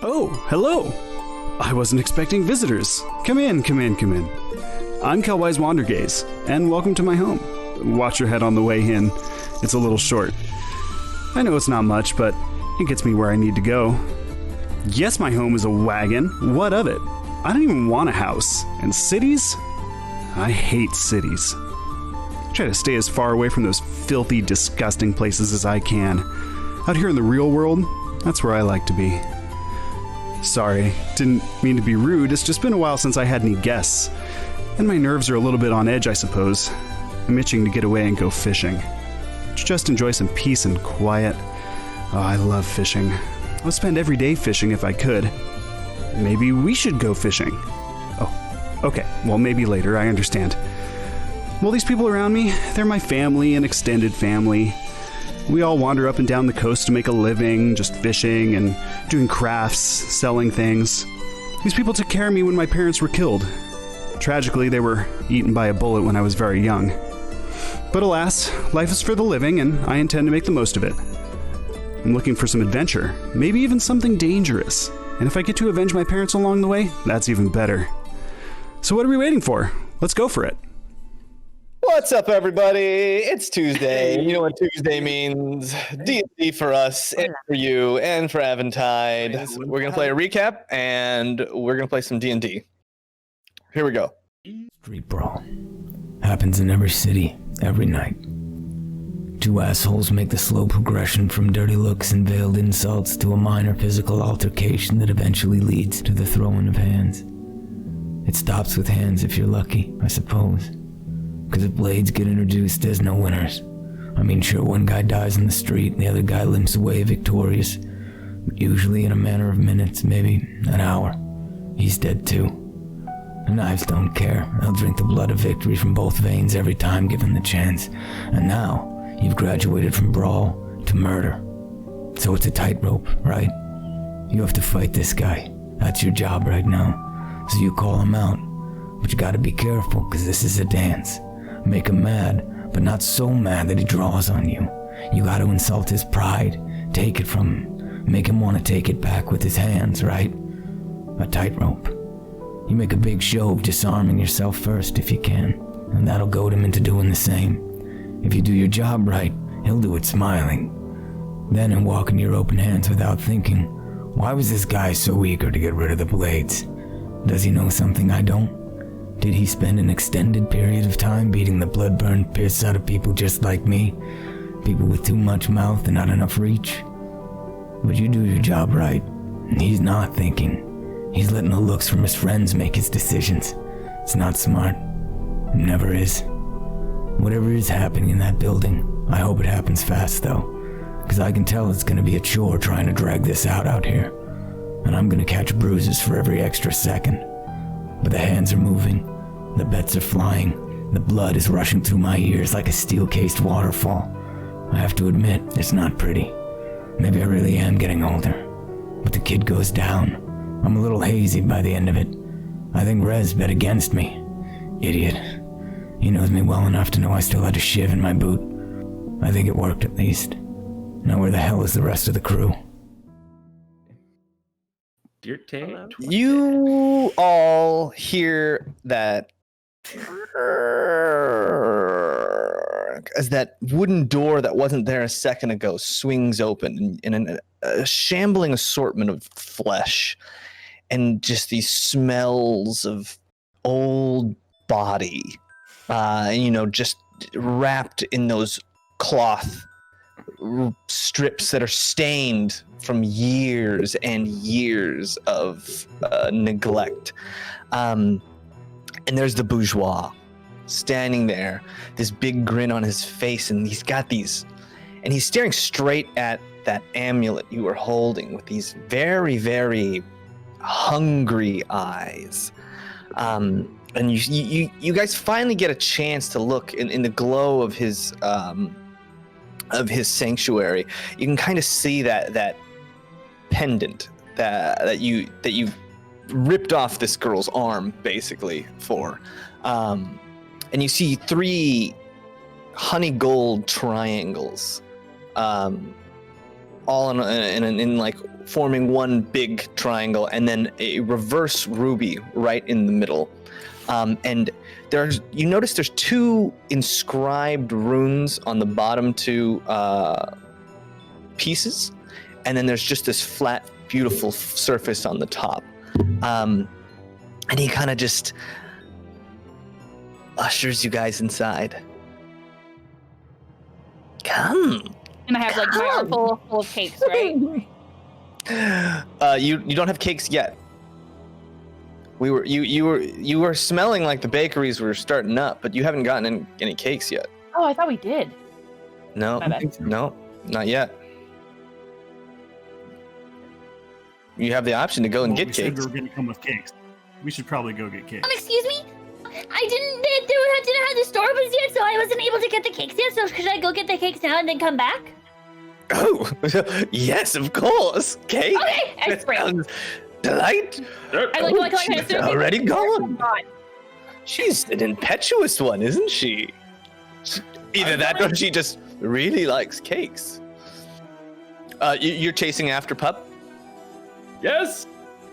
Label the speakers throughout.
Speaker 1: Oh, hello. I wasn't expecting visitors. Come in. I'm Kelwise Wandergaze, and welcome to my home. Watch your head on the way in. It's a little short. I know it's not much, but it gets me where I need to go. Yes, my home is a wagon. What of it? I don't even want a house. And cities? I hate cities. I try to stay as far away from those filthy, disgusting places as I can. Out here in the real world, that's where I like to be. Sorry, didn't mean to be rude. It's just been a while since I had any guests. And my nerves are a little bit on edge, I suppose. I'm itching to get away and go fishing. Just enjoy some peace and quiet. Oh, I love fishing. I would spend every day fishing if I could. Maybe we should go fishing. Oh, okay. Well, maybe later. I understand. Well, these people around me, they're my family and extended family. We all wander up and down the coast to make a living, just fishing and doing crafts, selling things. These people took care of me when my parents were killed. Tragically, they were eaten by a bullet when I was very young. But alas, life is for the living, and I intend to make the most of it. I'm looking for some adventure, maybe even something dangerous. And if I get to avenge my parents along the way, that's even better. So what are we waiting for? Let's go for it.
Speaker 2: What's up, everybody? It's Tuesday. You know what Tuesday means. D&D for us, and for you, and for Aventide. We're going to play a recap, and we're going to play some D&D. Here we go.
Speaker 3: Street brawl. Happens in every city, every night. Two assholes make the slow progression from dirty looks and veiled insults to a minor physical altercation that eventually leads to the throwing of hands. It stops with hands if you're lucky, I suppose. Because if blades get introduced, there's no winners. I mean, sure, one guy dies in the street and the other guy limps away victorious. But usually in a matter of minutes, maybe an hour. He's dead too. The knives don't care. They'll drink the blood of victory from both veins every time given the chance. And now, you've graduated from brawl to murder. So it's a tightrope, right? You have to fight this guy. That's your job right now. So you call him out. But you gotta be careful, because this is a dance. Make him mad, but not so mad that he draws on you. You gotta insult his pride. Take it from him. Make him want to take it back with his hands, right? A tightrope. You make a big show of disarming yourself first if you can, and that'll goad him into doing the same. If you do your job right, he'll do it smiling. Then he'll walk in your open hands without thinking, why was this guy so eager to get rid of the blades? Does he know something I don't? Did he spend an extended period of time beating the blood-burned piss out of people just like me? People with too much mouth and not enough reach? But you do your job right, and he's not thinking. He's letting the looks from his friends make his decisions. It's not smart. It never is. Whatever is happening in that building, I hope it happens fast though, because I can tell it's gonna be a chore trying to drag this out here. And I'm gonna catch bruises for every extra second. But the hands are moving, the bets are flying, the blood is rushing through my ears like a steel-cased waterfall. I have to admit, it's not pretty. Maybe I really am getting older. But the kid goes down. I'm a little hazy by the end of it. I think Rez bet against me. Idiot. He knows me well enough to know I still had a shiv in my boot. I think it worked at least. Now where the hell is the rest of the crew?
Speaker 2: You all hear that as that wooden door that wasn't there a second ago swings open in a shambling assortment of flesh and just these smells of old body, just wrapped in those cloth strips that are stained from years and years of neglect. And there's the Bourgeois standing there, this big grin on his face, and he's got these, and he's staring straight at that amulet you were holding with these very, very hungry eyes. And you guys finally get a chance to look in the glow of his sanctuary. You can kind of see that pendant that you ripped off this girl's arm basically for, and you see 3 honey gold triangles all in like forming one big triangle, and then a reverse ruby right in the middle. And you notice there's 2 inscribed runes on the bottom 2 pieces, and then there's just this flat, beautiful surface on the top. And he kind of just ushers you guys inside. Come.
Speaker 4: And I have like my arm full of cakes, right?
Speaker 2: You don't have cakes yet. You were smelling like the bakeries were starting up, but you haven't gotten any cakes yet.
Speaker 4: Oh, I thought we did.
Speaker 2: No, not yet. You have the option to go and get
Speaker 5: we
Speaker 2: cakes.
Speaker 5: said we were going to come with cakes. We should probably go get cakes.
Speaker 6: Excuse me? I didn't have the store open yet, so I wasn't able to get the cakes yet. So should I go get the cakes now and then come back?
Speaker 2: Oh, yes, of course. Cake.
Speaker 6: Okay,
Speaker 2: That sounds delight. She's already gone. She's an impetuous one, isn't she? Either that or she just really likes cakes. You're chasing after Pup?
Speaker 7: Yes.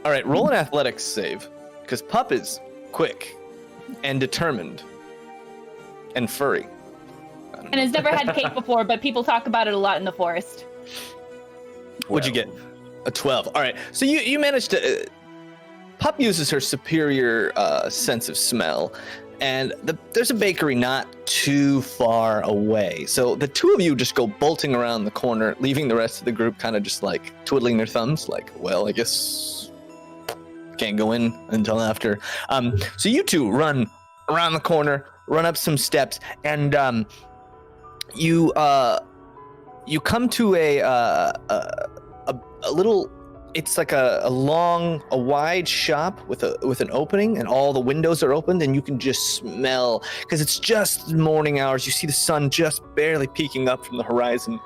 Speaker 2: All right, roll an athletics save, because Pup is quick and determined and furry.
Speaker 4: And has never had cake before, but people talk about it a lot in the forest.
Speaker 2: What'd you get? A 12. All right, so you managed to... Pup uses her superior sense of smell, and there's a bakery not too far away. So the 2 of you just go bolting around the corner, leaving the rest of the group kind of just like twiddling their thumbs, like, well, I guess can't go in until after. So you 2 run around the corner, run up some steps, and you come to a little. It's like a wide shop with an opening, and all the windows are opened, and you can just smell, because it's just morning hours. You see the sun just barely peeking up from the horizon,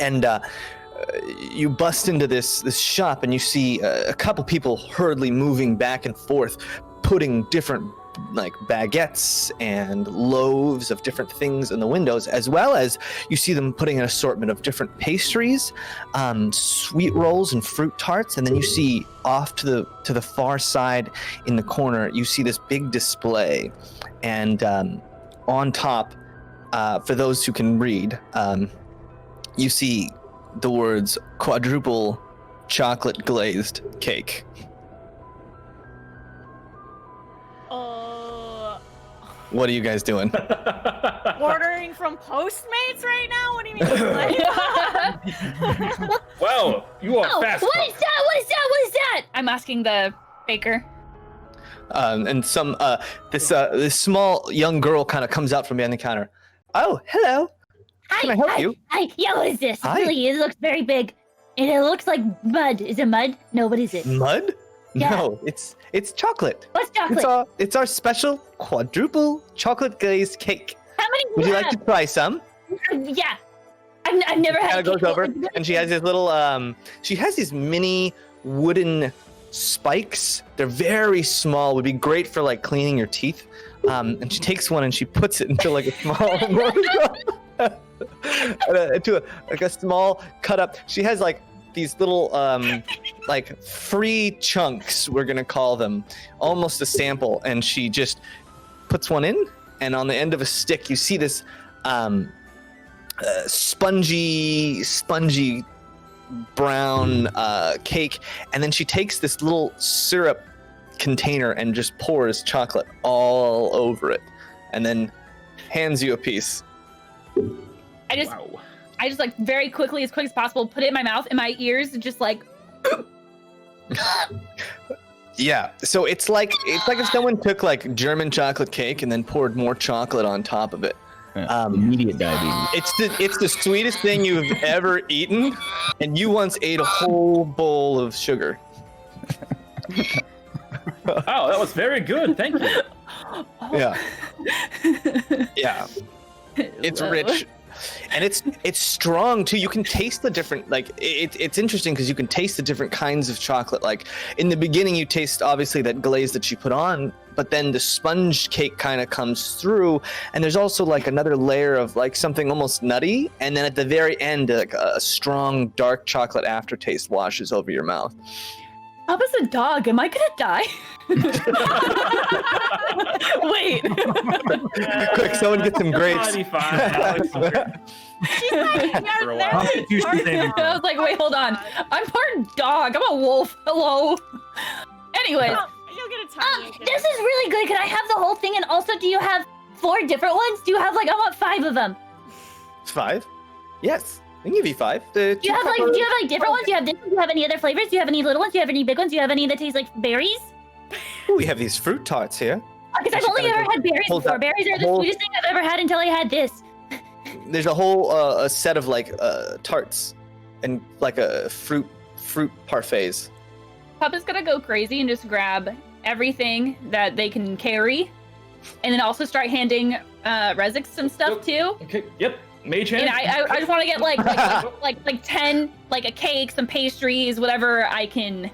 Speaker 2: and you bust into this shop, and you see a couple people hurriedly moving back and forth, putting different like baguettes and loaves of different things in the windows, as well as you see them putting an assortment of different pastries, sweet rolls and fruit tarts. And then you see off to the far side in the corner, you see this big display, and on top, for those who can read, you see the words quadruple chocolate glazed cake. What are you guys doing?
Speaker 8: Ordering from Postmates right now? What do you mean?
Speaker 7: Wow, you are fast.
Speaker 6: What is that?
Speaker 4: I'm asking the baker.
Speaker 2: And some this small young girl kind of comes out from behind the counter. Oh, hello. Can I help you?
Speaker 6: Hi. Yeah, what is this?
Speaker 2: Hi.
Speaker 6: Really, it looks very big. And it looks like mud. Is it mud? No, what is it?
Speaker 2: Mud?
Speaker 6: Yeah.
Speaker 2: No, it's chocolate.
Speaker 6: What's chocolate?
Speaker 2: It's our special quadruple chocolate glazed cake.
Speaker 6: How many do
Speaker 2: Would you
Speaker 6: have?
Speaker 2: like to try some?
Speaker 6: Yeah. I've never had
Speaker 2: Kind of
Speaker 6: cake.
Speaker 2: goes over, and she has this little she has these mini wooden spikes. They're very small. Would be great for like cleaning your teeth. And she takes one and she puts it into like a small into a small cut up. She has like these little like free chunks, we're gonna call them, almost a sample, and she just puts one in, and on the end of a stick you see this spongy brown cake, and then she takes this little syrup container and just pours chocolate all over it, and then hands you a piece.
Speaker 4: I just like very quickly, as quick as possible, put it in my mouth, in my ears, and just like.
Speaker 2: Yeah, so it's like if someone took like German chocolate cake and then poured more chocolate on top of it.
Speaker 3: Immediate diabetes.
Speaker 2: It's the sweetest thing you've ever eaten, and you once ate a whole bowl of sugar.
Speaker 7: Wow, that was very good. Thank you.
Speaker 2: Yeah. Yeah. It's rich. And it's strong too. You can taste the different, like it's interesting because you can taste the different kinds of chocolate. Like in the beginning, you taste obviously that glaze that she put on, but then the sponge cake kind of comes through, and there's also like another layer of like something almost nutty, and then at the very end, like a strong dark chocolate aftertaste washes over your mouth.
Speaker 4: Papa's a dog. Am I gonna die? Wait.
Speaker 2: Quick, someone get some grapes.
Speaker 8: She's like,
Speaker 7: For a
Speaker 8: "Yeah,
Speaker 7: while.
Speaker 5: Constitution saving
Speaker 4: I was like, wait, hold on. I'm part dog. I'm a wolf. Hello. Anyways,
Speaker 8: You'll get a tiny.
Speaker 6: This is really good. Can I have the whole thing? And also, do you have 4 different ones? Do you have like I want 5 of them?
Speaker 2: 5? Yes, I can give you 5.
Speaker 6: Do you have like different ones? Do you have this? Do you have any other flavors? Do you have any little ones? Do you have any big ones? Do you have any that taste like berries?
Speaker 2: Ooh, we have these fruit tarts here.
Speaker 6: Because I've only ever had berries
Speaker 2: Hold
Speaker 6: before.
Speaker 2: up.
Speaker 6: Berries are the
Speaker 2: Hold-
Speaker 6: sweetest thing I've ever had until I had this.
Speaker 2: There's a whole a set of like tarts and like a fruit parfaits.
Speaker 4: Papa's gonna go crazy and just grab everything that they can carry, and then also start handing Rezix some stuff too.
Speaker 7: Okay. Yep. Mage hand.
Speaker 4: And I just want to get like 10 like a cake, some pastries, whatever I can.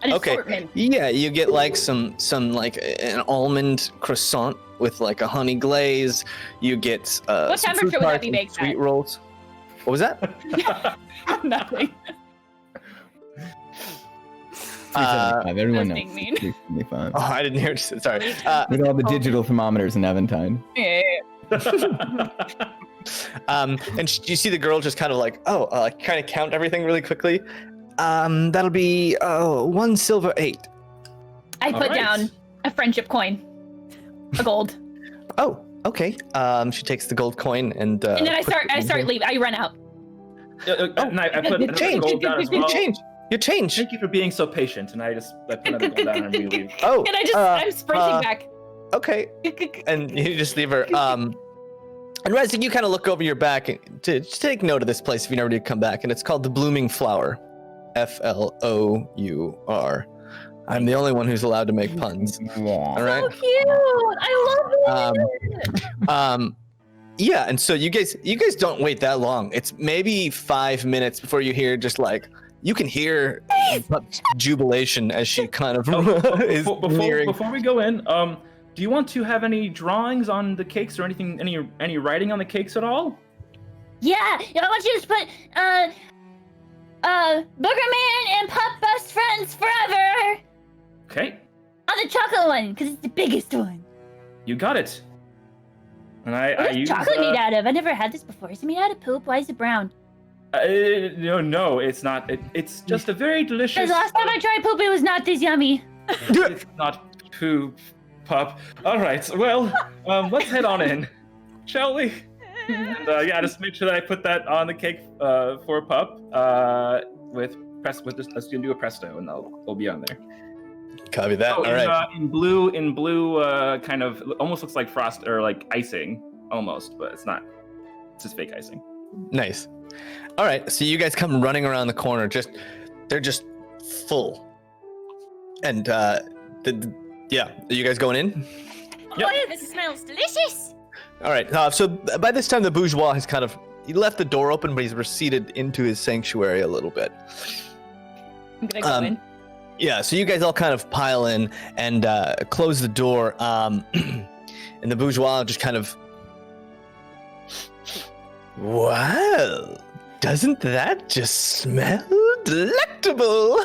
Speaker 4: An assortment.
Speaker 2: Yeah, you get like some like an almond croissant with like a honey glaze. You get
Speaker 4: What
Speaker 2: some
Speaker 4: temperature
Speaker 2: fruit
Speaker 4: would that
Speaker 2: tarts
Speaker 4: be
Speaker 2: and
Speaker 4: baked
Speaker 2: sweet
Speaker 4: at?
Speaker 2: rolls. What was that?
Speaker 4: Nothing.
Speaker 9: 375. Everyone
Speaker 4: That's
Speaker 9: knows.
Speaker 4: being mean.
Speaker 9: 375.
Speaker 2: Oh, I didn't hear it. Sorry.
Speaker 9: Look at all the digital thermometers in Aventide.
Speaker 4: Yeah.
Speaker 2: And you see the girl just kind of like, kind of count everything really quickly. That'll be 1 silver 8.
Speaker 4: I put
Speaker 7: Alright.
Speaker 4: down a friendship coin, a gold,
Speaker 2: Oh, okay. She takes the gold coin and
Speaker 4: and then I
Speaker 2: puts it in
Speaker 4: start
Speaker 2: here.
Speaker 4: leaving. I run out.
Speaker 7: And I put
Speaker 2: You
Speaker 7: another
Speaker 2: change.
Speaker 7: gold down as well.
Speaker 2: You change.
Speaker 7: Thank you for being so patient. And I put another gold down and we leave.
Speaker 2: Oh,
Speaker 4: And I'm sprinting back.
Speaker 2: okay. And you just leave her. And Rezig, you kind of look over your back to just take note of this place if you never did come back, and it's called the Blooming Flower, Flour. I'm the only one who's allowed to make puns. All right.
Speaker 6: So cute. I love it.
Speaker 2: Yeah, and so you guys don't wait that long. It's maybe 5 minutes before you hear just like you can hear jubilation as she kind of is nearing.
Speaker 7: Before we go in, do you want to have any drawings on the cakes or anything, any writing on the cakes at all?
Speaker 6: Yeah, I want you to put Boogerman and Pup best friends forever
Speaker 7: Okay,
Speaker 6: on the chocolate one because it's the biggest one.
Speaker 7: you got it. And
Speaker 6: What
Speaker 7: I
Speaker 6: is
Speaker 7: use
Speaker 6: chocolate made out of? I never had this before. Is it made out of poop? Why is it brown?
Speaker 7: no, it's not. It's just a very delicious.
Speaker 6: Because last time I tried poop, it was not this yummy.
Speaker 7: It's not poop, pup. All right, well, let's head on in, shall we? And just make sure that I put that on the cake for pup. Let's do a presto, and they'll be on there.
Speaker 2: Copy that.
Speaker 7: Oh,
Speaker 2: All right.
Speaker 7: in blue, kind of almost looks like frost or like icing, almost, but it's not. It's just fake icing.
Speaker 2: Nice. All right. So you guys come running around the corner. They're just full. And are you guys going in?
Speaker 7: Yep.
Speaker 8: Oh, yeah, this smells delicious.
Speaker 2: All right. So by this time, the Bourgeois has he left the door open, but he's receded into his sanctuary a little bit.
Speaker 4: I'm gonna go in.
Speaker 2: Yeah, so you guys all kind of pile in and close the door, and the Bourgeois just kind of, wow, doesn't that just smell delectable?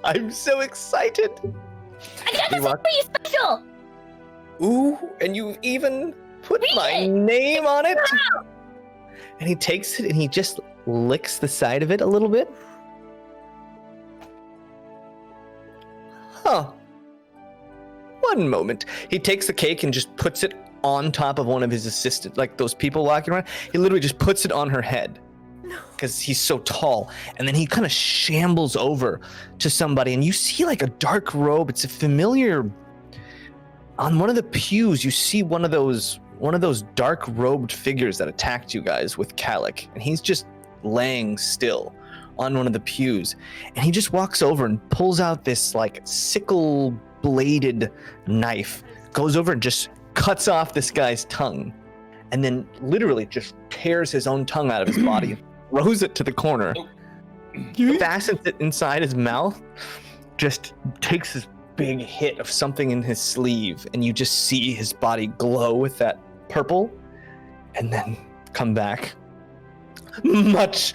Speaker 2: I'm so excited.
Speaker 6: I got
Speaker 2: You
Speaker 6: this
Speaker 2: want-
Speaker 6: for you special.
Speaker 2: Ooh, and you've even put
Speaker 6: Read
Speaker 2: my
Speaker 6: it.
Speaker 2: name on it. And he takes it and he just licks the side of it a little bit. Huh. One moment. He takes the cake and just puts it on top of one of his assistants, like those people walking around. He literally just puts it on her head because he's so tall. And then he kind of shambles over to somebody, and you see like a dark robe. It's a familiar. On one of the pews, you see one of those dark robed figures that attacked you guys with Calic, and he's just laying still on one of the pews, and he just walks over and pulls out this like sickle bladed knife, goes over and just cuts off this guy's tongue, and then literally just tears his own tongue out of his body, throws it to the corner, fastens it inside his mouth, just takes his big hit of something in his sleeve, and you just see his body glow with that purple, and then come back. Much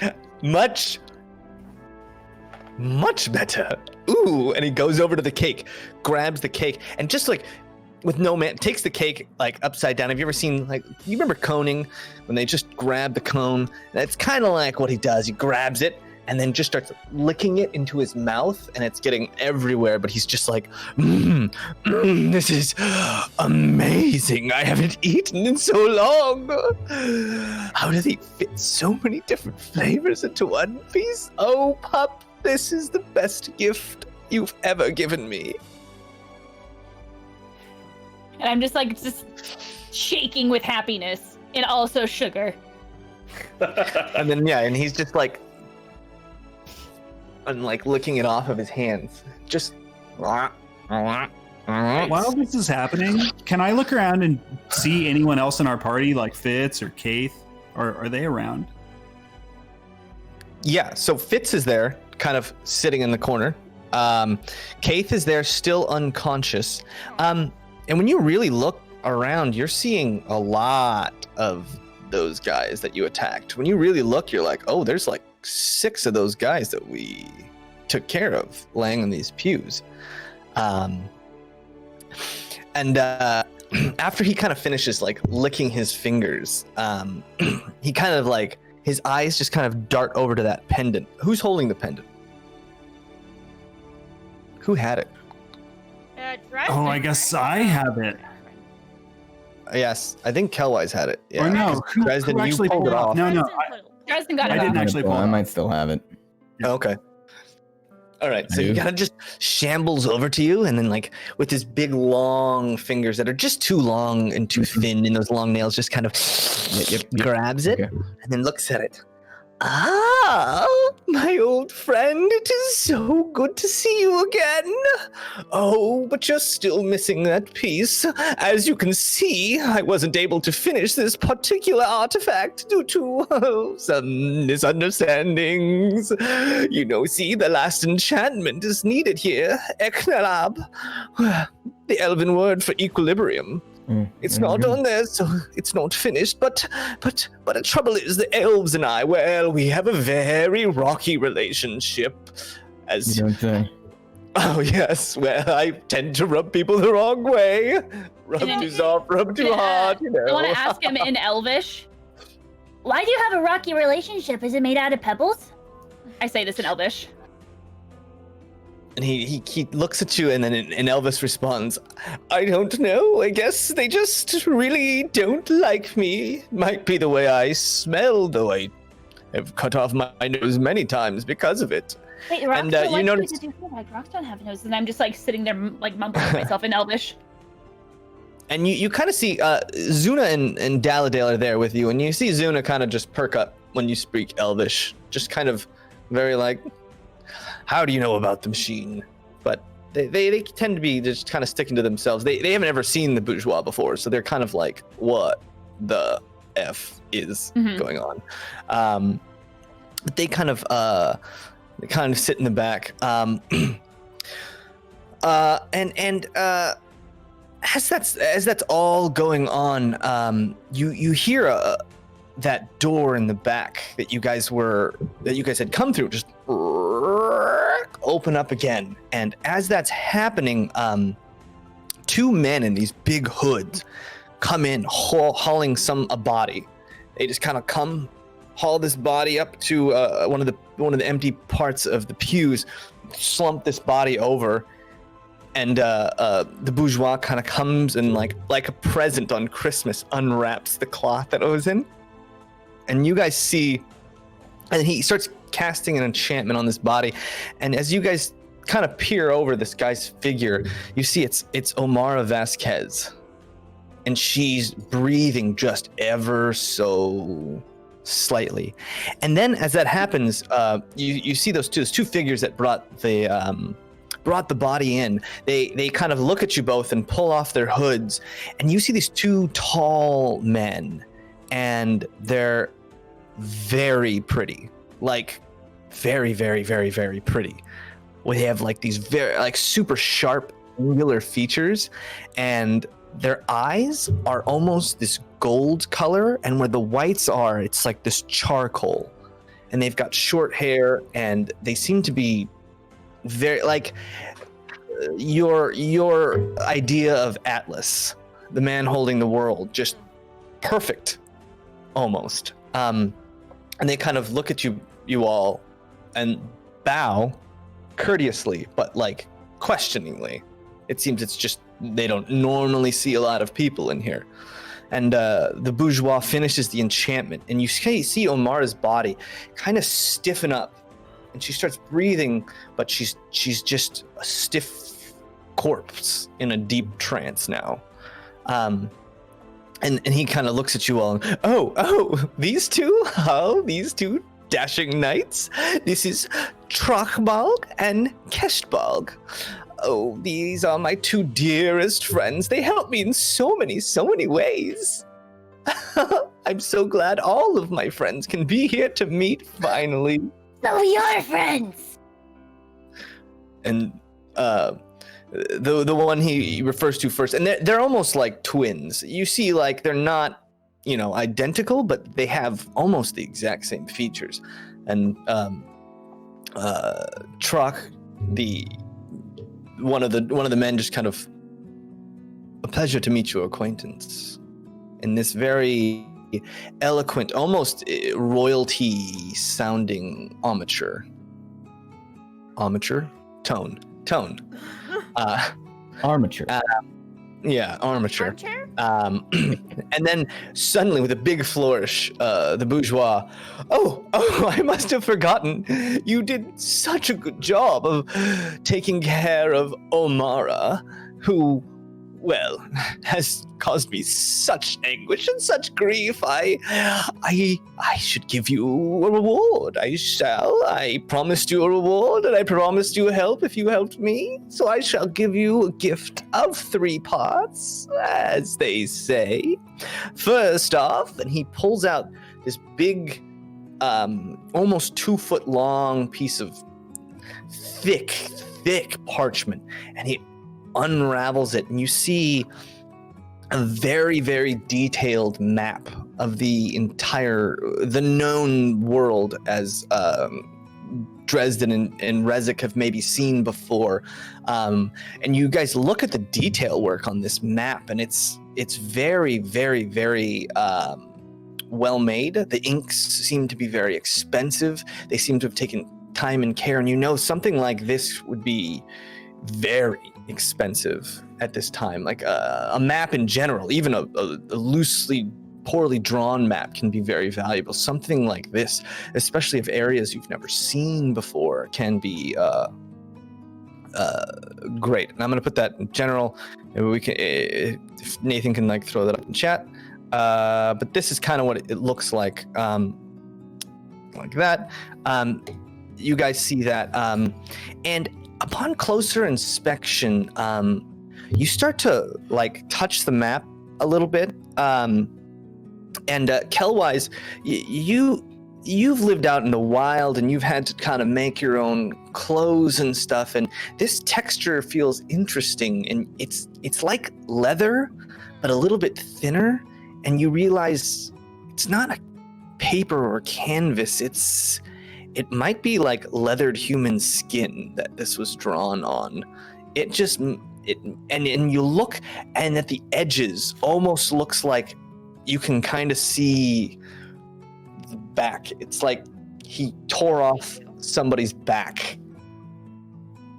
Speaker 2: better. Ooh, and he goes over to the cake, grabs the cake, and just like with no man, takes the cake like upside down. Have you ever seen, like, you remember coning when they just grab the cone? That's kind of like what he does. He grabs it and then just starts licking it into his mouth, and it's getting everywhere, but he's just like, this is amazing. I haven't eaten in so long. How do they fit so many different flavors into one piece? Oh, pup, this is the best gift you've ever given me.
Speaker 4: And I'm just shaking with happiness and also sugar.
Speaker 2: And then, yeah, and he's just like, licking it off of his hands. Just.
Speaker 5: While this is happening, can I look around and see anyone else in our party, like Fitz or Kaith? Or are they around?
Speaker 2: Yeah, so Fitz is there, kind of sitting in the corner. Kaith is there, still unconscious. And when you really look around, you're seeing a lot of those guys that you attacked. When you really look, you're like, oh, there's like 6 of those guys that we took care of laying in these pews. And after he kind of finishes like licking his fingers, he kind of like, his eyes just kind of dart over to that pendant. Who's holding the pendant? Who had it?
Speaker 5: Oh, I guess I have it.
Speaker 2: Yes, I think Kelwise had it. Yeah.
Speaker 5: Or no, who actually pulled it off? No,
Speaker 4: Dresden got it.
Speaker 5: I didn't actually pull it.
Speaker 9: I might still have it.
Speaker 2: Okay. All right, so he kind of just shambles over to you, and then like with his big long fingers that are just too long and too thin, and those long nails, just kind of grabs it and then looks at it. Ah, my old friend, it is so good to see you again. Oh, but you're still missing that piece. As you can see, I wasn't able to finish this particular artifact due to some misunderstandings. You know, see, the last enchantment is needed here. Eknalab, the elven word for equilibrium. It's not on there, so it's not finished. But the trouble is, the elves and I, well, we have a very rocky relationship. As
Speaker 9: you don't say.
Speaker 2: Oh yes, well, I tend to rub people the wrong way. Rub too soft, rub too hard. You know.
Speaker 4: I want to ask him in Elvish.
Speaker 6: Why do you have a rocky relationship? Is it made out of pebbles?
Speaker 4: I say this in Elvish.
Speaker 2: And he looks at you, and then and Elvis responds, I don't know. I guess they just really don't like me. Might be the way I smell, though I have cut off my nose many times because of it.
Speaker 4: Wait, Rox, and you notice like Rox don't have a nose, and I'm just like sitting there like mumbling to myself in Elvish.
Speaker 2: And you kind of see Zuna and Daladale are there with you, and you see Zuna kind of just perk up when you speak Elvish, just kind of very like, how do you know about the machine? But they tend to be just kind of sticking to themselves. They haven't ever seen the Bourgeois before, so they're kind of like, what the F is going on? But they kind of sit in the back. As that's all going on, you hear that door in the back that you guys had come through just open up again. And as that's happening, 2 men in these big hoods come in hauling a body. They just kind of come, haul this body up to one of the empty parts of the pews, slump this body over, and the Bourgeois kind of comes and like a present on Christmas unwraps the cloth that it was in. And you guys see, and he starts casting an enchantment on this body. And as you guys kind of peer over this guy's figure, you see it's Omara Vasquez. And she's breathing just ever so slightly. And then as that happens, you see those two figures that brought the body in. They kind of look at you both and pull off their hoods. And you see these 2 tall men. And they're very pretty, like very, very, very, very pretty. They have like these very like super sharp angular features, and their eyes are almost this gold color, and where the whites are, it's like this charcoal. And they've got short hair, and they seem to be very like your idea of Atlas, the man holding the world, just perfect, almost. And they kind of look at you all, and bow courteously, but like questioningly. It seems it's just they don't normally see a lot of people in here. And the Bourgeois finishes the enchantment, and you see Omara's body kind of stiffen up, and she starts breathing, but she's just a stiff corpse in a deep trance now. And he kind of looks at you all, and, oh, these two dashing knights. This is Trachbalg and Kestbalg. Oh, these are my two dearest friends. They help me in so many ways. I'm so glad all of my friends can be here to meet finally.
Speaker 6: So we are friends.
Speaker 2: And the one he refers to first, and they're almost like twins. You see, like they're not, identical, but they have almost the exact same features. And Trock, one of the men, just kind of, a pleasure to meet your acquaintance. In this very eloquent, almost royalty sounding armature tone.
Speaker 9: Armature.
Speaker 2: Yeah, armature.
Speaker 8: Armchair?
Speaker 2: And then suddenly, with a big flourish, the Bourgeois, oh, I must have forgotten. You did such a good job of taking care of Omara, who, well, has caused me such anguish and such grief. I should give you a reward. I shall. I promised you a reward, and I promised you help if you helped me. So I shall give you a gift of 3 parts, as they say. First off, and he pulls out this big, almost 2-foot long piece of thick parchment, and he unravels it, and you see a very, very detailed map of the known world as Dresden and Rezek have maybe seen before. And you guys look at the detail work on this map, and it's very, very, very well made. The inks seem to be very expensive. They seem to have taken time and care, and something like this would be very expensive at this time. Like a map in general, even a loosely, poorly drawn map can be very valuable. Something like this, especially of areas you've never seen before, can be great. And I'm going to put that in general. Maybe we can, if Nathan can throw that up in chat. But this is kind of what it looks like that. You guys see that, and upon closer inspection, you start to touch the map a little bit. And Kelwise, you've lived out in the wild, and you've had to kind of make your own clothes and stuff. And this texture feels interesting, and it's like leather, but a little bit thinner. And you realize it's not a paper or canvas. It might be like leathered human skin that this was drawn on. And you look, and at the edges almost looks like you can kind of see the back. It's like he tore off somebody's back,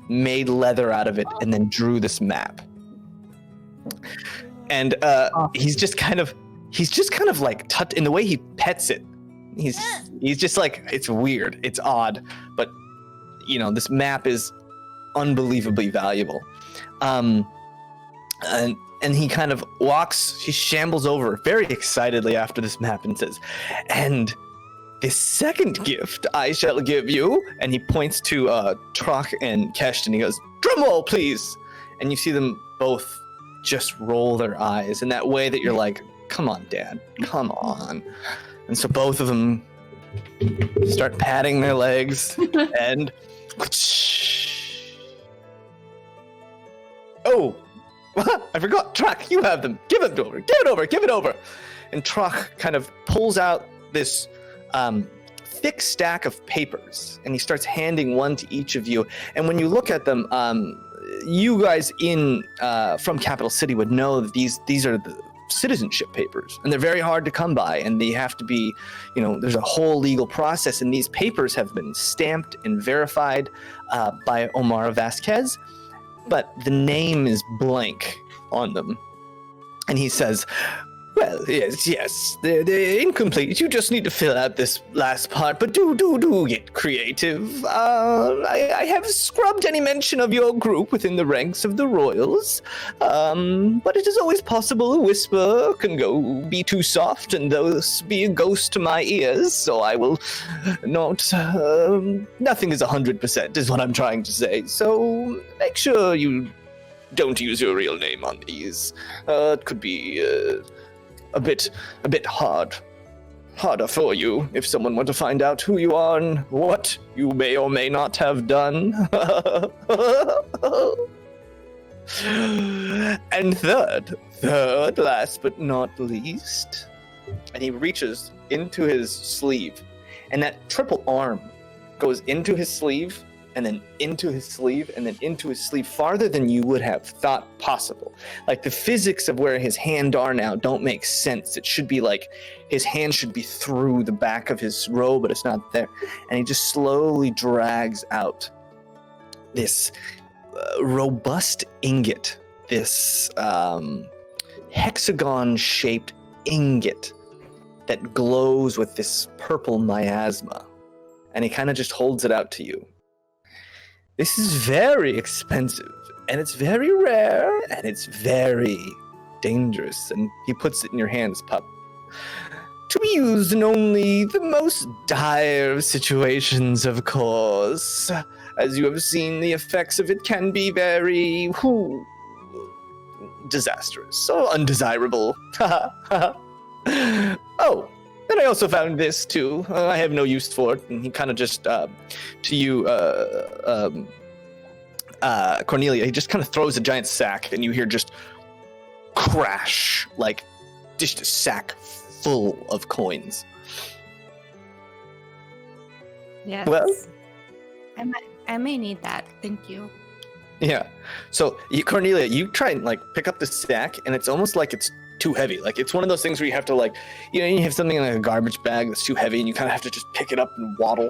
Speaker 2: made leather out of it, and then drew this map. And he's just kind of in the way he pets it. He's just it's weird, it's odd, but this map is unbelievably valuable. And he kind of he shambles over very excitedly after this map and says, and the second gift I shall give you, and he points to Trock and Kesh, and he goes, drum roll please. And you see them both just roll their eyes in that way that you're like, come on, Dad, come on. And so both of them start patting their legs, and Oh, I forgot. Trock, you have them. Give it over. Give it over. Give it over. And Trock kind of pulls out this thick stack of papers, and he starts handing one to each of you. And when you look at them, you guys from Capital City would know that these are the citizenship papers, and they're very hard to come by, and they have to be, there's a whole legal process, and these papers have been stamped and verified by Omar Vasquez, but the name is blank on them. And he says, well, yes, they're incomplete. You just need to fill out this last part, but do get creative. I have scrubbed any mention of your group within the ranks of the royals, but it is always possible a whisper can be too soft and thus be a ghost to my ears, so I will not, nothing is 100% is what I'm trying to say, so make sure you don't use your real name on these. It could be, a bit harder for you if someone were to find out who you are and what you may or may not have done. And third, last but not least, and he reaches into his sleeve, and that triple arm goes into his sleeve, and then into his sleeve, and then into his sleeve, farther than you would have thought possible. Like, the physics of where his hands are now don't make sense. It should be like his hand should be through the back of his robe, but it's not there. And he just slowly drags out this robust ingot, this hexagon-shaped ingot that glows with this purple miasma. And he kind of just holds it out to you. This is very expensive, and it's very rare, and it's very dangerous. And he puts it in your hands, pup. To be used in only the most dire of situations, of course. As you have seen, the effects of it can be very disastrous or undesirable. Oh, and I also found this too. I have no use for it. And he kind of just, to you, Cornelia, he just kind of throws a giant sack, and you hear just crash, like just a sack full of coins.
Speaker 10: Yes.
Speaker 2: Well,
Speaker 10: I may need that. Thank you.
Speaker 2: yeah. So, Cornelia, you try and pick up the sack, and it's almost like it's too heavy. Like, it's one of those things where you have to you have something in a garbage bag that's too heavy, and you kind of have to just pick it up and waddle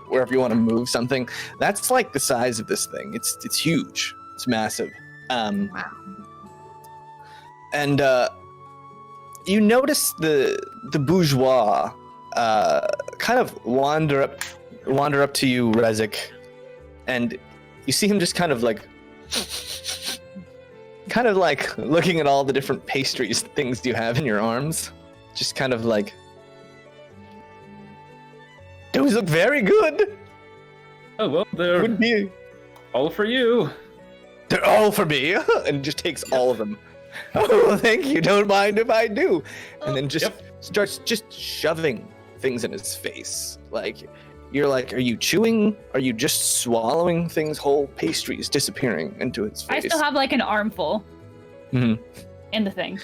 Speaker 2: wherever you want to move something. That's like the size of this thing. It's huge. It's massive.
Speaker 10: Wow.
Speaker 2: And you notice the Bourgeois kind of wander up to you, Rezik, and you see him just kind of looking at all the different pastries, things you have in your arms. Just kind of those look very good.
Speaker 7: Oh, well, they're
Speaker 2: Would be.
Speaker 7: all for you.
Speaker 2: They're all for me. And just takes all of them. Oh, thank you. Don't mind if I do. And then just starts just shoving things in his face. You're like, are you chewing? Are you just swallowing things whole? Pastries disappearing into his face.
Speaker 4: I still have an armful in the thing.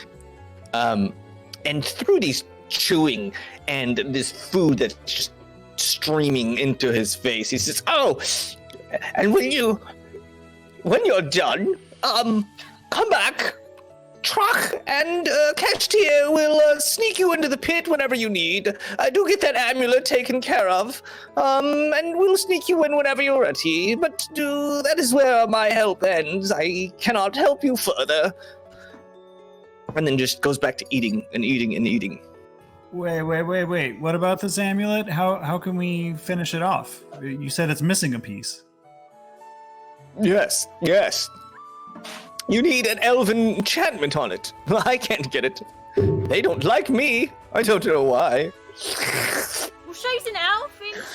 Speaker 2: And through these chewing and this food that's just streaming into his face, he says, oh, and when you're done, come back. Trock and Cashtier will sneak you into the pit whenever you need. Do get that amulet taken care of, and we'll sneak you in whenever you're ready. But that is where my help ends. I cannot help you further. And then just goes back to eating and eating and eating.
Speaker 5: Wait. What about this amulet? How can we finish it off? You said it's missing a piece.
Speaker 2: Yes. You need an elven enchantment on it. I can't get it. They don't like me. I don't know why.
Speaker 8: Well, she's an elf, isn't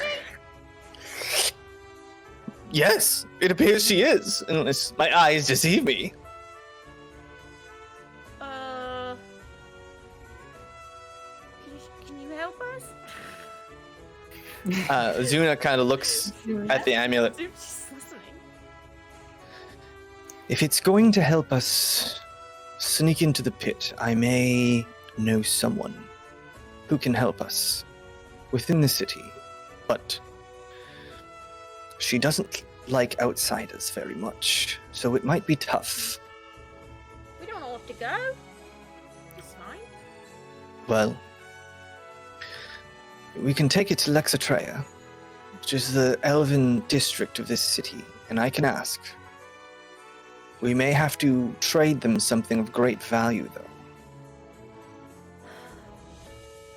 Speaker 8: she?
Speaker 2: Yes, it appears she is, unless my eyes deceive me.
Speaker 8: Can you help us?
Speaker 2: Zuna kind of looks at the amulet.
Speaker 8: She's listening.
Speaker 2: If it's going to help us sneak into the pit, I may know someone who can help us within the city, but she doesn't like outsiders very much, so it might be tough.
Speaker 8: We don't all have to go. It's fine.
Speaker 2: Well, we can take it to Lexatrea, which is the elven district of this city, and I can ask. We may have to trade them something of great value, though.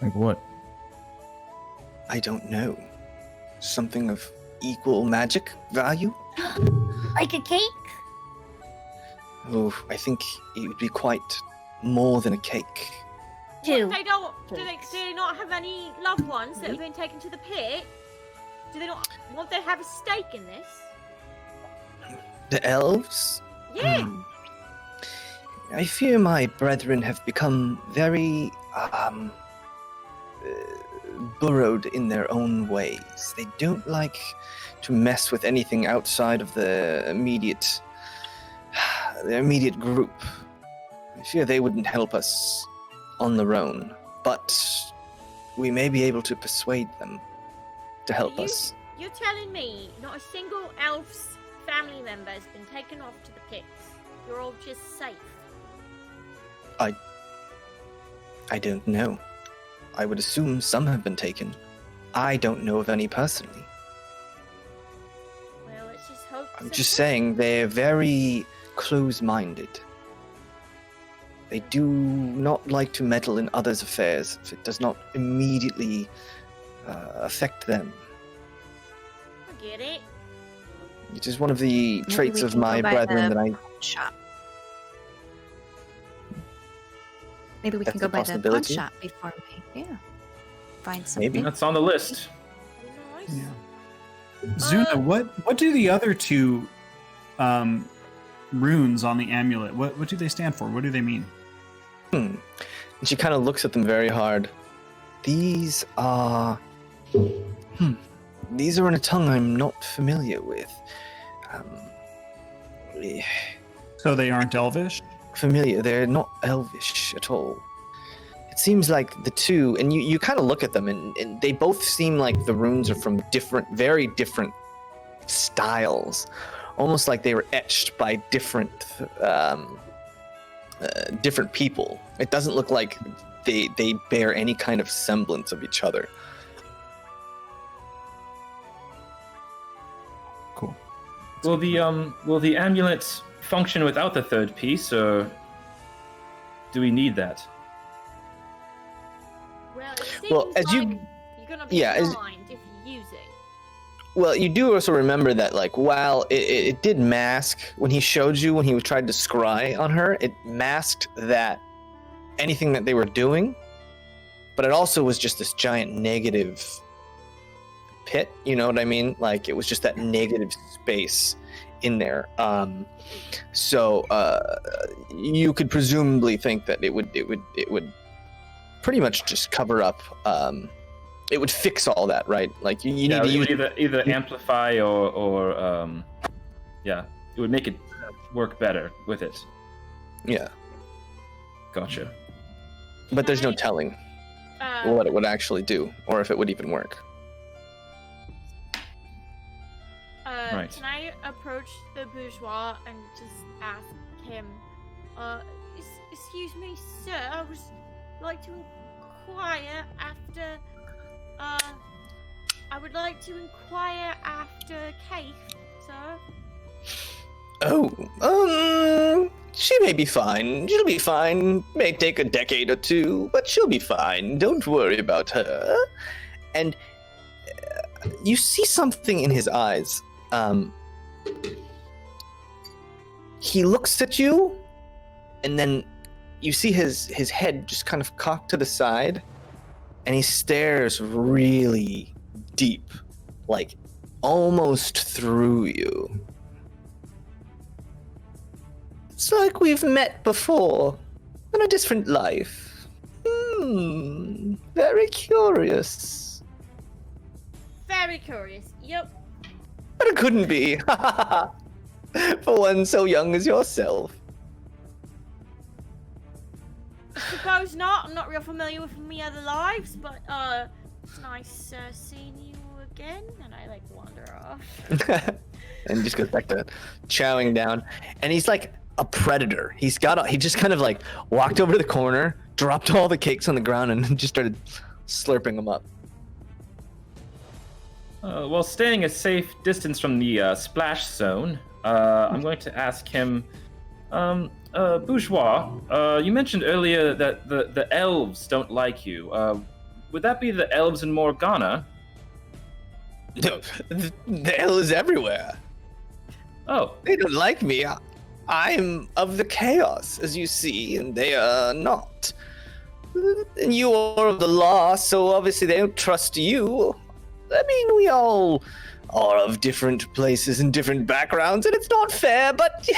Speaker 9: Like what?
Speaker 2: I don't know. Something of equal magic value?
Speaker 6: Like a cake?
Speaker 2: Oh, I think it would be quite more than a cake.
Speaker 8: They don't. Do they not have any loved ones that have been taken to the pit? Do they not? Won't they have a stake in this?
Speaker 2: The elves?
Speaker 8: Yeah.
Speaker 2: I fear my brethren have become very burrowed in their own ways. They don't like to mess with anything outside of the immediate group. I fear they wouldn't help us on their own, but we may be able to persuade them to help us.
Speaker 8: You're telling me not a single elf's family member has been taken off to the pits? You're all just safe?
Speaker 2: I don't know. I would assume some have been taken. I don't know of any personally.
Speaker 8: Well, let's just hope.
Speaker 2: I'm just saying they're very close-minded. They do not like to meddle in others' affairs if it does not immediately affect them.
Speaker 8: I get it.
Speaker 2: It is one of the
Speaker 10: Maybe
Speaker 2: traits
Speaker 10: we
Speaker 2: of
Speaker 10: can
Speaker 2: my
Speaker 10: go by
Speaker 2: brethren
Speaker 10: the
Speaker 2: that I...
Speaker 10: shop. Maybe we
Speaker 2: That's
Speaker 10: can go
Speaker 2: a
Speaker 10: by the pawn
Speaker 2: possibility.
Speaker 10: shop before we, find something.
Speaker 2: Maybe.
Speaker 7: That's on the list.
Speaker 8: Nice.
Speaker 5: Yeah. Zuna, what do the other two runes on the amulet? What do they stand for? What do they mean?
Speaker 2: And she kind of looks at them very hard. These are... These are in a tongue I'm not familiar with.
Speaker 5: So they aren't Elvish?
Speaker 2: Familiar. They're not elvish at all. It seems like the two, and you kind of look at them, and they both seem like the runes are from very different styles. Almost like they were etched by different people. It doesn't look like they bear any kind of semblance of each other.
Speaker 5: Cool.
Speaker 7: Will the amulet function without the third piece, or do we need that?
Speaker 8: Well, it seems
Speaker 2: Well, as
Speaker 8: like
Speaker 2: you-
Speaker 8: you're gonna be
Speaker 2: yeah, as-
Speaker 8: blind if you use it.
Speaker 2: Well, you do also remember that, like, while it did mask, when he showed you, when he tried to scry on her, it masked that anything that they were doing, but it also was just this giant negative pit, you know what I mean? Like, it was just that negative space in there. So you could presumably think that it would pretty much just cover up. It would fix all that, right? Like you need to use
Speaker 7: either amplify or it would make it work better with it.
Speaker 2: Yeah,
Speaker 7: Gotcha.
Speaker 2: but there's no telling what it would actually do, or if it would even work.
Speaker 7: Right.
Speaker 8: Can I approach the bourgeois and just ask him, excuse me, sir, I would like to inquire after, Keith, sir.
Speaker 2: Oh, she may be fine. She'll be fine. May take a decade or two, but she'll be fine. Don't worry about her. And you see something in his eyes. He looks at you, and then you see his head just kind of cocked to the side, and he stares really deep, like almost through you. It's like we've met before, in a different life. Very curious.
Speaker 8: Very curious. Yep.
Speaker 2: But it couldn't be. For one so young as yourself.
Speaker 8: I suppose not. I'm not real familiar with my other lives, but it's nice seeing you again. And I like wander off.
Speaker 2: And he just goes back to chowing down. And he's like a predator. He just kind of like walked over to the corner, dropped all the cakes on the ground, and just started slurping them up.
Speaker 7: While staying a safe distance from the splash zone, I'm going to ask him, Bourgeois, you mentioned earlier that the elves don't like you. Would that be the elves in Morgana?
Speaker 2: No, the hell is everywhere.
Speaker 7: Oh.
Speaker 2: They don't like me. I'm of the chaos, as you see, and they are not. And you are of the law, so obviously they don't trust you. I mean, we all are of different places and different backgrounds, and it's not fair, but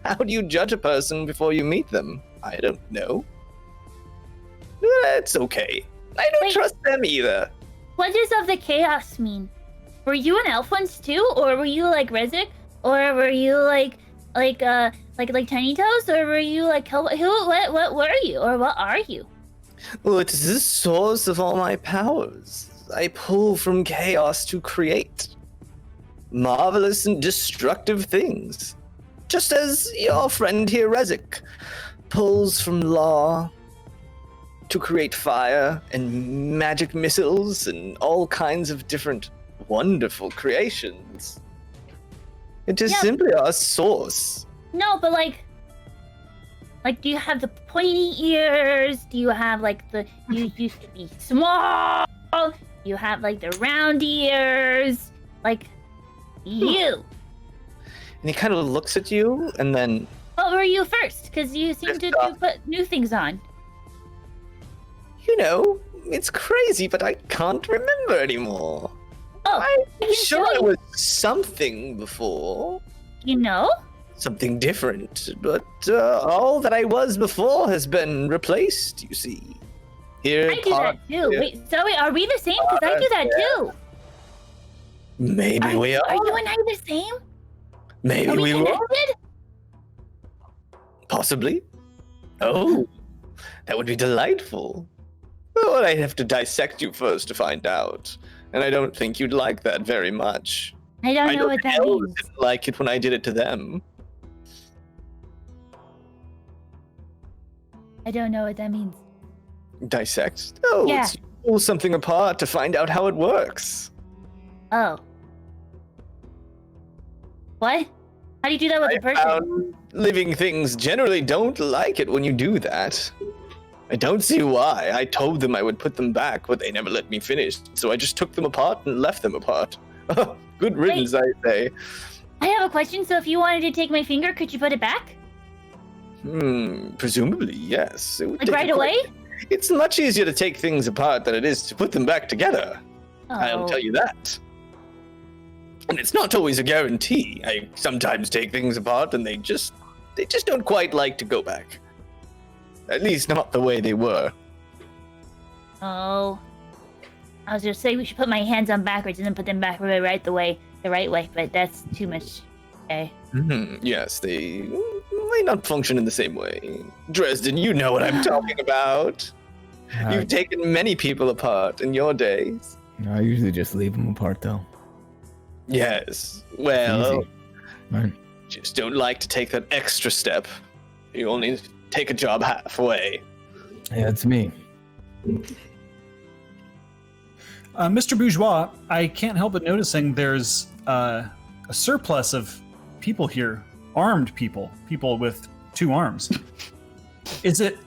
Speaker 2: how do you judge a person before you meet them? I don't know. It's okay. I don't trust them either.
Speaker 6: What does of the chaos mean? Were you an elf once too, or were you like Rezik, or were you like Tiny Toes, or were you like what were you, or what are you?
Speaker 2: Well, it is the source of all my powers. I pull from chaos to create marvelous and destructive things. Just as your friend here, Rezik, pulls from law to create fire and magic missiles and all kinds of different wonderful creations. It is simply our source.
Speaker 6: No, but like, do you have the pointy ears? Do you have like you used to be small? You have like the round ears? Like, you.
Speaker 2: And he kind of looks at you and then...
Speaker 6: What were you first? Because you seem to put new things on.
Speaker 2: You know, it's crazy, but I can't remember anymore.
Speaker 6: Oh,
Speaker 2: I'm sure I was something before.
Speaker 6: You know?
Speaker 2: Something different, but all that I was before has been replaced, you see. Here,
Speaker 6: I do that too. Wait, Zoe, are we the same? Because I do that too.
Speaker 2: Maybe we are.
Speaker 6: Are you and I the same?
Speaker 2: Maybe we were. Possibly. Oh, that would be delightful. Well, I'd have to dissect you first to find out. And I don't think you'd like that very much.
Speaker 6: I don't know what that means.
Speaker 2: I didn't like it when I did it to them.
Speaker 6: I don't know what that means.
Speaker 2: Dissect? Oh,
Speaker 6: yeah.
Speaker 2: It's pull something apart to find out how it works.
Speaker 6: Oh. What? How do you do that with a person?
Speaker 2: Living things generally don't like it when you do that. I don't see why. I told them I would put them back, but they never let me finish. So I just took them apart and left them apart. Good riddance, I say.
Speaker 6: I have a question. So if you wanted to take my finger, could you put it back?
Speaker 2: Presumably, yes. It would
Speaker 6: Like right away?
Speaker 2: It's much easier to take things apart than it is to put them back together.
Speaker 6: Oh.
Speaker 2: I'll tell you that. And it's not always a guarantee. I sometimes take things apart and they just don't quite like to go back. At least not the way they were.
Speaker 6: Oh. I was gonna say we should put my hands on backwards and then put them back the right way, but that's too much. Okay.
Speaker 2: Yes, they might not function in the same way. Dresden, you know what I'm talking about. You've taken many people apart in your days.
Speaker 3: I usually just leave them apart, though.
Speaker 2: Yes. Well,
Speaker 3: right.
Speaker 2: Just don't like to take that extra step. You only take a job halfway.
Speaker 3: Yeah, it's me.
Speaker 5: Mr. Bourgeois, I can't help but noticing there's a surplus of people here, armed people with 2 arms. Is it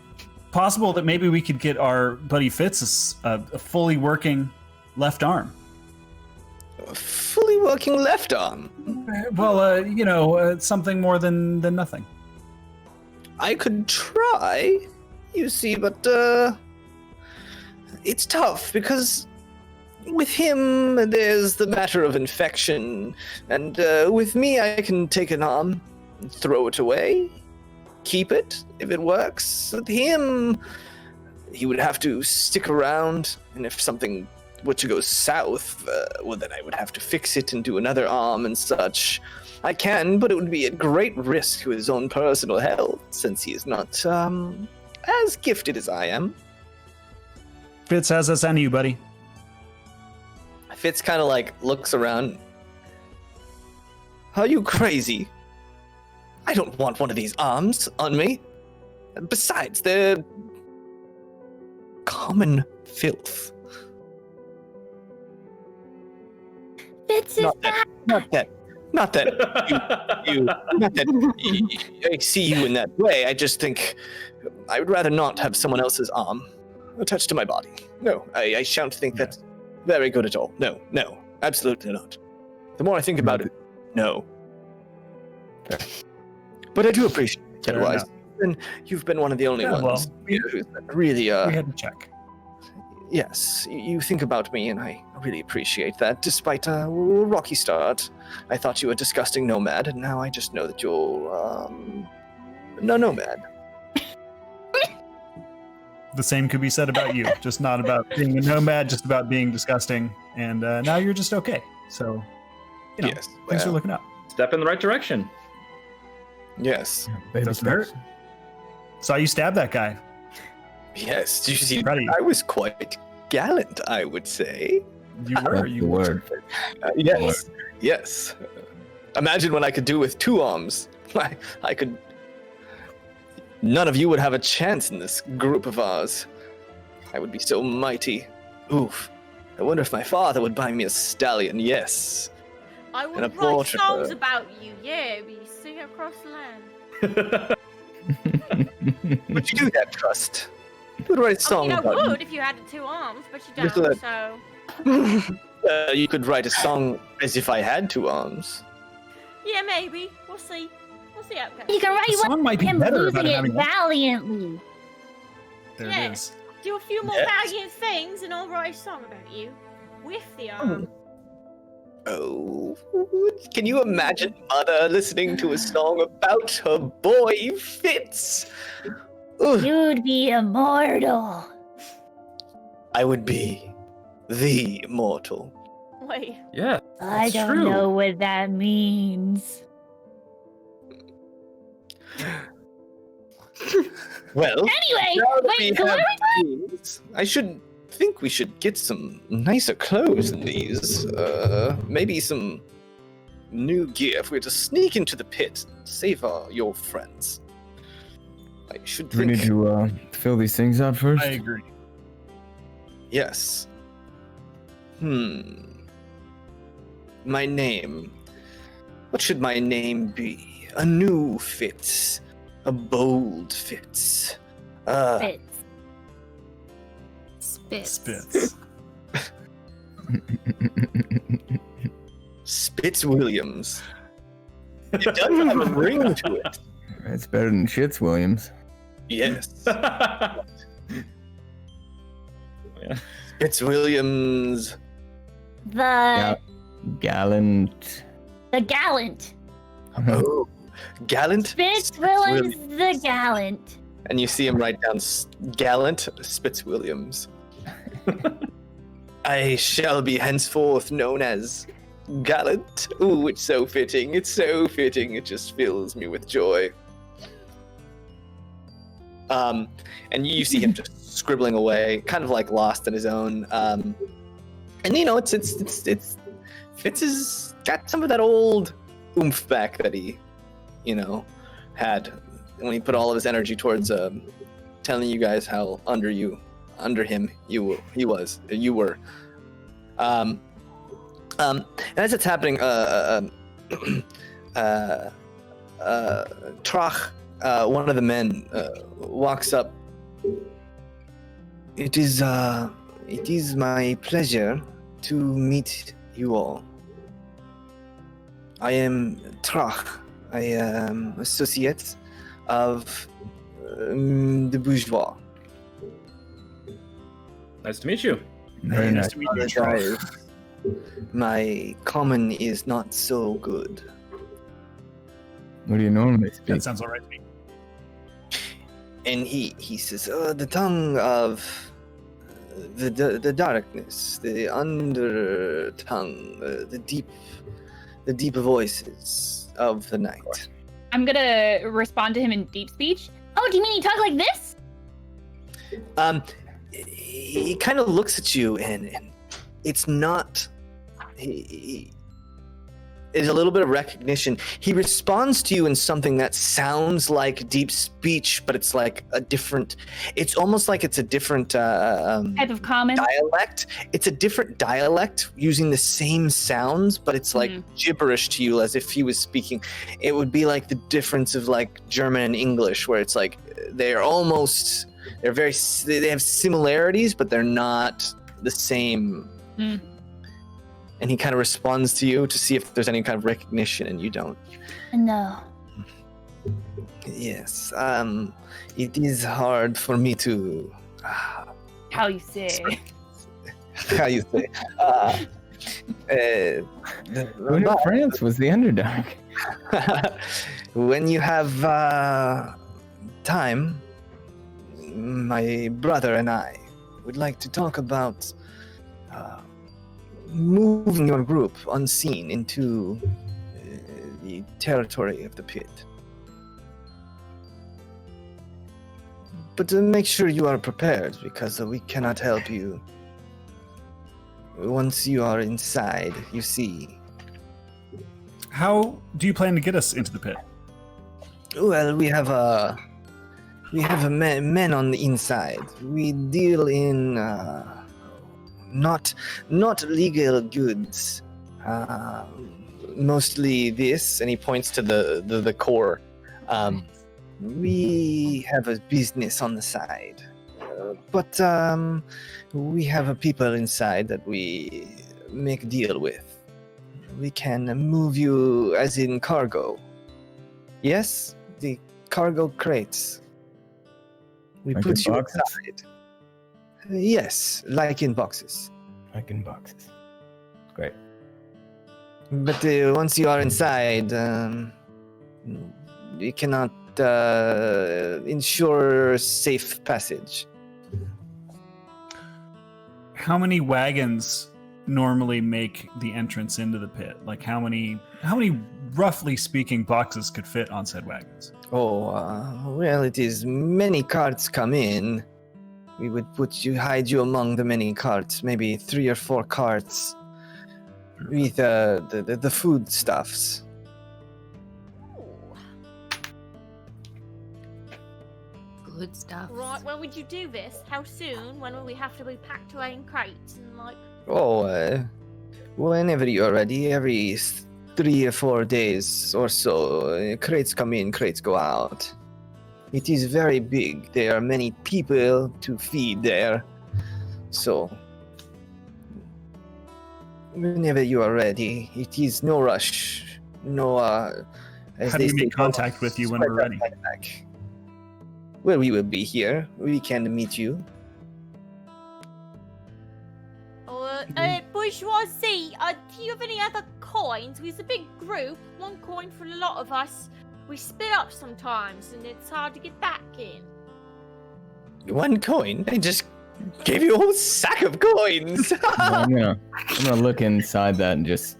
Speaker 5: possible that maybe we could get our buddy Fitz a fully working left arm?
Speaker 2: A fully working left arm?
Speaker 5: Well, something more than nothing.
Speaker 2: I could try, you see, but it's tough because with him there's the matter of infection, and with me I can take an arm and throw it away, keep it if it works. With him, he would have to stick around, and if something were to go south, well, then I would have to fix it and do another arm and such. I can, but it would be at great risk to his own personal health, since he is not as gifted as I am.
Speaker 5: Fitz, how's that sound to you, buddy?
Speaker 2: Fitz kind of like looks around. Are you crazy? I don't want one of these arms on me. Besides, they're common filth.
Speaker 6: Fitz is back.
Speaker 2: Not that not that I see you in that way. I just think I would rather not have someone else's arm attached to my body. No, I shan't think that's very good at all. No, absolutely not. The more I think about it, no. But I do appreciate it, Kedwise. And you've been one of the only ones who's really
Speaker 5: we had to check.
Speaker 2: Yes, you think about me, and I really appreciate that. Despite a rocky start, I thought you were a disgusting nomad, and now I just know that you're no nomad.
Speaker 5: The same could be said about you, just not about being a nomad, just about being disgusting. And now you're just okay. So, you know,
Speaker 2: Yes,
Speaker 5: things are
Speaker 2: well,
Speaker 5: looking up.
Speaker 7: Step in the right direction.
Speaker 2: Yes,
Speaker 5: Doesn't hurt. Saw you stab that guy.
Speaker 2: yes. Did you see?
Speaker 5: Ready.
Speaker 2: I was quite gallant, I would say.
Speaker 5: You were. You were.
Speaker 2: Yes. Imagine what I could do with two arms. I could. None of you would have a chance in this group of ours. I would be so mighty. Oof. I wonder if my father would buy me a stallion. Yes.
Speaker 8: I
Speaker 2: And a
Speaker 8: would write
Speaker 2: portrait
Speaker 8: songs
Speaker 2: of-
Speaker 8: about you. Yeah, we sing across the land.
Speaker 2: Would you do that, Trust? You would write a song
Speaker 8: I
Speaker 2: about you.
Speaker 8: would if you had two arms, but you
Speaker 2: Just
Speaker 8: don't.
Speaker 2: that-
Speaker 8: So
Speaker 2: You could write a song as if I had two arms.
Speaker 8: yeah, maybe we'll see. We'll see how it goes.
Speaker 6: You can write
Speaker 5: The
Speaker 6: one
Speaker 5: song might be
Speaker 6: him
Speaker 5: better
Speaker 6: losing
Speaker 5: about
Speaker 6: it
Speaker 5: having one.
Speaker 6: valiantly.
Speaker 5: There
Speaker 8: Yeah.
Speaker 5: it is.
Speaker 8: Do a few more
Speaker 2: Yes.
Speaker 8: valiant things, and I'll write a song about you with the arm.
Speaker 2: Oh, can you imagine Mother listening to a song about her boy Fitz? Ugh.
Speaker 6: You'd be immortal.
Speaker 2: I would be the immortal.
Speaker 8: Wait.
Speaker 7: Yeah.
Speaker 6: I
Speaker 7: That's
Speaker 6: don't
Speaker 7: true.
Speaker 6: know what that means.
Speaker 2: Well,
Speaker 6: Anyway,
Speaker 2: now that we
Speaker 6: wait, so what
Speaker 2: have
Speaker 6: are we
Speaker 2: these, I think we should get some nicer clothes than these. Maybe some new gear if we're to sneak into the pit and save your friends. I should
Speaker 9: Do we
Speaker 2: think.
Speaker 9: need to fill these things out first?
Speaker 5: I agree.
Speaker 2: Yes. My name. What should my name be? A new Fitz. A bold Fitz.
Speaker 6: Fitz.
Speaker 10: Spits.
Speaker 2: Spitz Williams. It does have a ring to it.
Speaker 9: It's better than shits, Williams.
Speaker 2: Yes.
Speaker 7: Yeah.
Speaker 2: Spitz Williams.
Speaker 6: The
Speaker 9: Gallant.
Speaker 6: gallant.
Speaker 2: Oh. Gallant.
Speaker 6: Fitz Williams the gallant.
Speaker 2: And you see him write down Gallant Spitz Williams. I shall be henceforth known as Gallant. Ooh, it's so fitting. It's so fitting. It just fills me with joy. And you see him just scribbling away, kind of like lost in his own. And you know, it's Fitz has got some of that old oomph back that he, you know, had when he put all of his energy towards telling you guys how under him you were. And as it's happening, Trach, one of the men, walks up. It is my pleasure to meet you all. I am Trach. I am associate of the Bourgeois.
Speaker 7: Nice to meet you.
Speaker 9: Very nice.
Speaker 5: to meet you, Charles.
Speaker 2: My common is not so good.
Speaker 9: What do you normally speak?
Speaker 5: That sounds all right to me.
Speaker 2: And he says, the tongue of the darkness, the undertongue, the deep voices of the night.
Speaker 4: I'm gonna respond to him in deep speech. Oh, do you mean you talk like this?
Speaker 2: He kind of looks at you, and it's not. There's a little bit of recognition. He responds to you in something that sounds like deep speech, but it's like a different. It's almost like it's a different
Speaker 4: Type of common.
Speaker 2: dialect. It's a different dialect using the same sounds, but it's like gibberish to you, as if he was speaking. It would be like the difference of like German and English, where it's like they have similarities, but they're not the same. And he kind of responds to you to see if there's any kind of recognition, and you don't.
Speaker 6: No.
Speaker 2: Yes. It is hard for me to.
Speaker 4: How you say?
Speaker 2: How you say?
Speaker 9: Who knew France was the underdog?
Speaker 2: When you have time, my brother and I would like to talk about moving your group unseen into the territory of the pit. But to make sure you are prepared, because we cannot help you once you are inside, you see.
Speaker 5: How do you plan to get us into the pit?
Speaker 2: Well, we have men on the inside. We deal in not legal goods. Mostly this, and he points to the core. We have a business on the side, but we have people inside that we make deal with. We can move you as in cargo. Yes, the cargo crates. We
Speaker 9: Like
Speaker 2: put
Speaker 9: in
Speaker 2: you
Speaker 9: boxes?
Speaker 2: inside. Yes, like in boxes.
Speaker 9: Like in boxes. Great.
Speaker 2: But once you are inside, we cannot ensure safe passage.
Speaker 5: How many wagons normally make the entrance into the pit? Like how many roughly speaking boxes could fit on said wagons?
Speaker 2: Oh, well, it is many carts come in. We would hide you among the many carts, maybe 3 or 4 carts with the foodstuffs.
Speaker 10: Good stuff.
Speaker 8: Right, when would you do this? How soon? When will we have to be packed away in crates and like?
Speaker 2: Oh, whenever you are ready, every 3 or 4 days or so, crates come in, crates go out. It is very big. There are many people to feed there. So, whenever you are ready, it is no rush. No, as
Speaker 5: How do
Speaker 2: they
Speaker 5: we
Speaker 2: say,
Speaker 5: make contact with you when we're ready?
Speaker 2: back. Well, we will be here. We can meet you.
Speaker 8: Bourgeoisie, do you have any other coins? We're a big group. 1 coin for a lot of us. We split up sometimes, and it's hard to get back in.
Speaker 2: 1 coin? I just gave you a whole sack of coins.
Speaker 9: I'm gonna look inside that and just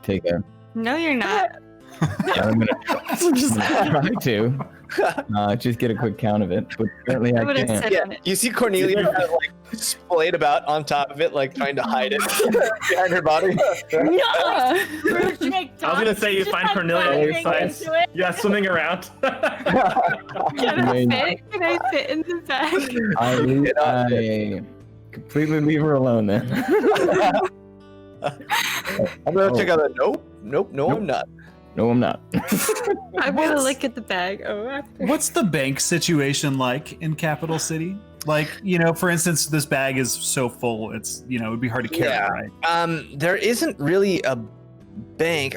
Speaker 9: take a.
Speaker 10: No, you're not.
Speaker 9: I'm gonna try to. Just get a quick count of it, but apparently I
Speaker 10: would've
Speaker 9: can't.
Speaker 10: said-
Speaker 2: Yeah, you see Cornelia kind of like splayed about on top of it, like trying to hide it behind her body.
Speaker 4: No!
Speaker 7: I was gonna say you find Cornelia inside. Yeah, swimming around.
Speaker 10: Can I fit? Can I fit in the bag?
Speaker 9: I completely leave her alone then.
Speaker 2: I'm gonna check out that. Nope, I'm not.
Speaker 9: No, I'm not.
Speaker 10: I'm gonna look at the bag. Oh, after.
Speaker 5: What's the bank situation like in Capital City? Like, for instance, this bag is so full, it's, it would be hard to carry,
Speaker 2: Yeah.
Speaker 5: right?
Speaker 2: There isn't really a bank.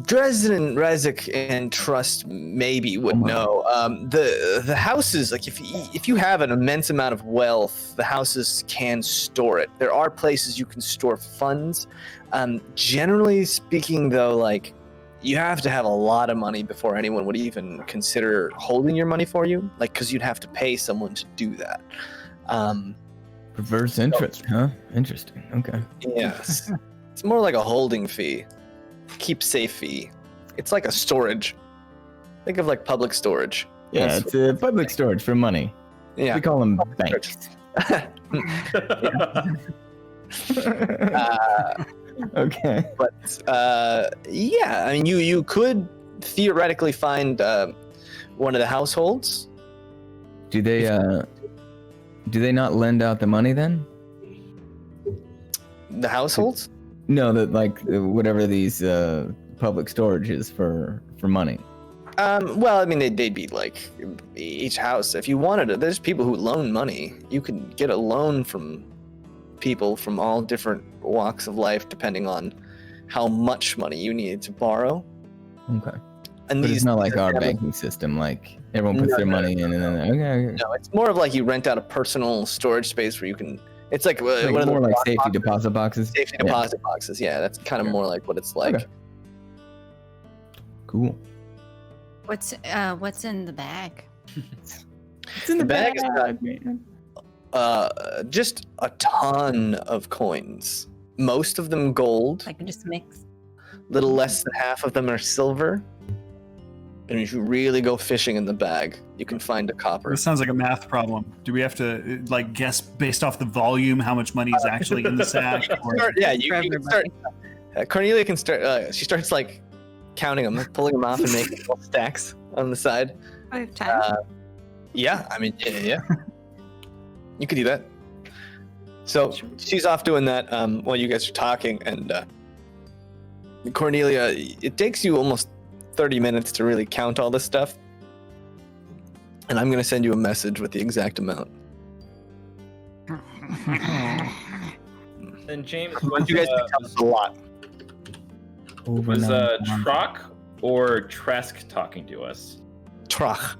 Speaker 2: Dresden, Rezik, and Trust maybe would know. The houses, like if you have an immense amount of wealth, the houses can store it. There are places you can store funds. Generally speaking, though, like you have to have a lot of money before anyone would even consider holding your money for you, like because you'd have to pay someone to do that.
Speaker 9: Reverse interest, huh? Interesting. Okay.
Speaker 2: Yes. It's more like a holding fee. Keep safe fee. It's like a storage. Think of like public storage.
Speaker 9: Yeah,
Speaker 2: Yes.
Speaker 9: it's a public storage for money.
Speaker 2: Yeah.
Speaker 9: We call them banks. Okay.
Speaker 2: But yeah, I mean, you could theoretically find one of the households.
Speaker 9: Do they not lend out the money then?
Speaker 2: The households?
Speaker 9: No, that like whatever these public storage is for money.
Speaker 2: Well, I mean, they'd be like each house. If you wanted it, there's people who loan money. You can get a loan from people from all different walks of life, depending on how much money you needed to borrow.
Speaker 9: Okay.
Speaker 2: And
Speaker 9: But it's not like our banking system. Like everyone puts their money in, and then okay.
Speaker 2: No, it's more of like you rent out a personal storage space where you can. It's like,
Speaker 9: Like
Speaker 2: one of
Speaker 9: more
Speaker 2: those
Speaker 9: like
Speaker 2: lock
Speaker 9: safety
Speaker 2: boxes.
Speaker 9: deposit boxes.
Speaker 2: Safety
Speaker 9: Yeah.
Speaker 2: deposit boxes. Yeah, that's kind of more like what it's like.
Speaker 9: Okay. Cool.
Speaker 10: What's in the bag?
Speaker 9: It's in
Speaker 2: The bag is
Speaker 9: man.
Speaker 2: just a ton of coins. Most of them gold.
Speaker 10: I can just mix.
Speaker 2: Little less than half of them are silver. And if you really go fishing in the bag, you can find a copper.
Speaker 5: This sounds like a math problem. Do we have to like guess based off the volume how much money is actually in the sack? Or...
Speaker 2: Yeah, you can start. Cornelia can start. She starts like counting them, like, pulling them off, and making little stacks on the side.
Speaker 10: I have time.
Speaker 2: Yeah, I mean, yeah. You could do that. So she's off doing that while you guys are talking, and Cornelia, it takes you almost 30 minutes to really count all this stuff, and I'm gonna send you a message with the exact amount.
Speaker 7: And James,
Speaker 2: You guys can count a lot.
Speaker 7: was Trock or Trask talking to us?
Speaker 2: Trach.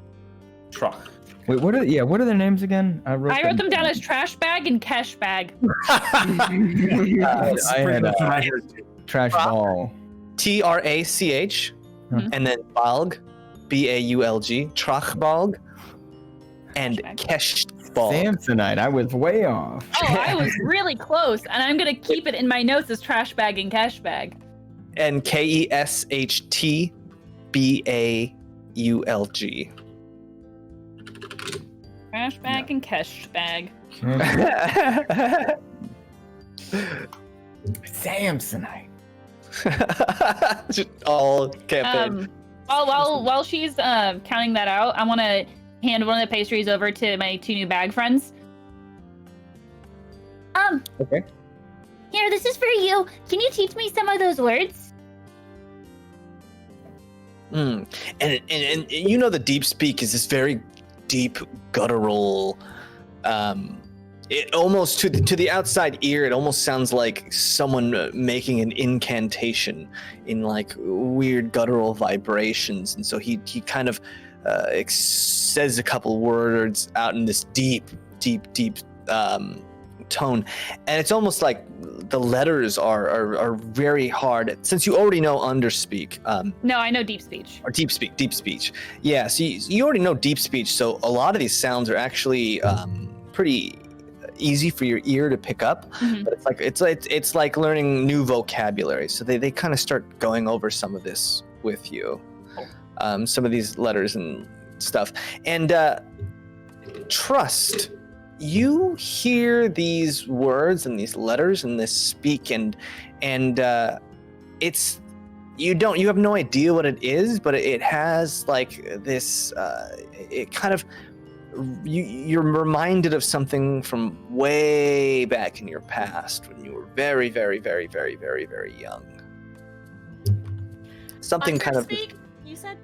Speaker 7: Trock.
Speaker 9: Wait, what are their names again? I wrote
Speaker 4: them down as trash bag and cash bag.
Speaker 9: I had trash ball.
Speaker 2: Trach, and then Balg, Baulg, Trachbalg, and Keshbalg.
Speaker 9: Samsonite. I was way off.
Speaker 4: Oh, I was really close, and I'm gonna keep it in my notes as trash bag and cash bag.
Speaker 2: And Kestbbaulg.
Speaker 4: Trash bag and cash bag.
Speaker 9: Samsonite.
Speaker 2: Just all campaign.
Speaker 4: While she's counting that out, I want to hand one of the pastries over to my two new bag friends.
Speaker 9: Okay.
Speaker 6: Here, this is for you. Can you teach me some of those words?
Speaker 2: And you know the deep speak is this very deep guttural it almost to the outside ear it almost sounds like someone making an incantation in like weird guttural vibrations, and so he kind of says a couple words out in this deep tone, and it's almost like the letters are very hard, since you already know underspeak.
Speaker 4: No, I know deep speech.
Speaker 2: Or deep speech. Yeah, so you already know deep speech, so a lot of these sounds are actually pretty easy for your ear to pick up.
Speaker 4: Mm-hmm.
Speaker 2: But it's like learning new vocabulary. So they kind of start going over some of this with you, some of these letters and stuff. And trust. You hear these words and these letters and this speak, and it's you have no idea what it is, but it has like this. It kind of you're reminded of something from way back in your past when you were very, very, very, very, very, very young. Something kind of.
Speaker 8: Speak, you said.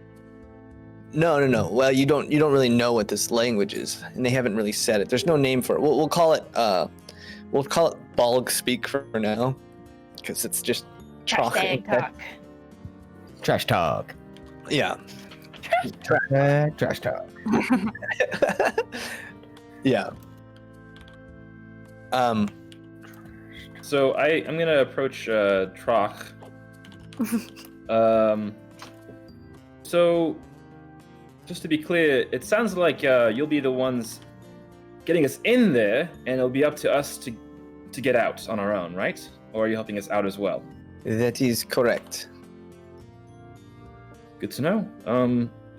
Speaker 2: No. Well, you don't really know what this language is, and they haven't really said it. There's no name for it. We'll call it Balg speak for now, because it's just
Speaker 4: Trash bag talk.
Speaker 9: Trash talk.
Speaker 2: Yeah.
Speaker 9: Trash talk.
Speaker 2: Yeah.
Speaker 7: So I'm gonna approach Trock. So, just to be clear, it sounds like you'll be the ones getting us in there, and it'll be up to us to get out on our own, right? Or are you helping us out as well?
Speaker 2: That is correct.
Speaker 7: Good to know.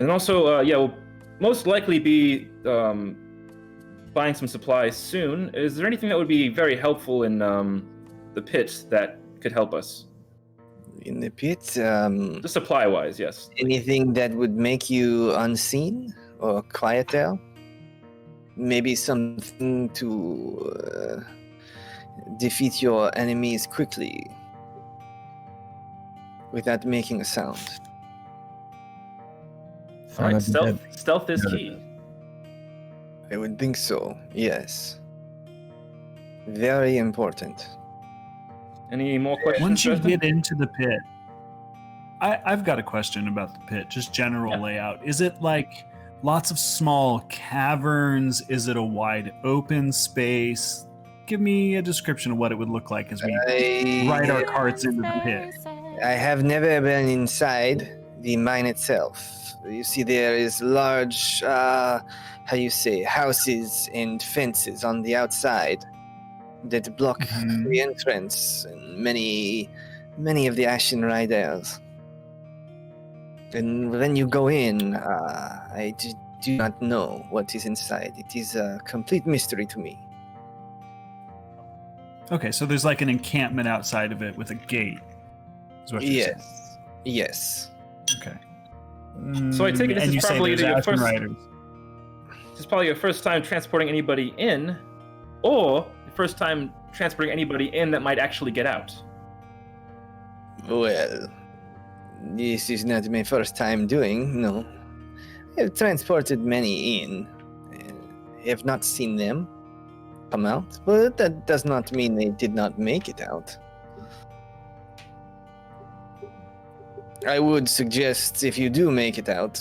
Speaker 7: And also, we'll most likely be buying some supplies soon. Is there anything that would be very helpful in the pit that could help us?
Speaker 2: In the pit,
Speaker 7: Just supply-wise, yes.
Speaker 2: anything that would make you unseen or quieter? Maybe something to defeat your enemies quickly without making a sound.
Speaker 7: All right, stealth is key.
Speaker 2: I would think so, yes. Very important.
Speaker 7: Any more questions?
Speaker 5: Once you
Speaker 7: Dresden?
Speaker 5: get into the pit, I've got a question about the pit, just general layout. Is it like lots of small caverns? Is it a wide open space? Give me a description of what it would look like as we ride our carts into the pit.
Speaker 2: I have never been inside the mine itself. You see, there is large, houses and fences on the outside that block the entrance, and many of the Ashen Riders. And when you go in, I do not know what is inside. It is a complete mystery to me.
Speaker 5: Okay, so there's like an encampment outside of it with a gate. Is what you're saying.
Speaker 2: Yes.
Speaker 5: Okay.
Speaker 7: So I take it this
Speaker 5: And
Speaker 7: is
Speaker 5: you say
Speaker 7: probably
Speaker 5: there's
Speaker 7: either your
Speaker 5: Ashen
Speaker 7: first.
Speaker 5: Riders.
Speaker 7: This is probably your first time transporting anybody in, or the first time transporting anybody in that might actually get out.
Speaker 2: Well, this is not my first time doing, no. I have transported many in. I have not seen them come out, but that does not mean they did not make it out. I would suggest, if you do make it out,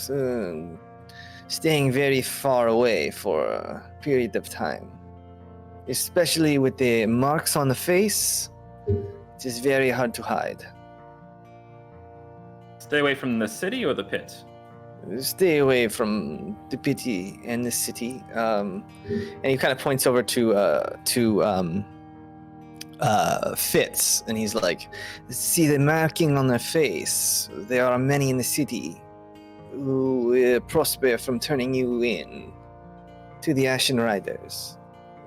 Speaker 2: staying very far away for a period of time. Especially with the marks on the face, it is very hard to hide.
Speaker 7: Stay away from the city or the pit.
Speaker 2: Stay away from the pity and the city. And he kind of points over to Fitz, and he's like, see the marking on their face. There are many in the city who prosper from turning you in to the Ashen Riders.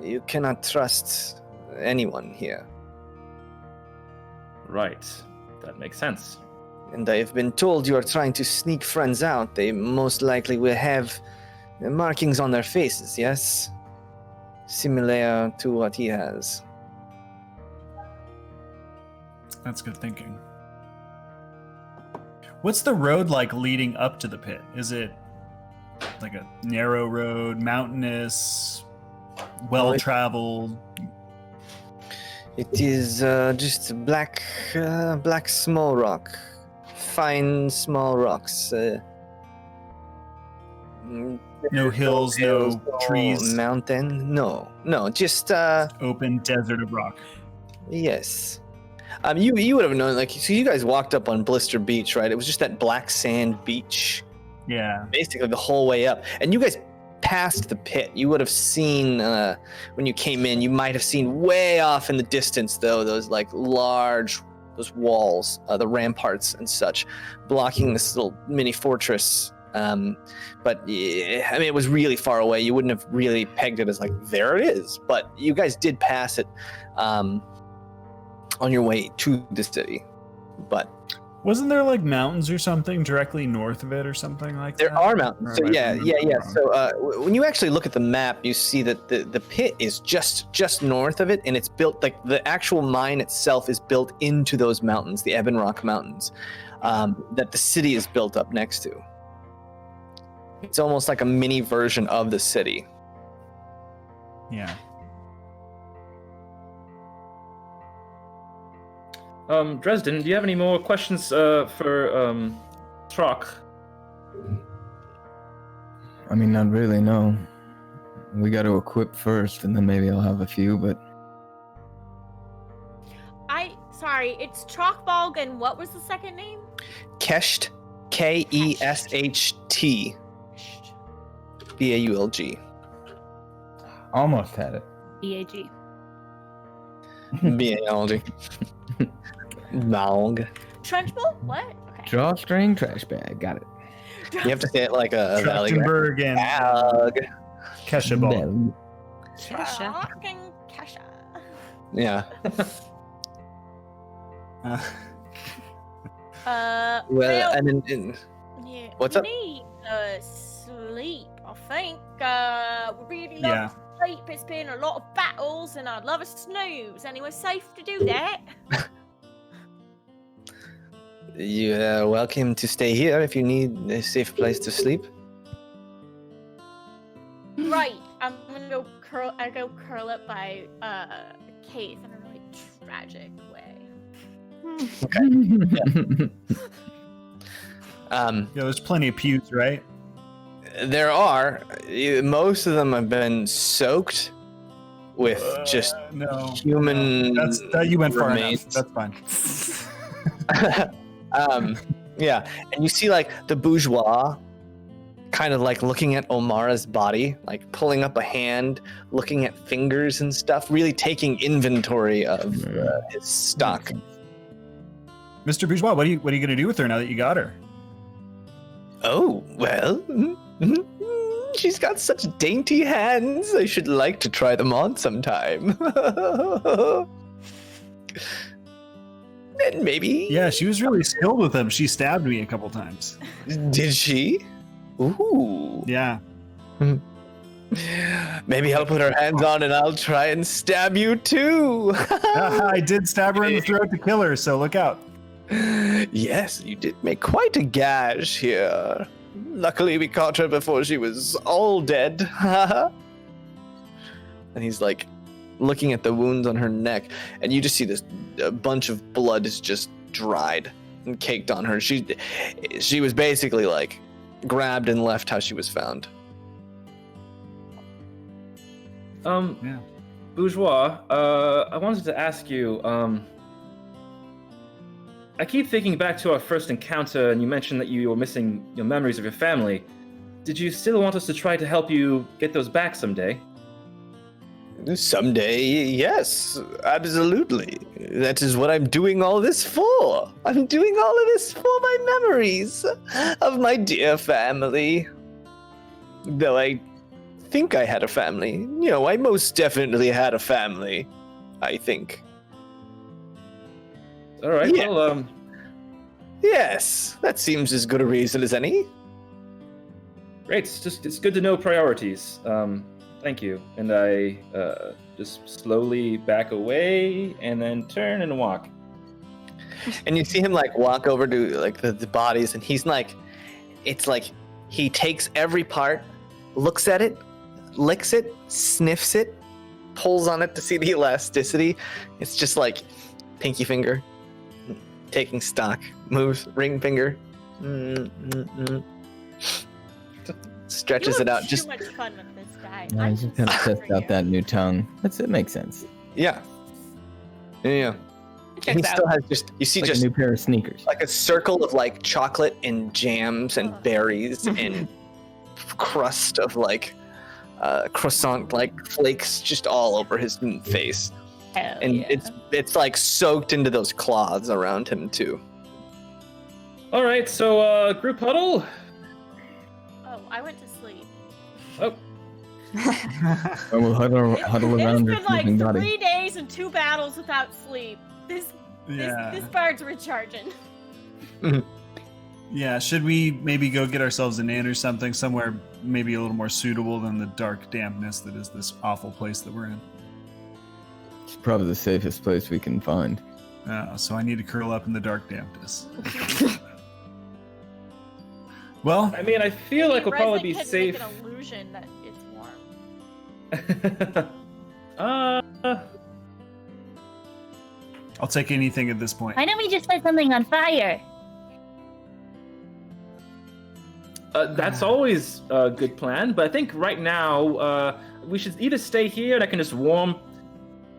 Speaker 2: You cannot trust anyone here.
Speaker 7: Right. That makes sense.
Speaker 2: And I have been told you are trying to sneak friends out. They most likely will have the markings on their faces, yes? Similar to what he has.
Speaker 5: That's good thinking. What's the road like leading up to the pit? Is it like a narrow road, mountainous, well-traveled?
Speaker 2: It is just black small rock. Fine small rocks.
Speaker 5: No hills, no trees.
Speaker 2: Mountain? No, just
Speaker 5: Open desert of rock.
Speaker 2: yes. You would have known, like, so you guys walked up on Blister Beach, right? It was just that black sand beach,
Speaker 5: Yeah.
Speaker 2: basically the whole way up. And you guys passed the pit. You would have seen when you came in. You might have seen way off in the distance, though, those like large, those walls, the ramparts and such, blocking this little mini fortress. But yeah, I mean, it was really far away. You wouldn't have really pegged it as like, there it is. But you guys did pass it on your way to the city. But
Speaker 5: Wasn't there like mountains or something directly north of it or something like that?
Speaker 2: there are mountains. So
Speaker 5: Or am I
Speaker 2: yeah.
Speaker 5: remembering wrong?
Speaker 2: So when you actually look at the map, you see that the pit is just north of it, and it's built, like the actual mine itself is built into those mountains, the Ebon Rock Mountains, that the city is built up next to. It's almost like a mini version of the city.
Speaker 5: Yeah.
Speaker 7: Dresden, do you have any more questions for Trock?
Speaker 9: I mean, not really, no. We got to equip first, and then maybe I'll have a few, but
Speaker 8: Sorry, it's Trockbalg, and what was the second name?
Speaker 2: Kesht, Kesht. Baulg.
Speaker 9: Almost had it.
Speaker 4: EAG.
Speaker 2: Biology. Bog.
Speaker 8: Trenchbull? What? Okay.
Speaker 9: Drawstring trash bag. Got it.
Speaker 2: You have to say it like a valley.
Speaker 5: Trachtenberg and
Speaker 2: Bog.
Speaker 5: Kesha Ball.
Speaker 10: Kesha.
Speaker 8: Fucking Kesha.
Speaker 2: Yeah.
Speaker 8: Well,
Speaker 2: Well, and then
Speaker 8: yeah,
Speaker 2: what's
Speaker 8: we
Speaker 2: up?
Speaker 8: need sleep, I think. We really
Speaker 5: Yeah.
Speaker 8: love sleep. It's been a lot of battles, and I'd love a snooze. Anywhere safe to do that?
Speaker 2: you're welcome to stay here if you need a safe place to sleep.
Speaker 8: Right. I'm gonna go curl. I go curl up by Keith in a really tragic way.
Speaker 5: Yeah, there's plenty of pews, right?
Speaker 2: There are. Most of them have been soaked with just
Speaker 5: No.
Speaker 2: human.
Speaker 5: That you went far
Speaker 2: remains.
Speaker 5: enough. That's fine.
Speaker 2: Yeah, and you see like the bourgeois kind of like looking at Omara's body, like pulling up a hand, looking at fingers and stuff, really taking inventory of his stock.
Speaker 5: Mr. Bourgeois, what are you gonna do with her now that you got her?
Speaker 2: Oh, well, she's got such dainty hands. I should like to try them on sometime. And maybe.
Speaker 5: Yeah, she was really skilled with them. She stabbed me a couple times.
Speaker 2: Did she? Ooh.
Speaker 5: Yeah.
Speaker 2: Maybe I'll put her hands on and I'll try and stab you too.
Speaker 5: I did stab her in the throat to kill her, so look out.
Speaker 2: Yes, you did make quite a gash here. Luckily, we caught her before she was all dead. And he's like looking at the wounds on her neck, and you just see this bunch of blood is just dried and caked on her. She was basically like grabbed and left how she was found.
Speaker 5: Yeah.
Speaker 7: Bourgeois, I wanted to ask you, I keep thinking back to our first encounter, and you mentioned that you were missing your memories of your family. Did you still want us to try to help you get those back someday?
Speaker 2: Someday, yes, absolutely. That is what I'm doing all this for. I'm doing all of this for my memories of my dear family. Though I think I had a family. You know, I most definitely had a family, I think.
Speaker 7: All right,
Speaker 2: Yeah.
Speaker 7: well,
Speaker 2: Yes, that seems as good a reason as any.
Speaker 7: great. It's good to know priorities. Thank you. And I just slowly back away and then turn and walk.
Speaker 2: And you see him like walk over to like the bodies, and he's like, it's like he takes every part, looks at it, licks it, sniffs it, pulls on it to see the elasticity. It's just like pinky finger, taking stock, moves, ring finger, stretches
Speaker 8: You
Speaker 2: it
Speaker 8: have
Speaker 2: out. Just
Speaker 8: too much fun with this guy.
Speaker 9: I
Speaker 8: I'm
Speaker 9: just kind of
Speaker 8: sorry
Speaker 9: test
Speaker 8: for
Speaker 9: out
Speaker 8: you.
Speaker 9: that new tongue. It makes sense.
Speaker 2: yeah. And he
Speaker 4: Checks
Speaker 2: still
Speaker 4: out.
Speaker 2: has just you see
Speaker 9: Like
Speaker 2: just
Speaker 9: a new pair of sneakers.
Speaker 2: like a circle of like chocolate and jams and berries and crust of like croissant like flakes just all over his face.
Speaker 4: Hell
Speaker 2: And
Speaker 4: yeah.
Speaker 2: it's like soaked into those cloths around him too.
Speaker 7: All right, so group huddle.
Speaker 8: Oh, I went to sleep.
Speaker 7: Oh,
Speaker 9: And we'll huddle
Speaker 8: It's
Speaker 9: around her
Speaker 8: been like
Speaker 9: sleeping body.
Speaker 8: 3 days and 2 battles without sleep. This
Speaker 5: Yeah.
Speaker 8: bard's recharging.
Speaker 5: Yeah, should we maybe go get ourselves an inn or something, somewhere maybe a little more suitable than the dark dampness that is this awful place that we're in?
Speaker 9: It's probably the safest place we can find.
Speaker 5: So I need to curl up in the dark dampness. Well,
Speaker 7: I mean, I feel like we'll probably be
Speaker 8: Resnick can
Speaker 7: safe.
Speaker 8: Make an illusion that it's warm.
Speaker 5: I'll take anything at this point.
Speaker 6: Why don't we just set something on fire?
Speaker 7: That's always a good plan, but I think right now we should either stay here and I can just warm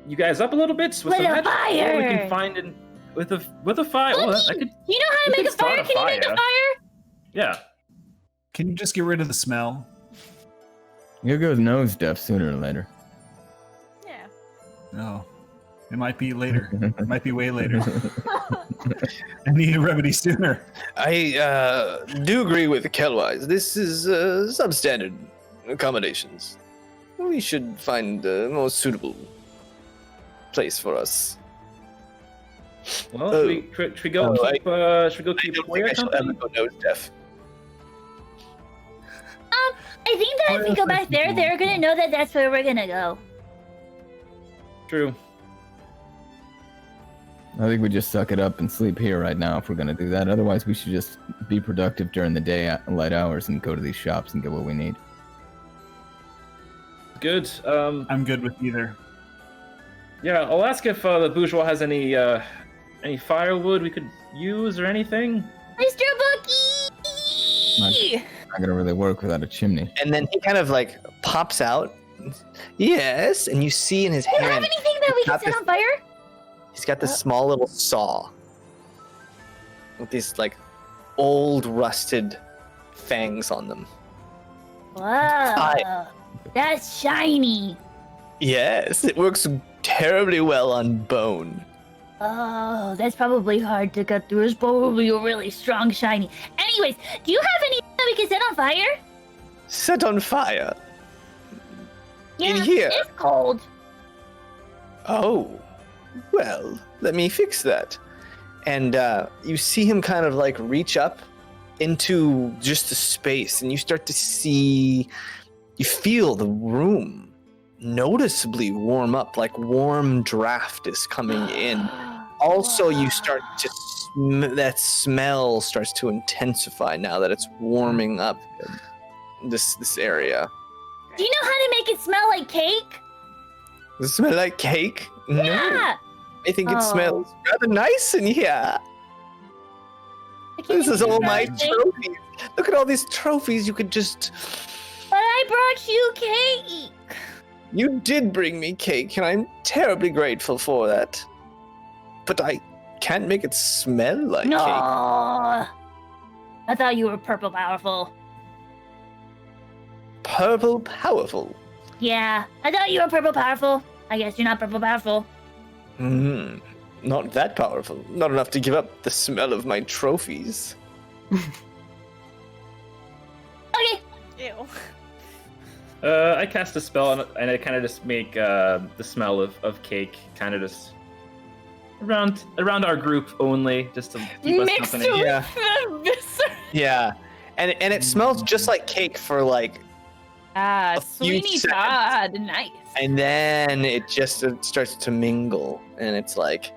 Speaker 7: you guys up a little bit with
Speaker 6: With
Speaker 7: some
Speaker 6: a
Speaker 7: magic, or we
Speaker 6: fire!
Speaker 7: can find it with a fire. Well, I could,
Speaker 6: You know how to
Speaker 7: we
Speaker 6: make
Speaker 7: could
Speaker 6: a fire?
Speaker 7: start a
Speaker 6: Can you make a
Speaker 7: fire.
Speaker 6: fire?
Speaker 7: yeah.
Speaker 5: Can you just get rid of the smell?
Speaker 9: You'll go nose deaf sooner or later.
Speaker 5: No. It might be later. It might be way later. I need a remedy sooner.
Speaker 2: I do agree with Kelwise. This is substandard accommodations. We should find a more suitable place for us.
Speaker 7: Well,
Speaker 2: Oh.
Speaker 7: should we go
Speaker 2: Oh,
Speaker 7: keep
Speaker 2: I
Speaker 7: away or
Speaker 2: shall ever
Speaker 7: something?
Speaker 2: go nose deaf.
Speaker 6: I think that if we go back there, they're gonna know that that's where we're gonna go.
Speaker 7: True.
Speaker 9: I think we just suck it up and sleep here right now if we're gonna do that. Otherwise, we should just be productive during the day light hours and go to these shops and get what we need.
Speaker 7: Good.
Speaker 5: I'm good with either.
Speaker 7: Yeah, I'll ask if the Bourgeois has any firewood we could use or anything.
Speaker 6: Mr. Bookie!
Speaker 9: Not gonna really work without a chimney.
Speaker 2: And then he kind of like pops out. Yes, and you see in his
Speaker 6: Do you have
Speaker 2: hand,
Speaker 6: anything that we can
Speaker 2: Got
Speaker 6: set
Speaker 2: this-
Speaker 6: on fire?
Speaker 2: he's got this small little saw with these like old rusted fangs on them.
Speaker 6: Whoa. That's shiny.
Speaker 2: Yes, it works terribly well on bone.
Speaker 6: Oh, that's probably hard to cut through. It's probably a really strong shiny. Anyways, do you have anything that we can set on fire?
Speaker 2: Set on fire.
Speaker 6: Yeah,
Speaker 2: In here?
Speaker 6: it's cold.
Speaker 2: Oh, well, let me fix that. And you see him kind of like reach up into just the space, and you start to see, you feel the room noticeably warm up, like warm draft is coming in. Also, you start to that smell starts to intensify now that it's warming up this area.
Speaker 6: Do you know how to make it smell like cake?
Speaker 2: Does it smell like cake? No.
Speaker 6: Yeah.
Speaker 2: I think it
Speaker 6: Oh.
Speaker 2: smells rather nice in here.
Speaker 6: I can't
Speaker 2: This
Speaker 6: make
Speaker 2: is
Speaker 6: it
Speaker 2: all
Speaker 6: smell
Speaker 2: my
Speaker 6: like cake.
Speaker 2: trophies. Look at all these trophies. You could just.
Speaker 6: But I brought you cake.
Speaker 2: You did bring me cake, and I'm terribly grateful for that. But I can't make it smell like
Speaker 6: No.
Speaker 2: cake.
Speaker 6: I thought you were purple powerful.
Speaker 2: Purple powerful.
Speaker 6: Yeah, I thought you were purple powerful. I guess you're not purple powerful.
Speaker 2: Not that powerful. Not enough to give up the smell of my trophies.
Speaker 6: Okay.
Speaker 8: Ew.
Speaker 7: I cast a spell and I kind of just make the smell of cake kind of just around our group only, just to keep us
Speaker 4: Mixed
Speaker 7: company.
Speaker 4: with
Speaker 2: Yeah.
Speaker 4: viscera.
Speaker 2: Yeah, and it smells just like cake for like,
Speaker 4: Ah,
Speaker 2: A few
Speaker 4: Sweeney
Speaker 2: seconds.
Speaker 4: Todd, nice.
Speaker 2: and then it starts to mingle, and it's like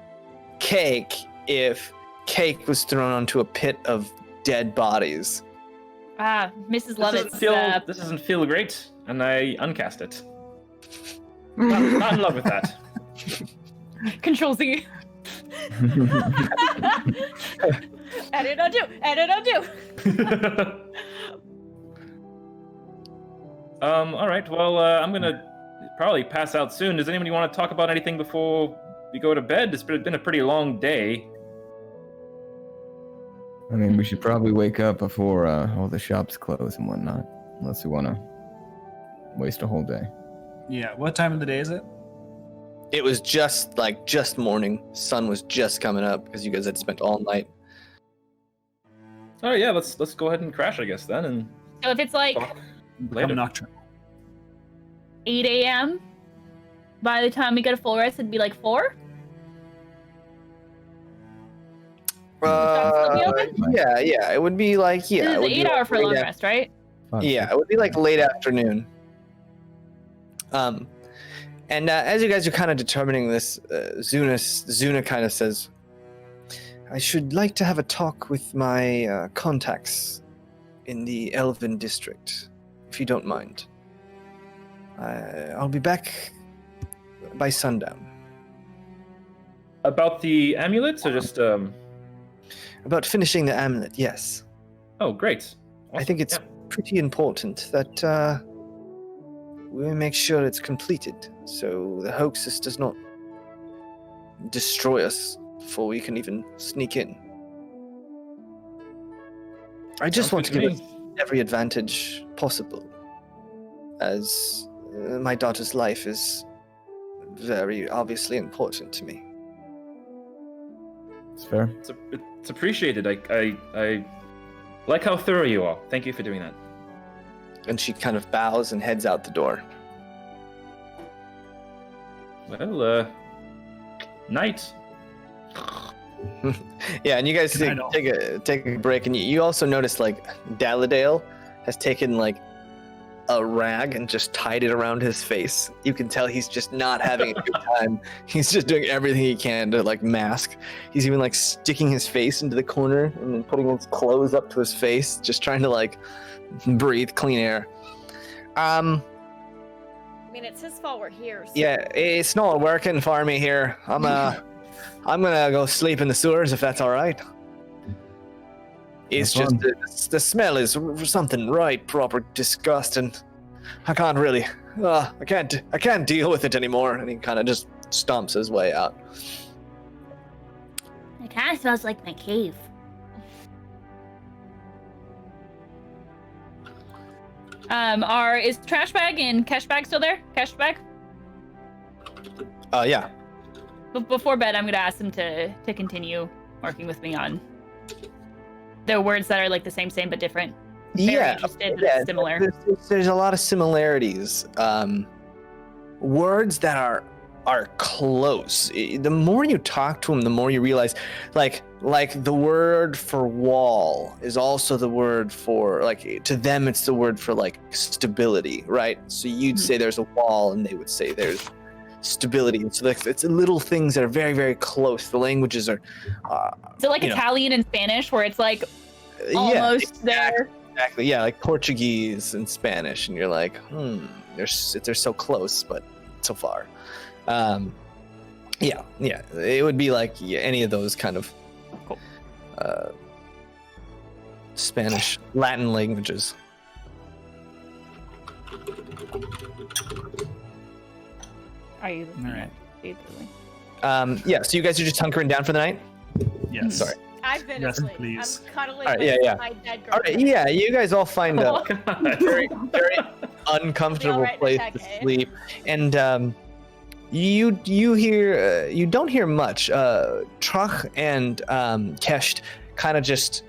Speaker 2: cake if cake was thrown onto a pit of dead bodies.
Speaker 4: Ah, Mrs. Lovett's.
Speaker 7: This doesn't feel great, and I uncast it. Not in love with that.
Speaker 4: Control Z.
Speaker 8: Edit undo. Edit undo.
Speaker 7: All right. Well, I'm gonna probably pass out soon. Does anybody want to talk about anything before we go to bed? It's been a pretty long day.
Speaker 9: I mean, we should probably wake up before all the shops close and whatnot, unless we want to waste a whole day.
Speaker 5: Yeah, what time of the day is it?
Speaker 2: It was just morning. Sun was just coming up because you guys had spent all night.
Speaker 7: All right. Yeah. Let's go ahead and crash, I guess, then, and
Speaker 4: So if it's like
Speaker 7: talk
Speaker 5: Become
Speaker 7: later.
Speaker 5: nocturnal.
Speaker 4: 8 a.m., by the time we get a full rest, it'd be like 4. still be open?
Speaker 2: Yeah, it would be like
Speaker 4: This
Speaker 2: it
Speaker 4: is
Speaker 2: would be
Speaker 4: 8 hour
Speaker 2: like
Speaker 4: for long
Speaker 2: late
Speaker 4: rest, right?
Speaker 2: Yeah, it would be like late afternoon. And as you guys are kind of determining this, Zuna kind of says, I should like to have a talk with my contacts in the Elven district, if you don't mind. I'll be back by sundown.
Speaker 7: About the amulets, or just
Speaker 2: About finishing the amulet, yes.
Speaker 7: Oh, great.
Speaker 2: I think it's pretty important that we make sure it's completed, so the hoaxes does not destroy us before we can even sneak in. I just want to give us every advantage possible, as my daughter's life is very obviously important to me.
Speaker 9: It's fair.
Speaker 7: It's appreciated. I like how thorough you are. Thank you for doing that.
Speaker 2: And she kind of bows and heads out the door.
Speaker 7: Well, night.
Speaker 2: Yeah, and you guys
Speaker 5: Good night,
Speaker 2: take a break, and you also notice like Dalladale has taken like a rag and just tied it around his face. You can tell he's just not having a good time. He's just doing everything he can to like mask. He's even like sticking his face into the corner and then putting his clothes up to his face, just trying to like breathe clean air.
Speaker 8: I mean, it's his fault we're here. So.
Speaker 2: Yeah, it's not working for me here. I'm gonna go sleep in the sewers if that's all right. It's
Speaker 9: Have
Speaker 2: just the smell is something right proper disgusting. I can't really, I can't deal with it anymore. And he kind of just stomps his way out.
Speaker 6: It kind of smells like my cave.
Speaker 4: Is trash bag and cash bag still there? Cash bag?
Speaker 2: Yeah.
Speaker 4: Before bed, I'm gonna ask him to continue working with me on the words that are like the same but different. Very interested, but it's similar.
Speaker 2: There's a lot of similarities. Words that are close. The more you talk to him, the more you realize, like the word for wall is also the word for, like, to them it's the word for like stability, right? So you'd say there's a wall, and they would say there's stability. And so it's little things that are very, very close. The languages are
Speaker 4: So like Italian and Spanish, where it's like almost there.
Speaker 2: Exactly. Yeah, like Portuguese and Spanish, and you're like, they're so close, but so far. Yeah, it would be like any of those kind of Spanish, Latin languages.
Speaker 4: Are you
Speaker 5: All right.
Speaker 2: Yeah, so you guys are just hunkering down for the night?
Speaker 5: Yes.
Speaker 2: Sorry.
Speaker 8: I've been
Speaker 5: Yes,
Speaker 8: asleep.
Speaker 5: please.
Speaker 8: I'm cuddling
Speaker 2: All right,
Speaker 8: with
Speaker 2: yeah.
Speaker 8: my dead
Speaker 2: All
Speaker 8: girlfriend.
Speaker 2: right, yeah, you guys all find a very, very uncomfortable
Speaker 8: right in
Speaker 2: place
Speaker 8: attack,
Speaker 2: to
Speaker 8: eh?
Speaker 2: sleep, and you hear you don't hear much. Trach and Kesht kind of just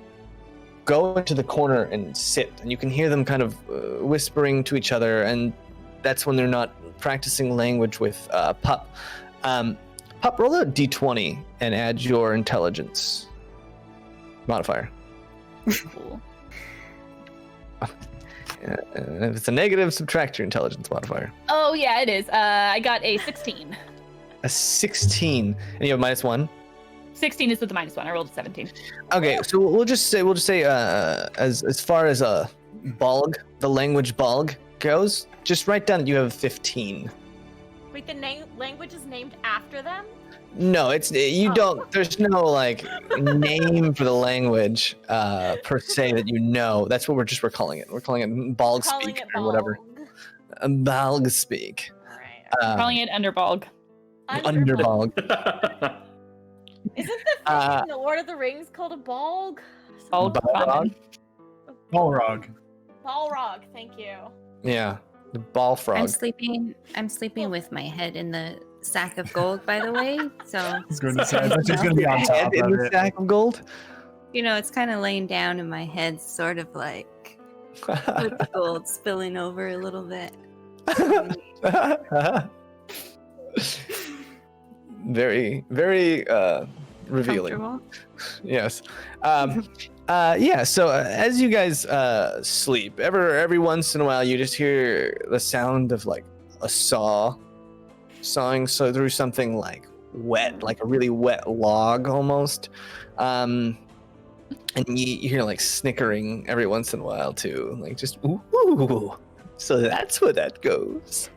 Speaker 2: go into the corner and sit, and you can hear them kind of whispering to each other, and that's when they're not practicing language with Pup. Pup, roll a d20 and add your intelligence modifier.
Speaker 4: Cool.
Speaker 2: If it's a negative, subtract your intelligence modifier.
Speaker 4: Oh yeah, it is. I got a 16.
Speaker 2: A 16, and you have -1.
Speaker 4: 16 is with the -1. I rolled a 17.
Speaker 2: Okay, so we'll just say as far as Balg, the language Balg goes, just write down that you have 15.
Speaker 8: Wait, the language is named after them?
Speaker 2: No, you don't. There's no like name for the language per se that you know. That's what we're calling it. We're calling it Balg speak or whatever. Balg speak.
Speaker 8: Right.
Speaker 4: Calling it Underbalg.
Speaker 2: Underbalg.
Speaker 8: Isn't the thing in the Lord of the Rings called a balg?
Speaker 2: Balrog?
Speaker 5: Balrog.
Speaker 8: Balrog, thank you.
Speaker 2: Yeah, the ball frog.
Speaker 10: I'm sleeping with my head in the sack of gold, by the way. So
Speaker 5: I was going to say, I thought she was going to be on top
Speaker 2: Head in
Speaker 5: of
Speaker 2: the
Speaker 5: it.
Speaker 2: sack of gold.
Speaker 10: you know, it's kind of laying down, and my head's sort of like with the gold spilling over a little bit.
Speaker 2: Very, very revealing.
Speaker 10: Comfortable.
Speaker 2: Yes. Yeah. So as you guys sleep, every once in a while, you just hear the sound of like a saw sawing through something like wet, like a really wet log almost. And you hear like snickering every once in a while too, like just ooh. So that's where that goes.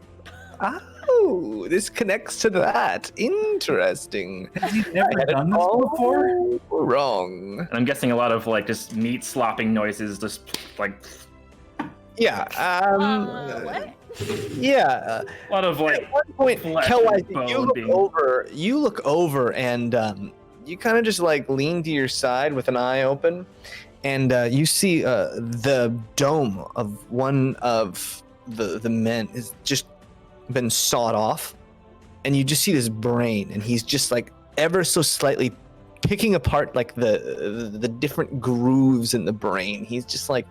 Speaker 2: Oh, this connects to that. Interesting.
Speaker 5: Have you never done this before?
Speaker 2: Wrong.
Speaker 7: And I'm guessing a lot of like just meat slopping noises, just like
Speaker 2: Yeah.
Speaker 8: What?
Speaker 2: Yeah.
Speaker 7: a lot of like
Speaker 2: At one point,
Speaker 7: flesh
Speaker 2: Kelwise,
Speaker 7: and
Speaker 2: you
Speaker 7: bone
Speaker 2: look
Speaker 7: being-
Speaker 2: over. You look over, and you kind of just like lean to your side with an eye open, and you see the dome of one of the men is just been sawed off, and you just see this brain, and he's just like ever so slightly picking apart like the different grooves in the brain. He's just like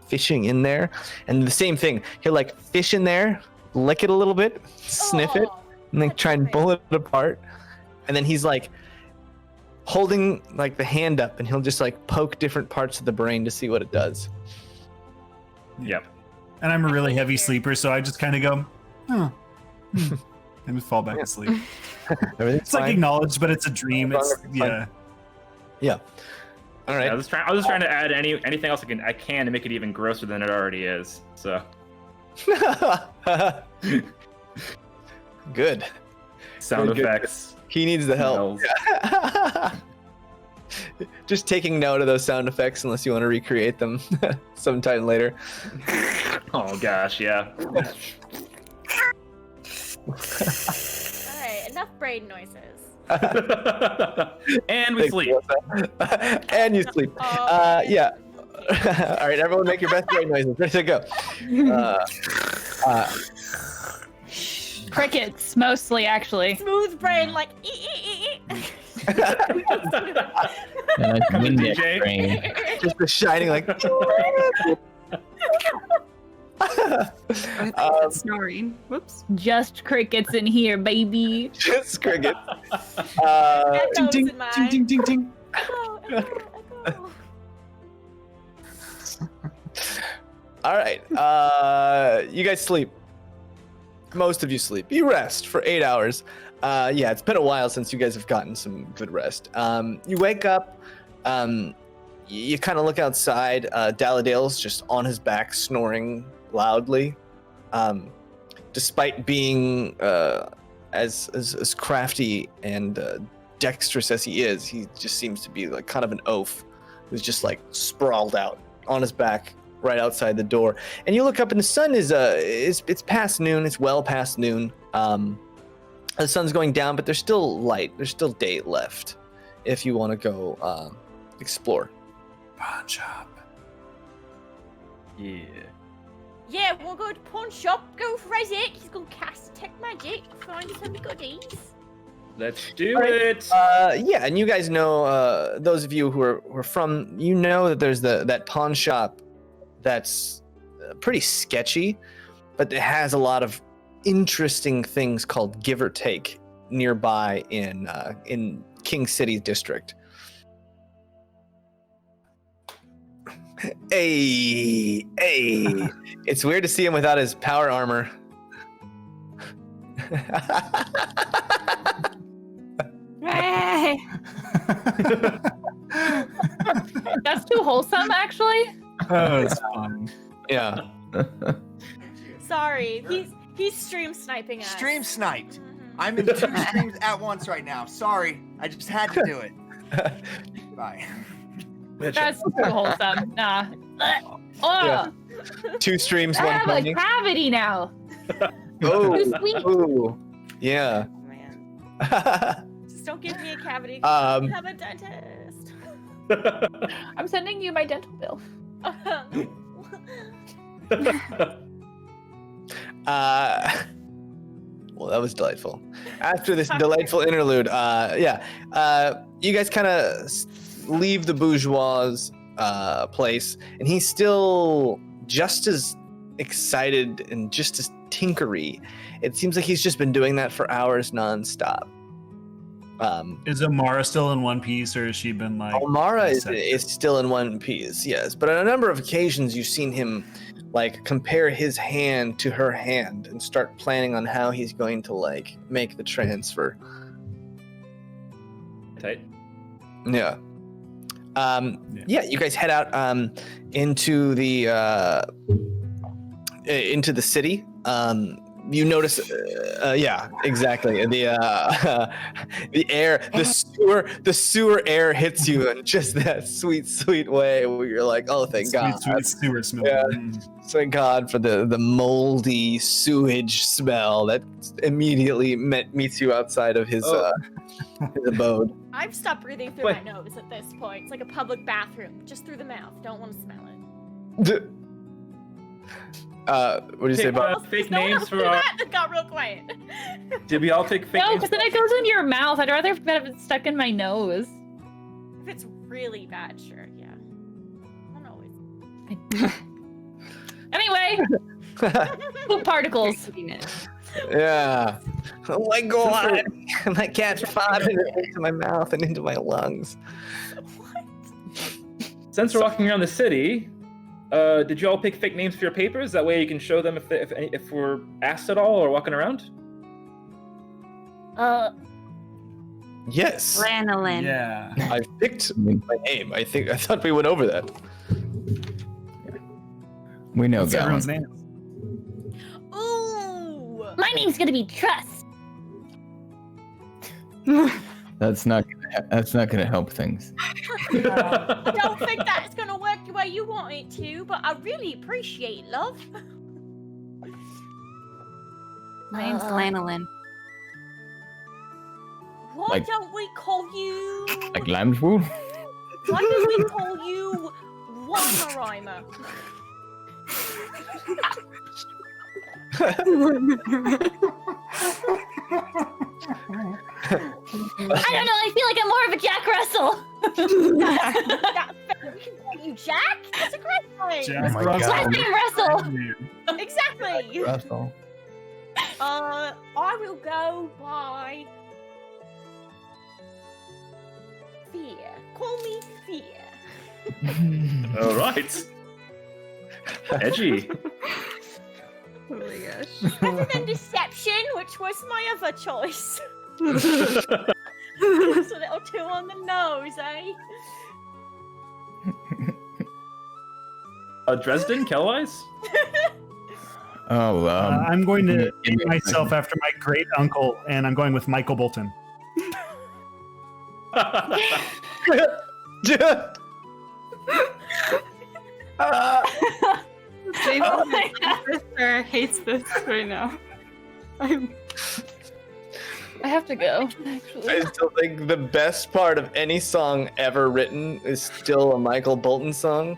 Speaker 2: fishing in there, and the same thing. He'll like fish in there, lick it a little bit, sniff it, and then try and pull it apart. And then he's like holding like the hand up, and he'll just like poke different parts of the brain to see what it does.
Speaker 7: Yep.
Speaker 5: And I'm a really heavy sleeper, so I just kind of go, oh, and fall back asleep. It's like acknowledged, but it's a dream. It's
Speaker 2: yeah. All right.
Speaker 7: I was just trying to add anything else I can to make it even grosser than it already is. So.
Speaker 2: Good.
Speaker 7: Sound
Speaker 2: Good.
Speaker 7: effects.
Speaker 2: He needs the help. Just taking note of those sound effects unless you want to recreate them sometime later.
Speaker 7: Oh gosh, yeah.
Speaker 8: Alright, enough brain noises.
Speaker 7: And we sleep.
Speaker 2: And you sleep. Yeah. All right, everyone make your best brain noises. Ready to go.
Speaker 4: Crickets, mostly, actually.
Speaker 8: Smooth brain, like.
Speaker 7: DJ.
Speaker 9: Brain.
Speaker 2: Just the shining, like.
Speaker 10: Snoring. Whoops.
Speaker 4: Just crickets in here, baby.
Speaker 2: Just cricket.
Speaker 8: Ding,
Speaker 5: Ding, ding, ding, ding, ding.
Speaker 2: All right. You guys sleep. Most of you sleep. You rest for 8 hours. Yeah, it's been a while since you guys have gotten some good rest. You wake up. You kind of look outside. Dalladale's just on his back, snoring loudly. Despite being as crafty and dexterous as he is, he just seems to be like kind of an oaf who's just like sprawled out on his back right outside the door. And you look up, and the sun is it's past noon. It's well past noon. The sun's going down, but there's still light. There's still day left if you want to go explore.
Speaker 5: Pawn shop.
Speaker 7: Yeah.
Speaker 8: Yeah, we'll go to pawn shop, go for Isaac. He's gonna cast Detect Magic, find some goodies.
Speaker 7: Let's do
Speaker 2: All right.
Speaker 7: it.
Speaker 2: Yeah, and you guys know, those of you who are from, you know that there's that pawn shop that's pretty sketchy, but it has a lot of interesting things called Give or Take nearby in King City District. Hey, it's weird to see him without his power armor.
Speaker 10: Hey.
Speaker 4: That's too wholesome, actually.
Speaker 5: Oh, it's fun.
Speaker 2: Yeah.
Speaker 8: Sorry, he's stream sniping us.
Speaker 11: Stream sniped.
Speaker 8: Mhm.
Speaker 11: I'm in 2 streams at once right now. Sorry, I just had to do it. Bye.
Speaker 4: That's too wholesome. Nah. Oh,
Speaker 2: Yeah. 2 streams,
Speaker 4: I
Speaker 2: 1
Speaker 4: have
Speaker 2: pony.
Speaker 4: a cavity now.
Speaker 2: Oh,
Speaker 4: Too sweet.
Speaker 2: ooh, yeah.
Speaker 8: Oh, man. Just don't give me a cavity.
Speaker 2: Um,
Speaker 8: Have a dentist.
Speaker 4: I'm sending you my dental bill.
Speaker 2: Well, that was delightful. After this delightful interlude, you guys kind of leave the Bourgeois' place, and he's still just as excited and just as tinkery. It seems like he's just been doing that for hours nonstop.
Speaker 5: Is Amara still in one piece, or has she been like?
Speaker 2: Omara is still in one piece, yes. But on a number of occasions, you've seen him like compare his hand to her hand and start planning on how he's going to like make the transfer.
Speaker 7: Tight.
Speaker 2: Yeah. You guys head out into the city. You notice, yeah, exactly. The air, the sewer air hits you in just that sweet, sweet way where you're like, oh, thank God.
Speaker 5: Sweet sewer smell.
Speaker 2: Yeah.
Speaker 5: Mm.
Speaker 2: Thank God for the moldy sewage smell that immediately meets you outside of his abode.
Speaker 8: I've stopped breathing through my nose at this point. It's like a public bathroom, just through the mouth. Don't want to smell it.
Speaker 2: What do you say about
Speaker 7: fake names for our...
Speaker 8: That got real quiet.
Speaker 7: Did we all take fake
Speaker 4: No,
Speaker 7: names?
Speaker 4: because then it goes in your mouth. I'd rather have it stuck in my nose.
Speaker 8: If it's really bad, sure, yeah. I don't know.
Speaker 4: Anyway, poop particles.
Speaker 2: Yeah. Oh my god! My cat's popping into my mouth and into my lungs.
Speaker 7: Since we're walking around the city, did you all pick fake names for your papers? That way you can show them if we're asked at all or walking around?
Speaker 2: Yes.
Speaker 10: Lanolin.
Speaker 5: Yeah.
Speaker 2: I picked my name. I thought we went over that.
Speaker 9: We know
Speaker 5: What's everyone's
Speaker 9: Gallon.
Speaker 5: name?
Speaker 8: Ooh!
Speaker 6: My name's gonna be Trust.
Speaker 9: That's not gonna help things.
Speaker 8: I don't think that's gonna work the way you want it to, but I really appreciate it, love.
Speaker 10: My name's Lanolin.
Speaker 8: Why
Speaker 9: Like-
Speaker 8: don't we call you...
Speaker 9: Like Lambswool?
Speaker 8: Why don't we call you Wanarimer?
Speaker 6: I don't know. I feel like I'm more of a Jack Russell.
Speaker 8: You Jack? That's a great name.
Speaker 5: Jack
Speaker 9: my
Speaker 5: Russell.
Speaker 6: Last name Russell.
Speaker 8: Exactly.
Speaker 9: Russell.
Speaker 8: I will go by Fear. Call me Fear.
Speaker 7: All right. Edgy.
Speaker 10: Oh my gosh.
Speaker 8: Better than Deception, which was my other choice. It's a little too on the nose, eh?
Speaker 7: Dresden, Kellwise?
Speaker 9: Oh,
Speaker 5: I'm going to
Speaker 9: give
Speaker 5: name
Speaker 9: me a
Speaker 5: myself after my great uncle, and I'm going with Michael Bolton.
Speaker 10: My sister hates this right now.
Speaker 4: I have to go, actually.
Speaker 2: I still think the best part of any song ever written is still a Michael Bolton song.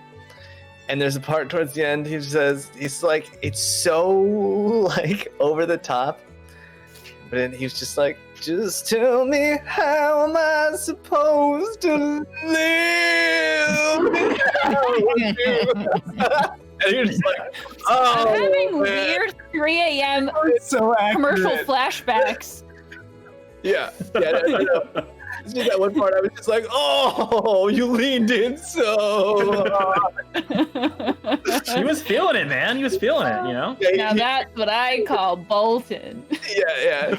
Speaker 2: And there's a part towards the end he says, he's like, it's so like over the top. But then he's just like, just tell me, how am I supposed to live? And you're just like, oh,
Speaker 4: I'm having
Speaker 2: man.
Speaker 4: weird 3 a.m.
Speaker 5: So
Speaker 4: commercial
Speaker 5: accurate.
Speaker 4: flashbacks.
Speaker 2: Yeah, I know. It's just that one part I was just like, oh, you leaned in so hard.
Speaker 7: He was feeling it, man. He was feeling it, you know?
Speaker 4: Now that's what I call Bolton.
Speaker 2: Yeah.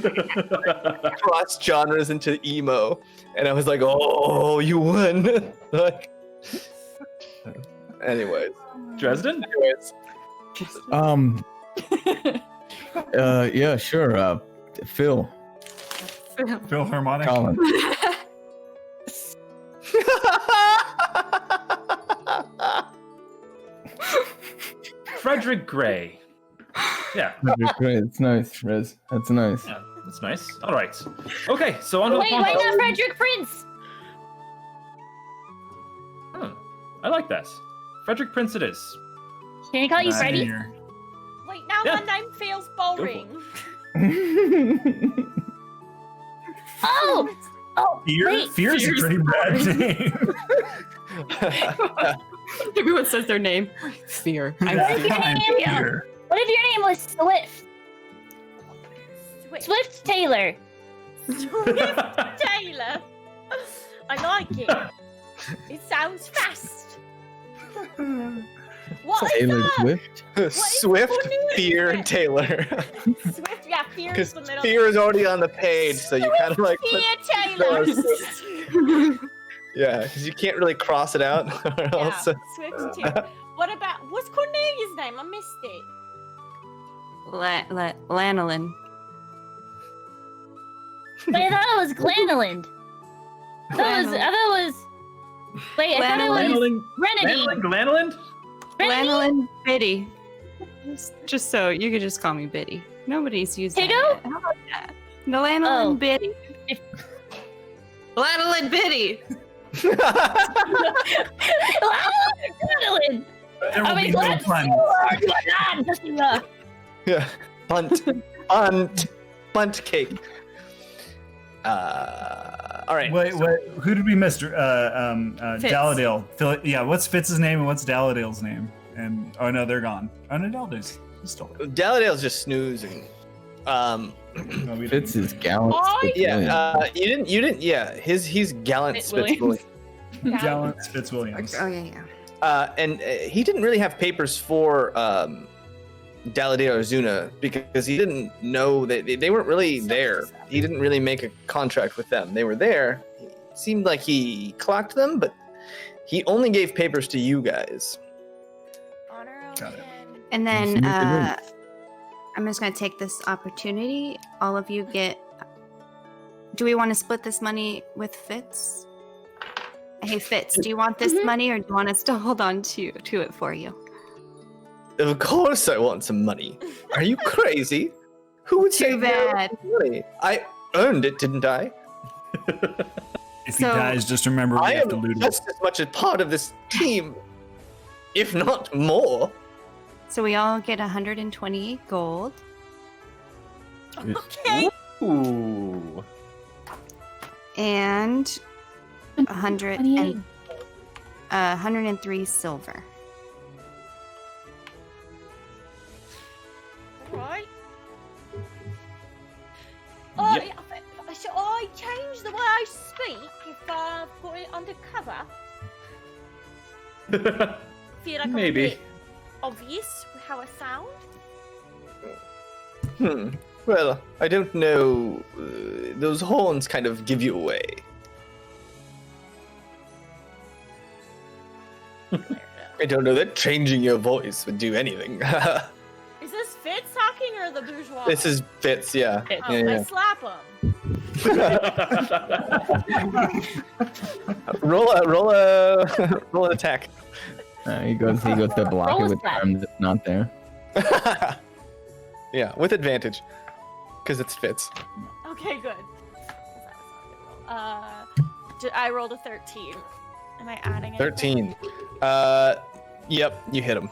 Speaker 2: Cross genres into emo. And I was like, oh, you won. Like, anyways.
Speaker 7: Dresden?
Speaker 9: yeah, sure. Phil
Speaker 5: Philharmonic.
Speaker 9: Collins.
Speaker 7: Frederick Gray. Yeah.
Speaker 9: Great, it's nice, Rez. That's nice.
Speaker 7: Yeah, that's nice. All right. Okay, so on to
Speaker 6: Wait,
Speaker 7: the
Speaker 6: why
Speaker 7: Ponto.
Speaker 6: not Frederick Prince?
Speaker 7: I like that. Frederick Prince it is.
Speaker 6: Can I call you
Speaker 5: Nice.
Speaker 6: Freddy?
Speaker 5: Here.
Speaker 8: Wait, now
Speaker 7: Yeah.
Speaker 8: my name feels boring.
Speaker 6: Oh, wait.
Speaker 5: Fear's a pretty bad name.
Speaker 10: Everyone says their name. Fear.
Speaker 6: What if your
Speaker 5: I'm
Speaker 6: name?
Speaker 5: Fear.
Speaker 6: What if your name was Swift?
Speaker 8: Swift
Speaker 6: Swift Taylor.
Speaker 8: Taylor. I like it. It sounds fast. What is
Speaker 9: Taylor
Speaker 8: that?
Speaker 9: Swift.
Speaker 2: Swift,
Speaker 8: what is
Speaker 2: Fear,
Speaker 8: it?
Speaker 2: Taylor.
Speaker 8: Swift, yeah, Fear
Speaker 2: Because
Speaker 8: is the middle.
Speaker 2: Fear is already on the page, so you kind of like put
Speaker 8: Fear Taylor.
Speaker 2: yeah, because you can't really cross it out. Or
Speaker 8: Yeah,
Speaker 2: else,
Speaker 8: Swift too. What about, what's Cornelia's name? I missed it.
Speaker 10: Lanolin.
Speaker 6: But I thought it was Glanolin. I thought it was. Wait, I thought it was Renedy.
Speaker 7: Glanolin?
Speaker 10: Lanolin Biddy. Just so you could just call me Biddy. Nobody's used that
Speaker 6: Higo?
Speaker 10: yet. How about that? No, Lanolin
Speaker 6: Oh.
Speaker 10: Biddy. Lanolin Biddy.
Speaker 6: Glanolin.
Speaker 5: There will be no fun.
Speaker 2: Yeah. Bunt cake. All right.
Speaker 5: Wait, who did we miss?
Speaker 4: Fitz.
Speaker 5: Daladale. Yeah, what's Fitz's name and what's Daladale's name? And oh no, they're gone. Oh no, Daladale's still there.
Speaker 2: Daladale's just snoozing.
Speaker 9: Fitz is gallant.
Speaker 2: You didn't. Yeah, he's gallant Fitzwilliam.
Speaker 5: Gallant Fitzwilliams.
Speaker 10: Oh yeah.
Speaker 2: And he didn't really have papers for Daladale or Zuna because he didn't know that they weren't really there. He didn't really make a contract with them. They were there. It seemed like he clocked them, but he only gave papers to you guys.
Speaker 5: Got it.
Speaker 10: And then I'm just gonna take this opportunity. All of you get. Do we want to split this money with Fitz? Hey Fitz, do you want this money or do you want us to hold on to it for you?
Speaker 2: Of course I want some money. Are you crazy? Who would say
Speaker 10: Too bad.
Speaker 2: money? I earned it, didn't I?
Speaker 5: If he dies, just remember we have to loot him.
Speaker 2: Just as much a part of this team, if not more.
Speaker 10: So we all get 128 gold.
Speaker 8: Okay.
Speaker 7: Ooh.
Speaker 10: And 103 silver.
Speaker 8: Right.
Speaker 7: Yep.
Speaker 8: Should I change the way I speak if I've got it undercover? Feel like
Speaker 7: Maybe.
Speaker 8: I'm a bit obvious with how I sound.
Speaker 2: Well, I don't know. Those horns kind of give you away. I don't know that changing your voice would do anything.
Speaker 8: Is this Fitz talking or the Bourgeois?
Speaker 2: This is Fitz, yeah.
Speaker 4: Fitz.
Speaker 8: Oh,
Speaker 2: Yeah.
Speaker 8: I slap him.
Speaker 2: Roll an attack.
Speaker 9: He goes to block
Speaker 4: Roll
Speaker 9: it
Speaker 4: a
Speaker 9: with the
Speaker 4: slap.
Speaker 9: arm that's not there.
Speaker 2: Yeah, with advantage, because it's Fitz.
Speaker 8: Okay, good. I rolled a 13. Am I adding it?
Speaker 2: 13. Yep, you hit him.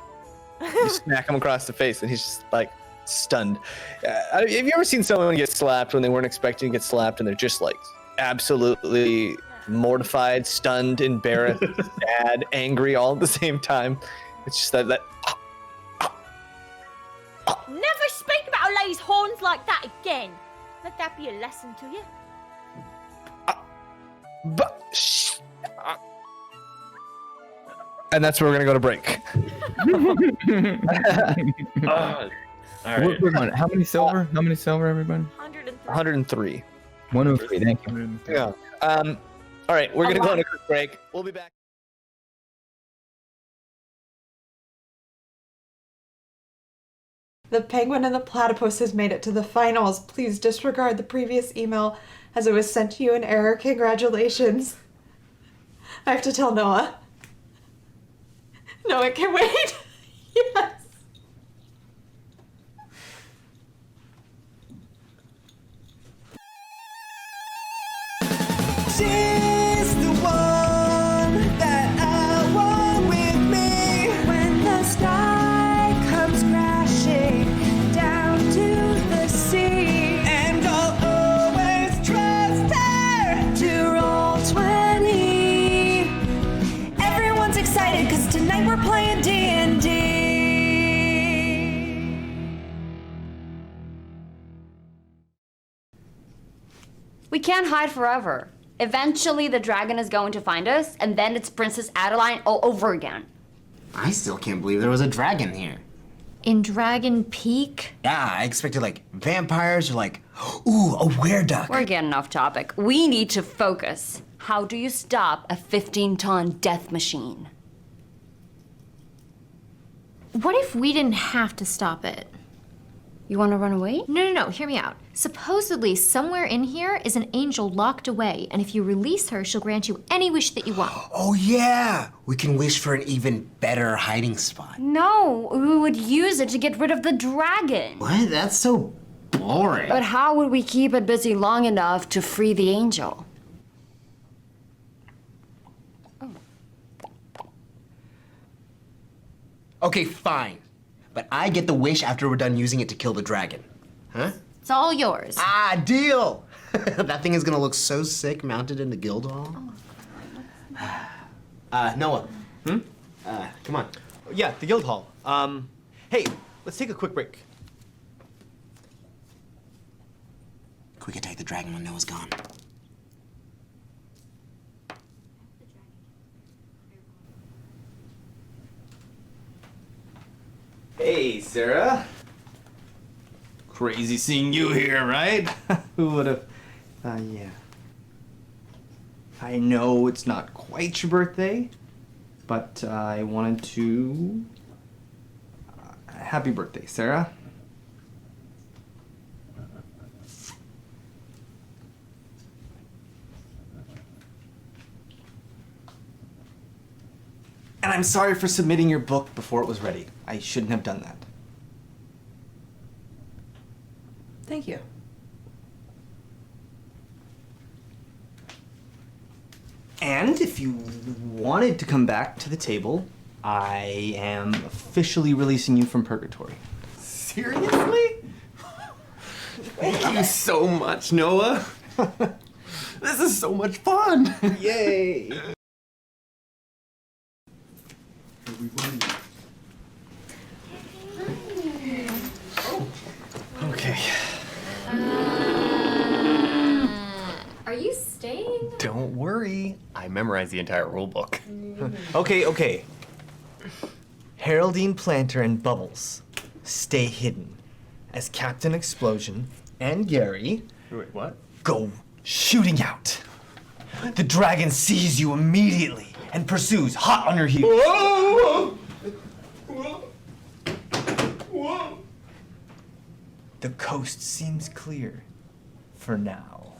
Speaker 2: You smack him across the face, and he's just like stunned. Have you ever seen someone get slapped when they weren't expecting to get slapped, and they're just like absolutely mortified, stunned, embarrassed, sad, angry, all at the same time? It's just that.
Speaker 8: Never speak about a lady's horns like that again. Let that be a lesson to you.
Speaker 2: But shh. And that's where we're gonna go to break.
Speaker 7: All right.
Speaker 9: How many silver? How many silver, everybody?
Speaker 8: 103.
Speaker 2: 103.
Speaker 9: 103. Thank you.
Speaker 2: Yeah. All right, we're gonna go on a quick break. We'll be back.
Speaker 12: The Penguin and the Platypus has made it to the finals. Please disregard the previous email as it was sent to you in error. Congratulations. I have to tell Noah. No, it can wait. Yes.
Speaker 13: She's the one that I want with me when the sky comes crashing down to the sea. And I'll always trust her to roll 20. Everyone's excited because tonight we're playing D&D.
Speaker 14: We can't hide forever. Eventually, the dragon is going to find us, and then it's Princess Adeline all over again.
Speaker 15: I still can't believe there was a dragon here.
Speaker 6: In Dragon Peak?
Speaker 15: Yeah, I expected like vampires or like, ooh, a wereduck.
Speaker 14: We're getting off topic. We need to focus. How do you stop a 15-ton death machine?
Speaker 6: What if we didn't have to stop it?
Speaker 14: You want to run away?
Speaker 6: No, hear me out. Supposedly, somewhere in here is an angel locked away, and if you release her, she'll grant you any wish that you want.
Speaker 15: Oh yeah, we can wish for an even better hiding spot.
Speaker 14: No, we would use it to get rid of the dragon.
Speaker 15: What? That's so boring.
Speaker 14: But how would we keep it busy long enough to free the angel?
Speaker 15: Okay, fine. But I get the wish after we're done using it to kill the dragon. Huh?
Speaker 14: It's all yours.
Speaker 15: Ah, deal! That thing is gonna look so sick mounted in the guild hall. Noah. Come on.
Speaker 16: Yeah, the guild hall. Hey, let's take a quick break.
Speaker 15: Quick attack the dragon when Noah's gone.
Speaker 16: Hey, Sarah. Crazy seeing you here, right? Who would have? Yeah. I know it's not quite your birthday, but I wanted to. Happy birthday, Sarah. And I'm sorry for submitting your book before it was ready. I shouldn't have done that.
Speaker 12: Thank you.
Speaker 16: And if you wanted to come back to the table, I am officially releasing you from purgatory.
Speaker 17: Seriously? Thank you so much, Noah. This is so much fun.
Speaker 16: Yay. Okay.
Speaker 14: Are you staying?
Speaker 17: Don't worry. I memorized the entire rule book.
Speaker 16: Okay. Haroldine Planter and Bubbles stay hidden as Captain Explosion and Gary
Speaker 17: Wait, what?
Speaker 16: go shooting out. The dragon sees you immediately and pursues hot on your heels.
Speaker 17: Whoa!
Speaker 16: The coast seems clear for now.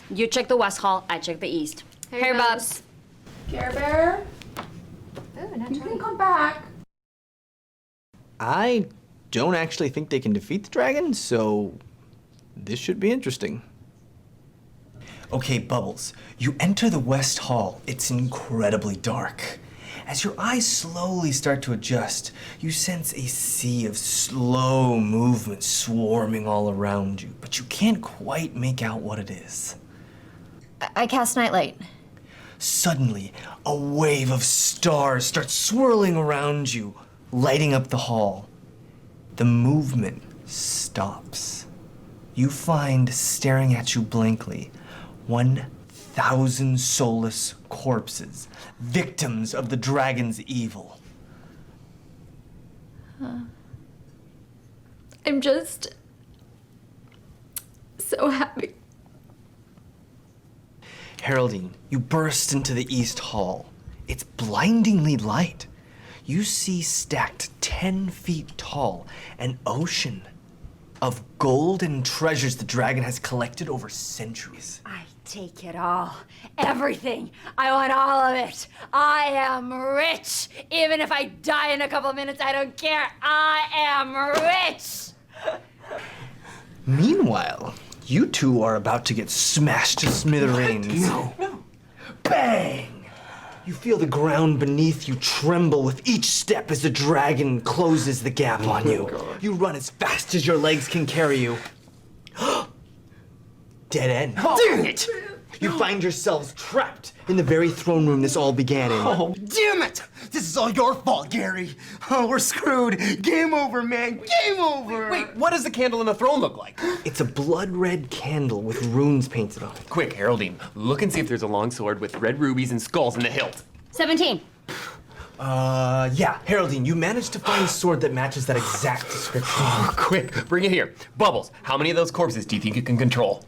Speaker 14: You check the west hall, I check the east. Hair Bubs.
Speaker 12: Care Bear? You can come back.
Speaker 16: I don't actually think they can defeat the dragon, so this should be interesting. Okay, Bubbles, you enter the West Hall. It's incredibly dark. As your eyes slowly start to adjust, you sense a sea of slow movement swarming all around you, but you can't quite make out what it is.
Speaker 14: I cast Nightlight.
Speaker 16: Suddenly, a wave of stars starts swirling around you, lighting up the hall. The movement stops. You find, staring at you blankly, 1,000 soulless corpses, victims of the dragon's evil.
Speaker 14: I'm just so happy.
Speaker 16: Haroldine, you burst into the East Hall. It's blindingly light. You see stacked 10 feet tall an ocean of gold and treasures the dragon has collected over centuries.
Speaker 14: I take it all. Everything. I want all of it. I am rich. Even if I die in a couple of minutes, I don't care. I am rich.
Speaker 16: Meanwhile, you two are about to get smashed to smithereens.
Speaker 15: No.
Speaker 16: Bang! You feel the ground beneath you tremble with each step as the dragon closes the gap on you. You run as fast as your legs can carry you. Dead end.
Speaker 15: Dang it!
Speaker 16: You find yourselves trapped in the very throne room this all began in.
Speaker 15: Oh, damn it! This is all your fault, Gary. Oh, we're screwed. Game over, man. Game over.
Speaker 17: Wait, what does the candle in the throne look like?
Speaker 16: It's a blood red candle with runes painted on it.
Speaker 17: Quick, Haroldine, look and see if there's a long sword with red rubies and skulls in the hilt.
Speaker 14: 17.
Speaker 16: Yeah, Haroldine, you managed to find a sword that matches that exact description.
Speaker 17: Oh, quick, bring it here. Bubbles, how many of those corpses do you think you can control?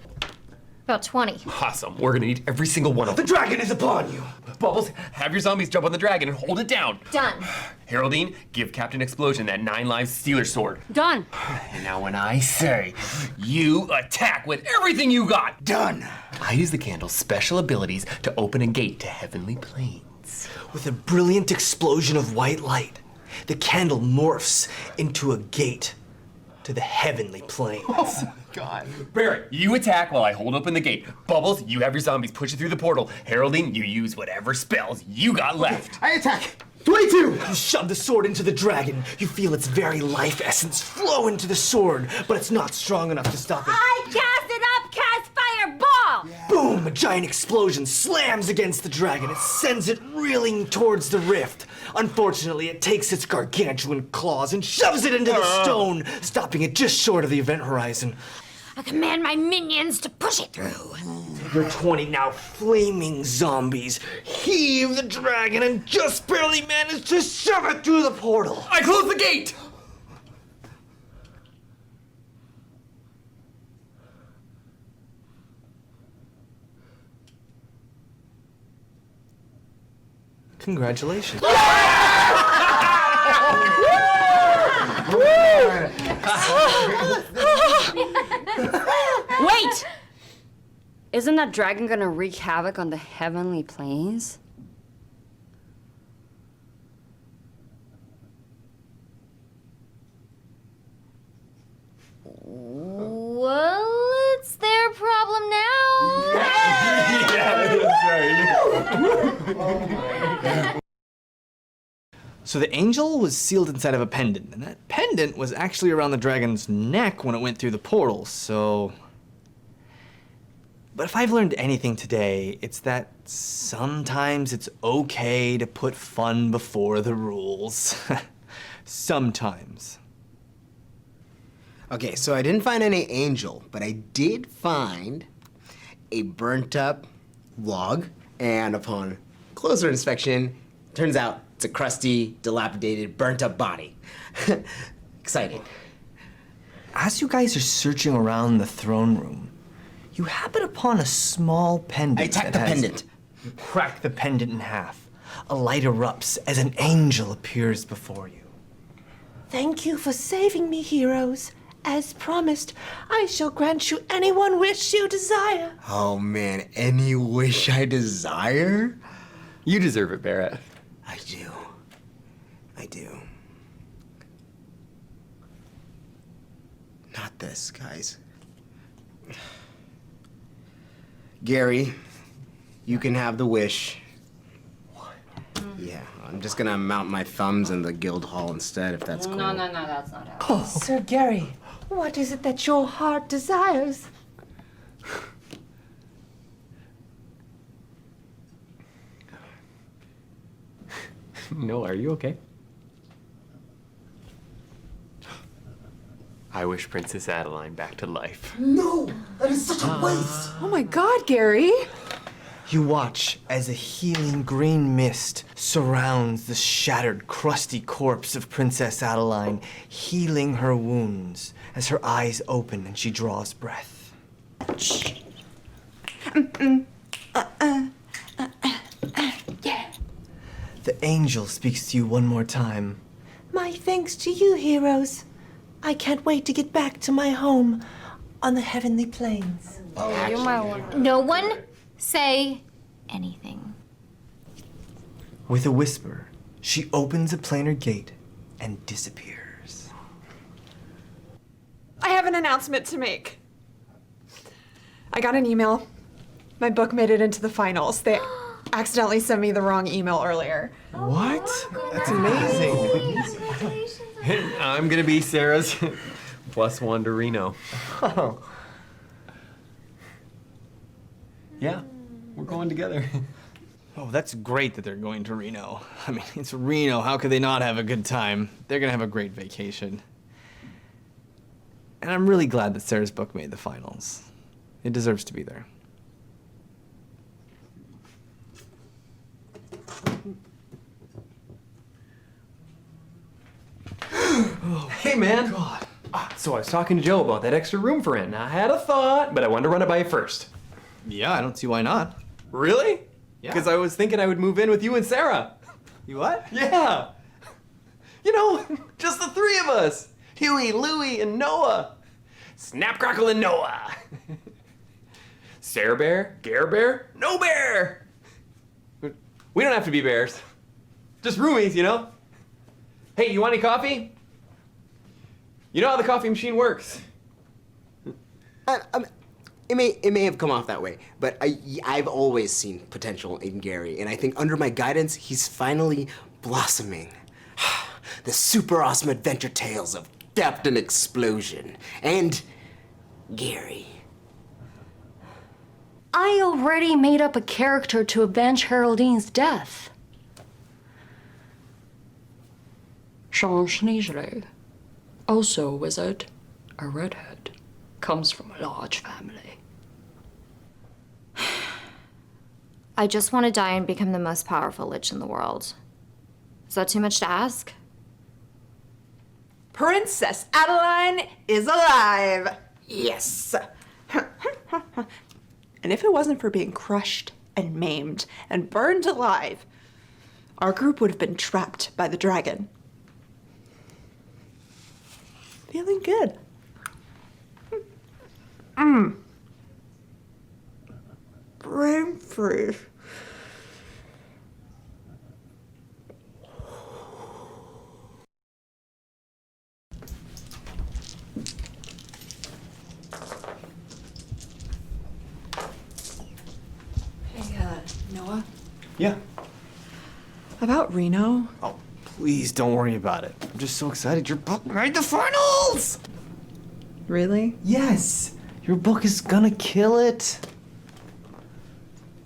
Speaker 14: About 20.
Speaker 17: Awesome, we're gonna need every single one of them.
Speaker 16: The dragon is upon you!
Speaker 17: Bubbles, have your zombies jump on the dragon and hold it down.
Speaker 14: Done.
Speaker 17: Haroldine, give Captain Explosion that 9 lives stealer sword.
Speaker 14: Done.
Speaker 17: And now when I say, you attack with everything you got.
Speaker 15: Done.
Speaker 17: I use the candle's special abilities to open a gate to heavenly planes.
Speaker 16: With a brilliant explosion of white light, the candle morphs into a gate to the heavenly planes.
Speaker 17: Oh, God. Barrett, you attack while I hold open the gate. Bubbles, you have your zombies push it through the portal. Haroldine, you use whatever spells you got left.
Speaker 15: I attack. 22!
Speaker 16: You shove the sword into the dragon. You feel its very life essence flow into the sword, but it's not strong enough to stop it.
Speaker 14: I cast an upcast fireball!
Speaker 16: Boom! A giant explosion slams against the dragon. It sends it reeling towards the rift. Unfortunately, it takes its gargantuan claws and shoves it into the stone, stopping it just short of the event horizon.
Speaker 14: I command my minions to push it through.
Speaker 16: Your 20 now flaming zombies heave the dragon and just barely manage to shove it through the portal.
Speaker 17: I close the gate!
Speaker 16: Congratulations.
Speaker 14: Wait! Isn't that dragon gonna wreak havoc on the heavenly planes? Well, it's their problem now.
Speaker 2: So the angel was sealed inside of a pendant, and that pendant was actually around the dragon's neck when it went through the portal, so... But if I've learned anything today, it's that sometimes it's okay to put fun before the rules. Sometimes.
Speaker 18: Okay, so I didn't find any angel, but I did find a burnt up log, and upon closer inspection, turns out it's a crusty, dilapidated, burnt up body. Exciting.
Speaker 2: As you guys are searching around the throne room, you happen upon a small pendant.
Speaker 18: I attack the pendant.
Speaker 2: You crack the pendant in half. A light erupts as an angel appears before you.
Speaker 13: Thank you for saving me, heroes. As promised, I shall grant you any one wish you desire.
Speaker 18: Oh man, any wish I desire?
Speaker 19: You deserve it, Barrett.
Speaker 18: I do. I do. Not this, guys. Gary, you can have the wish. What? Yeah, I'm just gonna mount my thumbs in the guild hall instead, if that's cool.
Speaker 14: No, that's not how.
Speaker 13: Sir Gary, what is it that your heart desires?
Speaker 19: No, are you okay? I wish Princess Adeline back to life.
Speaker 15: No! That is such a waste!
Speaker 12: Oh my god, Gary!
Speaker 2: You watch as a healing green mist surrounds the shattered, crusty corpse of Princess Adeline, healing her wounds as her eyes open and she draws breath. The angel speaks to you one more time.
Speaker 13: My thanks to you, heroes. I can't wait to get back to my home on the heavenly plains.
Speaker 10: No one say anything.
Speaker 2: With a whisper, she opens a planar gate and disappears.
Speaker 12: I have an announcement to make. I got an email. My book made it into the finals. They accidentally sent me the wrong email earlier.
Speaker 2: What? That's amazing.
Speaker 19: I'm gonna be Sarah's +1 to Reno.
Speaker 2: Oh.
Speaker 19: Yeah, we're going together.
Speaker 2: Oh, that's great that they're going to Reno. I mean, it's Reno. How could they not have a good time? They're gonna have a great vacation. And I'm really glad that Sarah's book made the finals. It deserves to be there.
Speaker 19: Hey, man.
Speaker 2: God.
Speaker 19: So I was talking to Joe about that extra room for Ren. I had a thought, but I wanted to run it by you first.
Speaker 2: Yeah, I don't see why not.
Speaker 19: Really?
Speaker 2: Yeah.
Speaker 19: Because I was thinking I would move in with you and Sarah.
Speaker 2: You what?
Speaker 19: Yeah. You know, just the three of us. Huey, Louie, and Noah. Snap, Crackle, and Noah. Sarah Bear, Gare Bear, No Bear. We don't have to be bears. Just roomies, you know? Hey, you want any coffee? You know how the coffee machine works.
Speaker 18: It may have come off that way, but I've always seen potential in Gary, and I think under my guidance, he's finally blossoming. The super awesome adventure tales of Captain Explosion and Gary.
Speaker 14: I already made up a character to avenge Haroldne's death. Jean Schneesley, also a wizard, a redhead, comes from a large family.
Speaker 10: I just want to die and become the most powerful lich in the world. Is that too much to ask?
Speaker 12: Princess Adeline is alive!
Speaker 20: Yes. And if it wasn't for being crushed and maimed and burned alive, our group would have been trapped by the dragon. Feeling good. Brain freeze.
Speaker 12: Hey, Noah?
Speaker 19: Yeah.
Speaker 12: About Reno?
Speaker 19: Oh, please don't worry about it. I'm just so excited your book made the finals!
Speaker 12: Really?
Speaker 19: Yes! Your book is gonna kill it.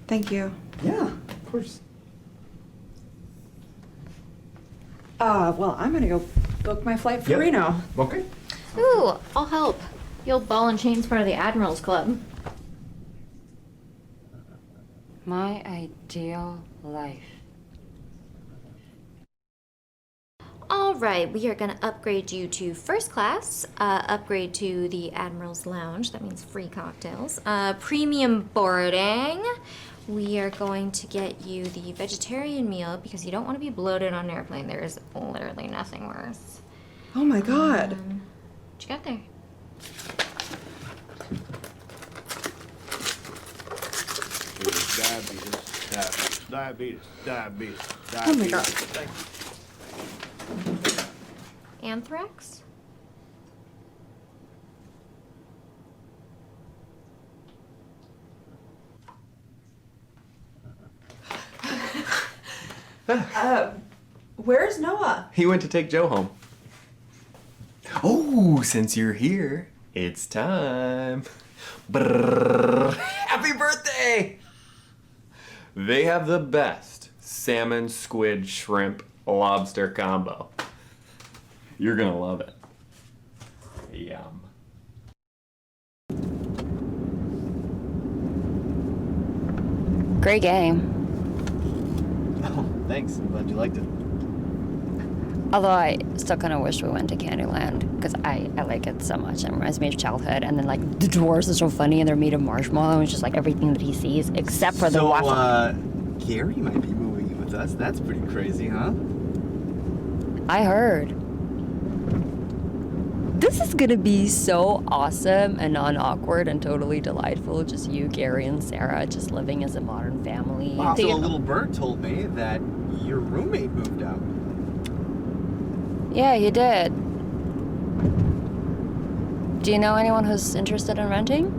Speaker 12: Thank you.
Speaker 19: Yeah, of course.
Speaker 12: Well, I'm gonna go book my flight for Reno.
Speaker 19: Okay.
Speaker 10: Ooh, I'll help. The old ball and chain's part of the Admirals Club.
Speaker 14: My ideal life.
Speaker 10: All right, we are gonna upgrade you to first class, upgrade to the Admiral's Lounge, that means free cocktails, premium boarding. We are going to get you the vegetarian meal because you don't want to be bloated on an airplane. There is literally nothing worse.
Speaker 12: Oh my god.
Speaker 10: What you got there?
Speaker 21: Diabetes.
Speaker 12: Oh my god.
Speaker 10: Anthrax?
Speaker 12: Where's Noah?
Speaker 19: He went to take Joe home. Oh, since you're here, it's time. Brrr. Happy birthday! They have the best salmon, squid, shrimp, lobster combo. You're gonna love it. Yum.
Speaker 14: Great game.
Speaker 2: Oh, thanks. I'm glad you liked it.
Speaker 14: Although I still kind of wish we went to Candyland because I like it so much. It reminds me of childhood. And then like the dwarves are so funny and they're made of marshmallow and it's just like everything that he sees except for the waffle.
Speaker 2: Gary might be moving with us. That's pretty crazy, huh?
Speaker 14: I heard. This is gonna be so awesome and non-awkward and totally delightful. Just you, Gary, and Sarah just living as a modern family.
Speaker 2: Wow. So a little bird told me that your roommate moved out.
Speaker 14: Yeah, you did. Do you know anyone who's interested in renting?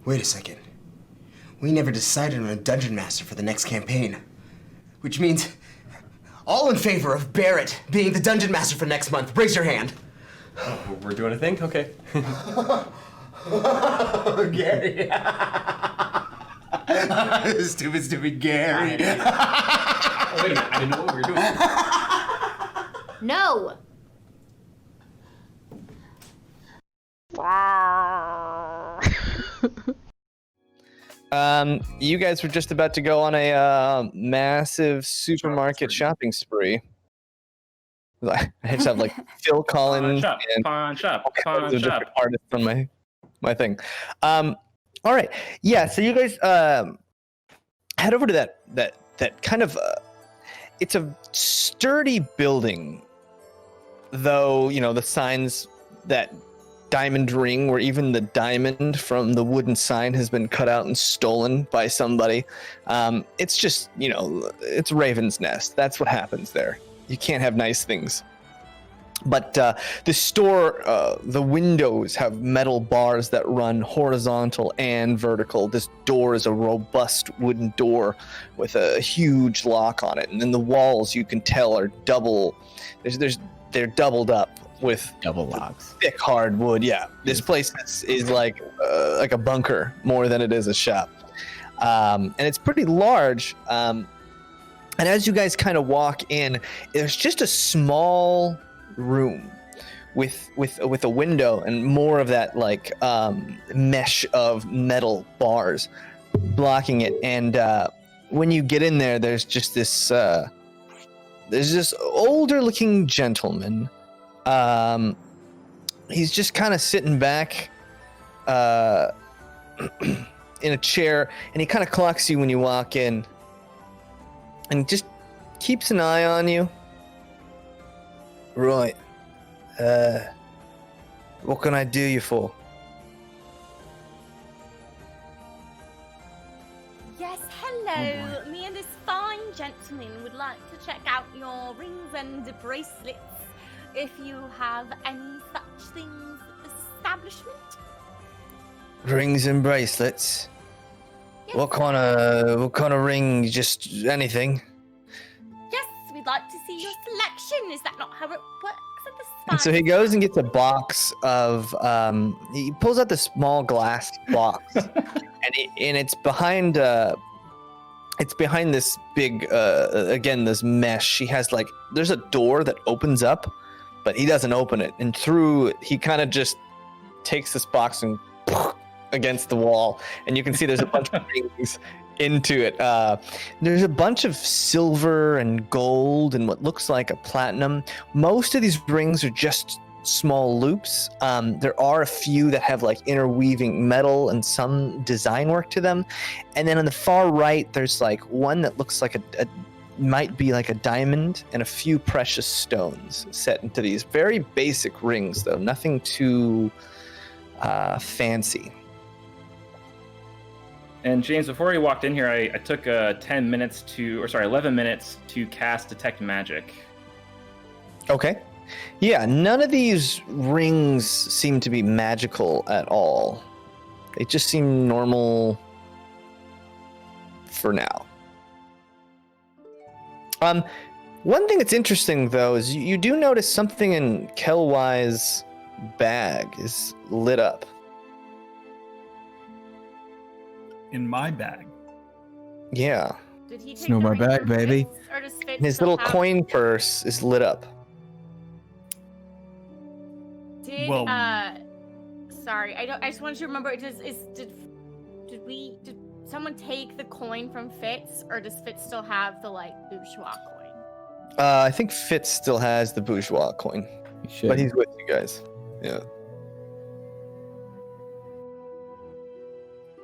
Speaker 18: Wait a second. We never decided on a dungeon master for the next campaign. Which means all in favor of Barrett being the dungeon master for next month. Raise your hand.
Speaker 19: Oh, we're doing a thing? Okay.
Speaker 18: Gary. Stupid Gary.
Speaker 19: Wait a minute, I didn't know what we were doing.
Speaker 10: No!
Speaker 2: You guys were just about to go on a massive supermarket shopping spree. I just have like Phil Collins and
Speaker 7: pawn shop.
Speaker 2: artists on my thing. All right, yeah. So you guys head over to that kind of it's a sturdy building, though you know the signs that diamond ring where even the diamond from the wooden sign has been cut out and stolen by somebody. It's just, it's Raven's Nest. That's what happens there. You can't have nice things. But the store, the windows have metal bars that run horizontal and vertical. This door is a robust wooden door with a huge lock on it. And then the walls, you can tell, are double. They're doubled up with
Speaker 9: double locks.
Speaker 2: Thick hardwood. Yeah, this place is like a bunker more than it is a shop, and it's pretty large. And as you guys kind of walk in, there's just a small room with a window and more of that like mesh of metal bars blocking it. And when you get in there, there's just this older looking gentleman. He's just kind of sitting back in a chair, and he kind of clocks you when you walk in and just keeps an eye on you. Right. What can I do you for?
Speaker 8: Yes, hello. Me and this fine gentleman would like to check out your rings and bracelets. If you have any such things establishment.
Speaker 2: Rings and bracelets?
Speaker 8: Yes.
Speaker 2: What kind of ring? Just anything?
Speaker 8: Yes, we'd like to see your selection. Is that not how it works at this
Speaker 2: And so he goes and gets a box of, he pulls out this small glass box, and it's behind this big, again, this mesh. He has there's a door that opens up, but he doesn't open it. And he kind of just takes this box and against the wall, and you can see there's a bunch of rings into it. There's a bunch of silver and gold and what looks like a platinum. Most of these rings are just small loops. There are a few that have interweaving metal and some design work to them. And then on the far right, there's one that looks like might be like a diamond and a few precious stones set into these very basic rings, though nothing too fancy.
Speaker 7: And Jaymes, before he walked in here, I took 11 minutes to cast Detect Magic.
Speaker 2: Okay. Yeah, none of these rings seem to be magical at all. They just seem normal for now. One thing that's interesting, though, is you do notice something in Kelwai's bag is lit up.
Speaker 5: In my bag?
Speaker 2: Yeah.
Speaker 8: Did he
Speaker 9: It's no my bag, baby.
Speaker 8: Or does Fitz
Speaker 2: His
Speaker 8: still
Speaker 2: little
Speaker 8: have-
Speaker 2: coin purse is lit up.
Speaker 8: Did sorry, I just wanted to remember. Did someone take the coin from Fitz, or does Fitz still have the bourgeois coin?
Speaker 2: I think Fitz still has the bourgeois coin, but he's with you guys. Yeah.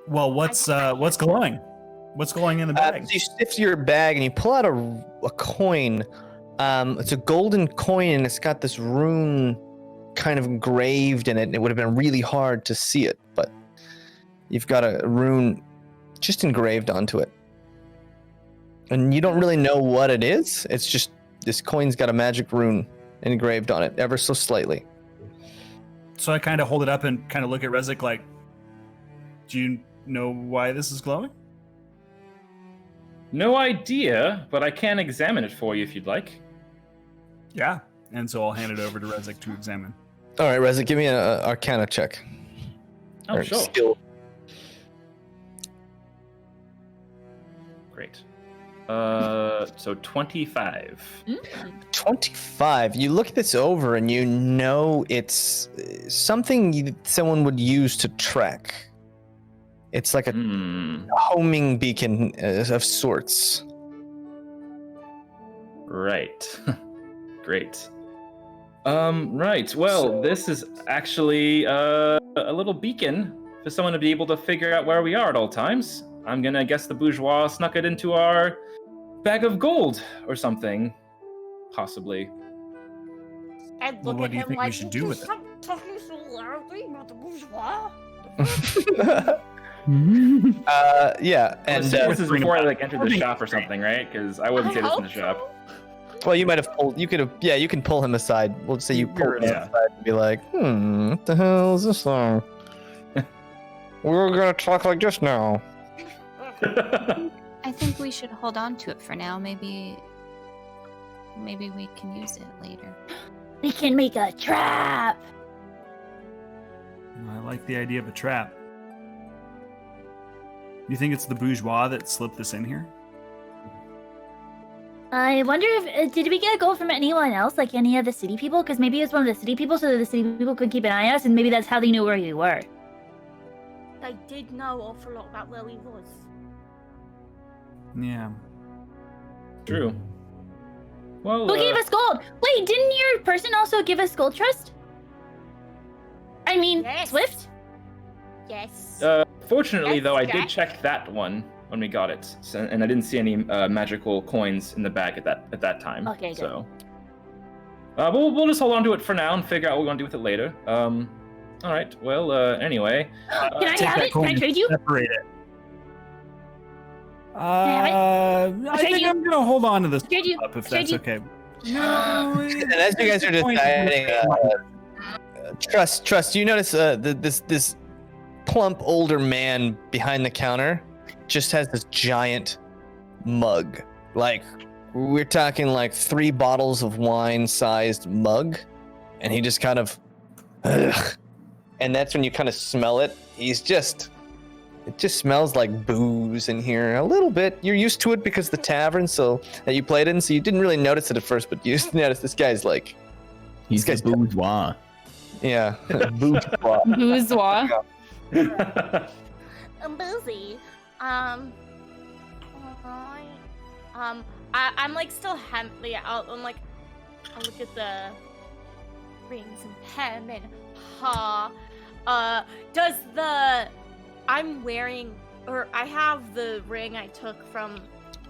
Speaker 5: Well, what's glowing? What's glowing in the bag?
Speaker 2: So you sift your bag and you pull out a coin. It's a golden coin, and it's got this rune kind of engraved in it. And it would have been really hard to see it, but you've got a rune just engraved onto it. And you don't really know what it is. It's just this coin's got a magic rune engraved on it, ever so slightly.
Speaker 5: So I kind of hold it up and kind of look at Rezik like, do you know why this is glowing?
Speaker 7: No idea, but I can examine it for you if you'd like.
Speaker 5: Yeah, and so I'll hand it over to Rezik to examine.
Speaker 2: All right, Rezik, give me an Arcana check.
Speaker 7: Oh,
Speaker 2: Or
Speaker 7: sure.
Speaker 2: Skill.
Speaker 7: Great. So 25.
Speaker 2: 25. You look this over and you know it's something someone would use to track. It's like a homing beacon of sorts.
Speaker 7: Right. Great. Right. Well, this is actually a little beacon for someone to be able to figure out where we are at all times. I'm gonna guess the bourgeois snuck it into our bag of gold or something, possibly.
Speaker 8: And
Speaker 5: Well,
Speaker 8: look
Speaker 5: what
Speaker 8: at
Speaker 5: do you
Speaker 8: him
Speaker 5: think we
Speaker 8: like,
Speaker 5: should do with it?
Speaker 8: Stop talking so loud.
Speaker 6: talking about the bourgeois?
Speaker 2: Yeah, and
Speaker 7: this is before I like entered the shop or something, right? Because I wouldn't say this in the shop.
Speaker 2: Well, you might have pulled. You could have. Yeah, you can pull him aside. We'll just say you pull him aside and be like, what the hell is this song? We're gonna talk like this now.
Speaker 10: I think we should hold on to it for now. Maybe we can use it later.
Speaker 6: We can make a trap.
Speaker 5: I like the idea of a trap. You think it's the bourgeois that slipped this in here?
Speaker 6: I wonder if did we get a gold from anyone else, like any of the city people? Because maybe it's one of the city people, so that the city people could keep an eye on us, and maybe that's how they knew where we were.
Speaker 8: They did know an awful lot about where we was.
Speaker 5: Yeah.
Speaker 7: True. Well,
Speaker 6: Who gave us gold? Wait, didn't your person also give us gold trust? I mean, Swift?
Speaker 8: Yes.
Speaker 7: Fortunately, though, I did
Speaker 8: Jack.
Speaker 7: check that one when we got it, and I didn't see any magical coins in the bag at that time.
Speaker 6: Okay, good.
Speaker 7: So, we'll just hold on to it for now and figure out what we're gonna do with it later. All right. Well, anyway.
Speaker 6: Can I have it? Can I trade you?
Speaker 5: Separate it.
Speaker 6: I
Speaker 5: I think I'm gonna hold on to this
Speaker 6: Trade you.
Speaker 5: up if
Speaker 6: Trade
Speaker 5: that's
Speaker 6: you.
Speaker 5: okay.
Speaker 2: And as you guys are deciding, trust. You notice this plump older man behind the counter just has this giant mug. Like we're talking like 3 bottles of wine sized mug, and he just kind of, and that's when you kind of smell it. It just smells like booze in here a little bit. You're used to it because the tavern that you played in, so you didn't really notice it at first, but you just noticed this guy's like,
Speaker 9: he's the bourgeois.
Speaker 2: Yeah, bourgeois.
Speaker 4: Bourgeois.
Speaker 8: I'm busy. I'm like still I'm like, I look at the rings and hem and I'm wearing, or I have the ring I took from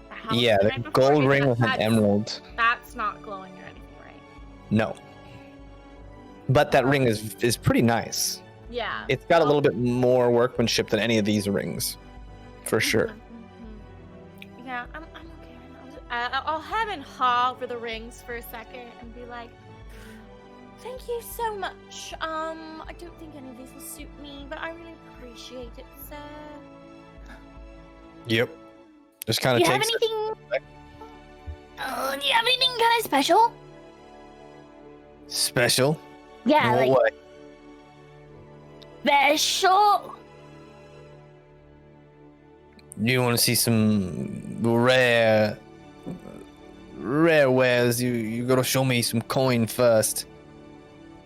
Speaker 8: the house.
Speaker 2: Yeah,
Speaker 8: the
Speaker 2: the
Speaker 8: night before.
Speaker 2: gold ring
Speaker 8: That-
Speaker 2: with an
Speaker 8: that's-
Speaker 2: emerald.
Speaker 8: That's not glowing or anything, right?
Speaker 2: No. But that ring is pretty nice.
Speaker 8: Yeah.
Speaker 2: It's got a little bit more workmanship than any of these rings, for sure.
Speaker 8: Yeah, I'm okay. I'll hem and haw over the rings for a second and be like, thank you so much. I don't think any of these will suit me, but I really appreciate it, sir.
Speaker 2: Yep. Just kind
Speaker 6: Do
Speaker 2: of
Speaker 6: you have
Speaker 2: takes.
Speaker 6: anything? Do you have anything kind of special?
Speaker 2: Special.
Speaker 6: Yeah,
Speaker 2: In what
Speaker 6: like
Speaker 2: way?
Speaker 6: special.
Speaker 2: You want to see some rare wares? You gotta show me some coin first.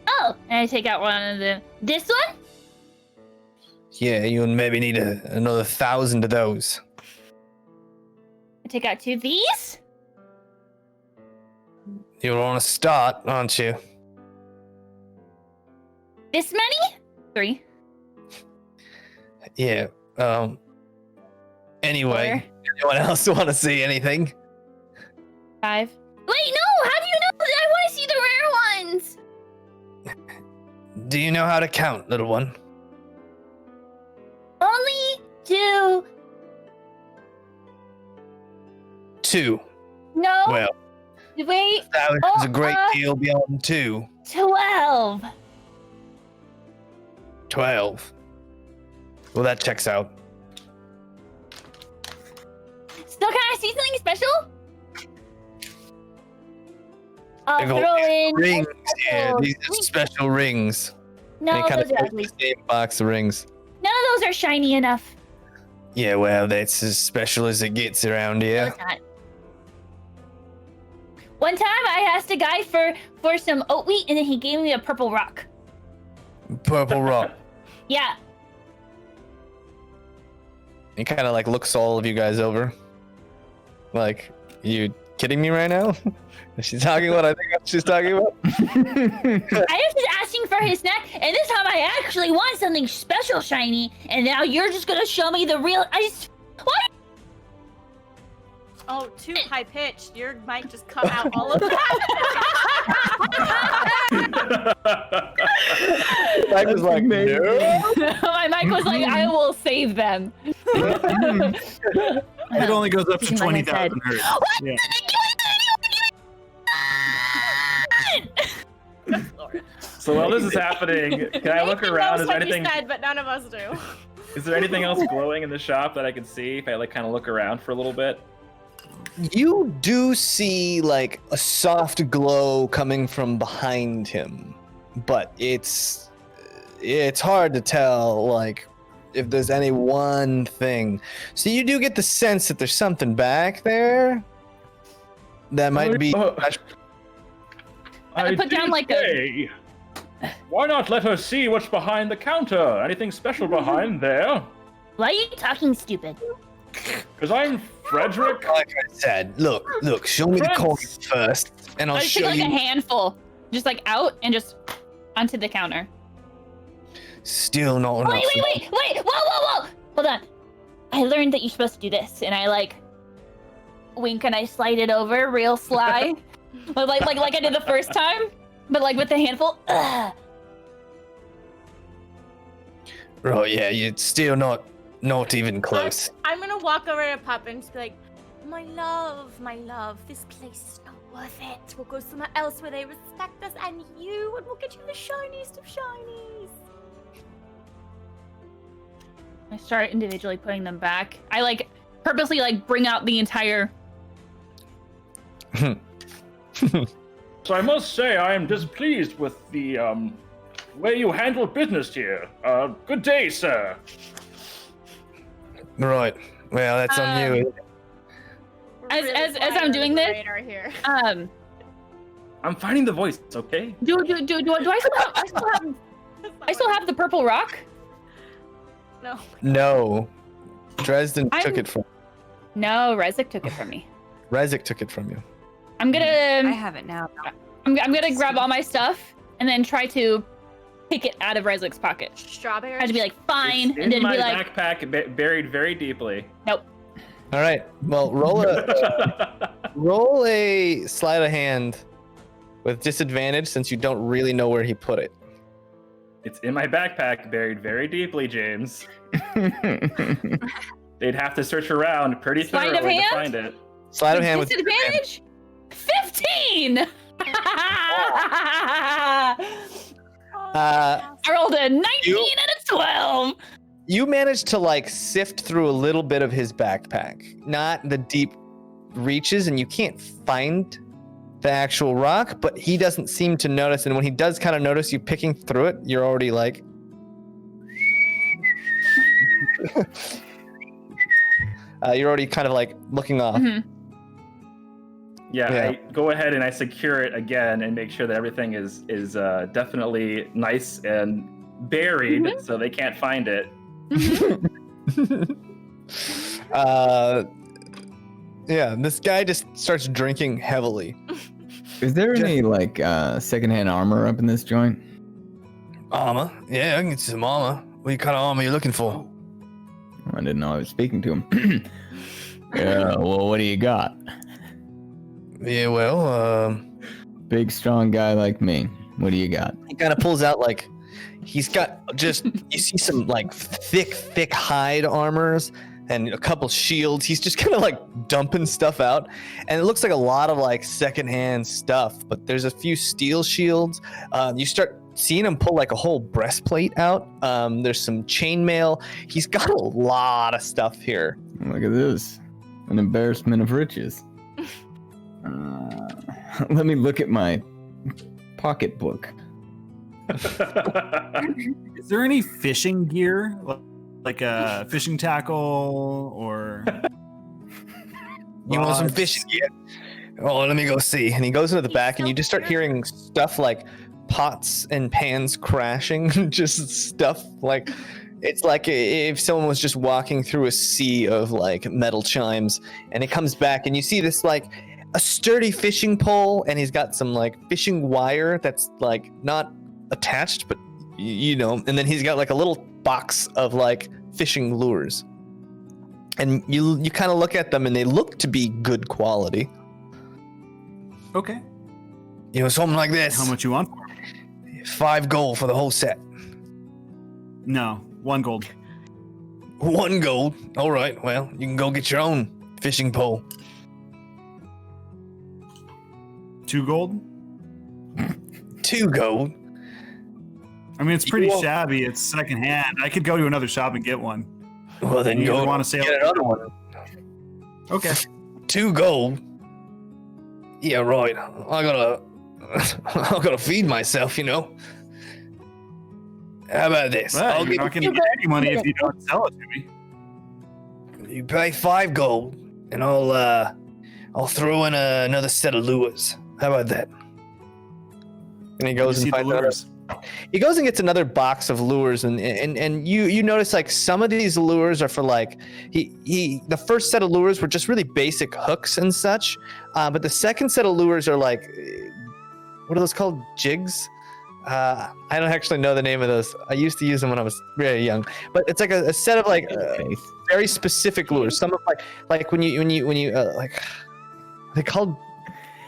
Speaker 6: Oh, and I take out one of them. This one?
Speaker 2: Yeah, you maybe need another 1,000 of those.
Speaker 6: I take out 2 of these.
Speaker 2: You want to start, aren't you?
Speaker 6: This many? 3.
Speaker 2: Yeah. Anyway, anyone else want to see anything?
Speaker 6: 5. Wait, no! How do you know? I want to see the rare ones.
Speaker 2: Do you know how to count, little one?
Speaker 6: Only 2.
Speaker 2: 2.
Speaker 6: No.
Speaker 2: Well,
Speaker 6: Wait.
Speaker 2: 1,000 is a great deal beyond 2.
Speaker 6: 12.
Speaker 2: 12. Well, that checks out.
Speaker 6: Still, can I see something special? I'll
Speaker 2: They've got
Speaker 6: throw
Speaker 2: these
Speaker 6: in
Speaker 2: rings
Speaker 6: a
Speaker 2: here.
Speaker 6: special
Speaker 2: These are special rings.
Speaker 6: No,
Speaker 2: And he kind
Speaker 6: those
Speaker 2: of
Speaker 6: are
Speaker 2: takes
Speaker 6: ugly.
Speaker 2: the same box of rings.
Speaker 6: None of those are shiny enough.
Speaker 2: Yeah, well, that's as special as it gets around
Speaker 6: No,
Speaker 2: here.
Speaker 6: it's not. One time I asked a guy for some oat wheat and then he gave me a purple rock.
Speaker 2: Purple rock.
Speaker 6: Yeah.
Speaker 2: He kind of like looks all of you guys over. Like, you kidding me right now? Is she talking what I think she's talking about?
Speaker 6: I was just asking for his snack, and this time I actually want something special shiny, and now you're just gonna show me the real. What?
Speaker 8: Oh, too high pitched. Your mic just cut out all of that.
Speaker 2: Mike was like, no.
Speaker 4: My mic was like, I will save them.
Speaker 5: It only goes up to 20,000 hertz. Yeah.
Speaker 7: So while this is happening, can I look around? Is there anything?
Speaker 8: Said, but none of us do.
Speaker 7: Is there anything else glowing in the shop that I can see if I like kind of look around for a little bit?
Speaker 2: You do see like a soft glow coming from behind him, but it's hard to tell like if there's any one thing. So you do get the sense that there's something back there that might be.
Speaker 4: I put down like
Speaker 7: a. Why not let her see what's behind the counter? Anything special behind there?
Speaker 6: Why are you talking stupid?
Speaker 7: Because I'm Frederick.
Speaker 2: Like I said, look, show me the coins first, and I'll
Speaker 4: I
Speaker 2: show
Speaker 4: took like
Speaker 2: you.
Speaker 4: a handful, just like out and just onto the counter.
Speaker 2: Still not enough.
Speaker 6: Wait! Whoa! Hold on. I learned that you're supposed to do this, and I like wink and I slide it over real sly, like I did the first time, but like with the handful. Ugh.
Speaker 2: Right, yeah, you're still not even close.
Speaker 8: I'm gonna walk over to Pup and just be like, my love, this place is not worth it. We'll go somewhere else where they respect us and we'll get you the shiniest of shinies.
Speaker 4: I start individually putting them back. I like purposely like bring out the entire.
Speaker 7: So I must say I am displeased with the way you handle business here. Good day, sir.
Speaker 2: Right. Well, that's on you.
Speaker 4: As I'm doing this,
Speaker 8: here.
Speaker 7: I'm finding the voice. Okay.
Speaker 4: Do I still have the purple rock? No.
Speaker 2: No. Dresden took it from.
Speaker 4: No, Rezik took it from me.
Speaker 2: Rezik took it from you.
Speaker 4: I'm gonna.
Speaker 10: I have it now.
Speaker 4: I'm gonna grab all my stuff and then try to pick it out of Rezik's pocket.
Speaker 8: Strawberry.
Speaker 4: I had to be like, fine,
Speaker 7: It's
Speaker 4: and then
Speaker 7: in my
Speaker 4: be like,
Speaker 7: backpack, buried very deeply.
Speaker 4: Nope.
Speaker 2: All right. Well, roll a sleight of hand with disadvantage since you don't really know where he put it.
Speaker 7: It's in my backpack, buried very deeply, Jaymes. They'd have to search around pretty
Speaker 4: Sleight of
Speaker 7: thoroughly to
Speaker 4: hand?
Speaker 7: find it.
Speaker 2: Sleight of hand with
Speaker 4: disadvantage. 15. I rolled a 19 and a 12.
Speaker 2: You managed to like sift through a little bit of his backpack, not the deep reaches, and you can't find the actual rock, but he doesn't seem to notice. And when he does kind of notice you picking through it, you're already like, you're already kind of like looking off.
Speaker 4: Mm-hmm.
Speaker 7: Yeah, I go ahead and I secure it again and make sure that everything is definitely nice and buried, so they can't find it.
Speaker 2: Yeah, this guy just starts drinking heavily.
Speaker 9: Is there any like secondhand armor up in this joint?
Speaker 2: Armor? Yeah, I can get some armor. What kind of armor are you looking for?
Speaker 9: I didn't know I was speaking to him. Yeah, well, what do you got?
Speaker 2: Yeah, well,
Speaker 9: big strong guy like me. What do you got?
Speaker 2: He kind of pulls out like he's got just you see some like thick hide armors and a couple shields. He's just kind of like dumping stuff out, and it looks like a lot of like secondhand stuff. But there's a few steel shields. You start seeing him pull like a whole breastplate out. There's some chainmail. He's got a lot of stuff here.
Speaker 9: Look at this, an embarrassment of riches. Let me look at my pocketbook.
Speaker 5: Is there any fishing gear, like a fishing tackle or?
Speaker 2: You want some fishing gear? Oh, let me go see. And he goes into the back, and you just start hearing stuff like pots and pans crashing, just stuff like it's like if someone was just walking through a sea of like metal chimes. And it comes back, and you see this like a sturdy fishing pole, and he's got some like fishing wire that's like not attached, but you know, and then he's got like a little box of like fishing lures. And you kind of look at them, and they look to be good quality.
Speaker 5: Okay.
Speaker 2: You know, something like this.
Speaker 5: How much you want?
Speaker 2: 5 gold for the whole set.
Speaker 5: No, 1 gold.
Speaker 2: 1 gold. All right. Well, you can go get your own fishing pole.
Speaker 5: 2 gold.
Speaker 2: 2 gold.
Speaker 5: I mean, it's pretty shabby. It's secondhand. I could go to another shop and get one.
Speaker 2: Well, then
Speaker 5: you
Speaker 2: go
Speaker 5: want to
Speaker 2: get another one.
Speaker 5: Okay.
Speaker 2: 2 gold. Yeah, right. I gotta feed myself, you know. How about this?
Speaker 5: Well, you're not gonna get any money if you don't sell it to me.
Speaker 2: You pay 5 gold, and I'll throw in another set of lures. How about that? And he goes and finds lures. He goes and gets another box of lures, and you notice like some of these lures are for like the first set of lures were just really basic hooks and such, but the second set of lures are like, what are those called? Jigs? I don't actually know the name of those. I used to use them when I was very young, but it's like a set of like very specific lures. Some of like when you like they called.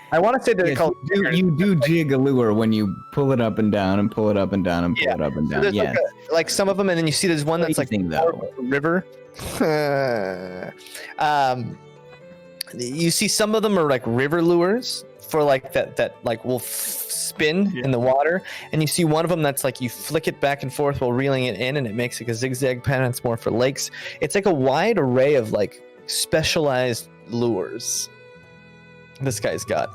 Speaker 2: I want to say they're called.
Speaker 9: You do jig a lure when you pull it up and down and pull it up and down and pull it up and down.
Speaker 2: So
Speaker 9: Yeah.
Speaker 2: Like some of them, and then you see there's one that's like river. You see some of them are like river lures for like that like will spin in the water, and you see one of them that's like you flick it back and forth while reeling it in, and it makes like a zigzag pattern. It's more for lakes. It's like a wide array of like specialized lures this guy's got.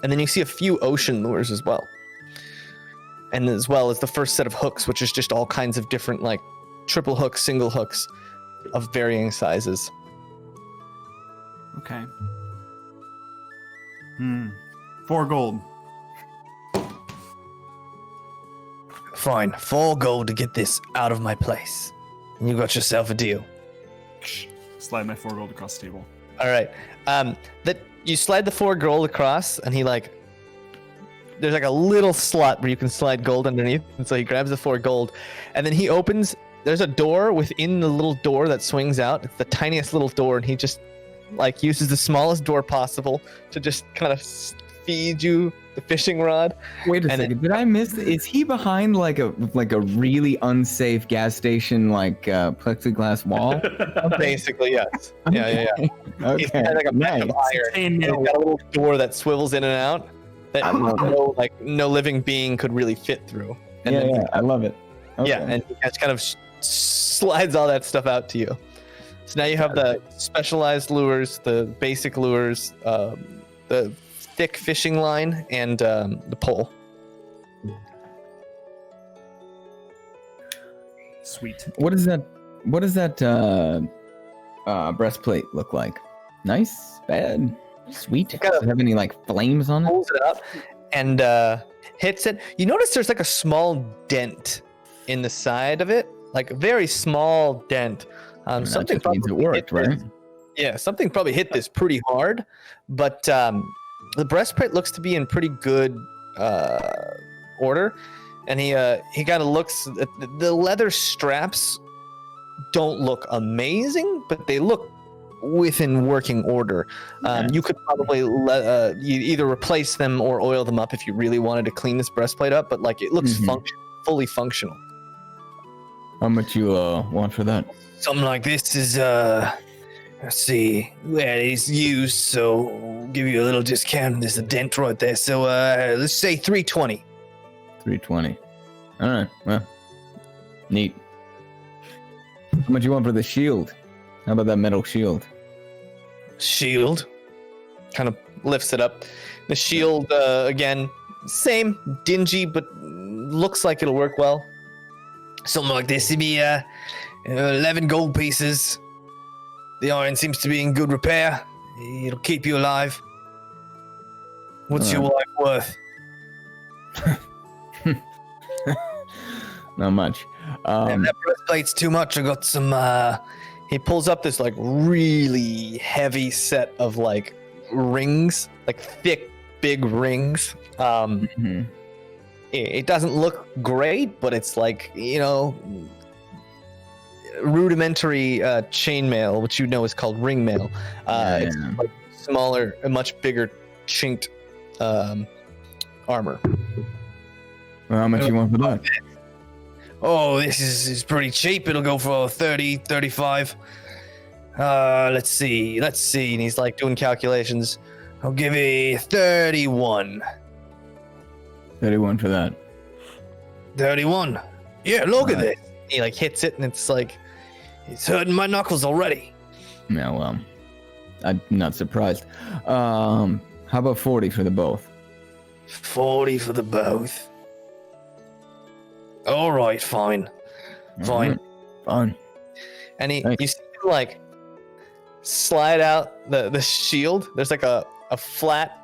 Speaker 2: And then you see a few ocean lures as well. And as well as the first set of hooks, which is just all kinds of different like triple hooks, single hooks of varying sizes.
Speaker 5: Okay. 4 gold.
Speaker 2: Fine, 4 gold to get this out of my place. And you got yourself a deal.
Speaker 5: Slide my 4 gold across the table.
Speaker 2: All right. You slide the 4 gold across, and he like, there's like a little slot where you can slide gold underneath, and so he grabs the 4 gold, and then he opens. There's a door within the little door that swings out. It's the tiniest little door, and he just like uses the smallest door possible to just kind of feed you the fishing rod.
Speaker 9: Wait a second, did I miss? Is he behind like a really unsafe gas station like plexiglass wall?
Speaker 2: Basically, yes. Yeah.
Speaker 9: Okay.
Speaker 2: It's kind of like a mesh of iron. It's got a little door that swivels in and out that no living being could really fit through. And
Speaker 9: I love it. Okay.
Speaker 2: Yeah, and he just kind of slides all that stuff out to you. So now you have the specialized lures, the basic lures, the thick fishing line, and the pole.
Speaker 5: Sweet.
Speaker 9: What does that breastplate look like? Nice? Bad? Sweet? Does it have any like flames on it?
Speaker 2: Pulls it up and hits it. You notice there's like a small dent in the side of it, like a very small dent. Something
Speaker 9: that means it worked, right?
Speaker 2: Yeah, something probably hit this pretty hard, but the breastplate looks to be in pretty good order, and he kind of looks at the leather straps. Don't look amazing, but they look within working order. You could probably you either replace them or oil them up if you really wanted to clean this breastplate up, but like it looks fully functional.
Speaker 9: How much you want for that?
Speaker 2: Something like this is let's see, where it's used, so we'll give you a little discount. There's a dent right there, so let's say 320.
Speaker 9: 320. All right, well, neat. How much you want for the shield? How about that metal shield?
Speaker 2: Shield. Kind of lifts it up. The shield, again, same, dingy, but looks like it'll work well. Something like this, it'd be 11 gold pieces. The iron seems to be in good repair. It'll keep you alive. What's your life worth?
Speaker 9: Not much.
Speaker 2: That breastplate's too much. I got some. He pulls up this like really heavy set of like rings, like thick, big rings. It doesn't look great, but it's like, rudimentary chainmail, which you know is called ringmail. It's like smaller, a much bigger chinked armor.
Speaker 9: Well, how much you want for that?
Speaker 2: Oh, this is pretty cheap. It'll go for 30, 35. Let's see. And he's like doing calculations. I'll give you 31.
Speaker 9: 31 for that.
Speaker 2: 31. Yeah, look at this. He like hits it and it's like, it's hurting my knuckles already.
Speaker 9: Yeah, well, I'm not surprised. How about 40 for the both?
Speaker 2: 40 for the both. All right, fine.
Speaker 9: Fine.
Speaker 2: And you see him like slide out the shield. There's like a flat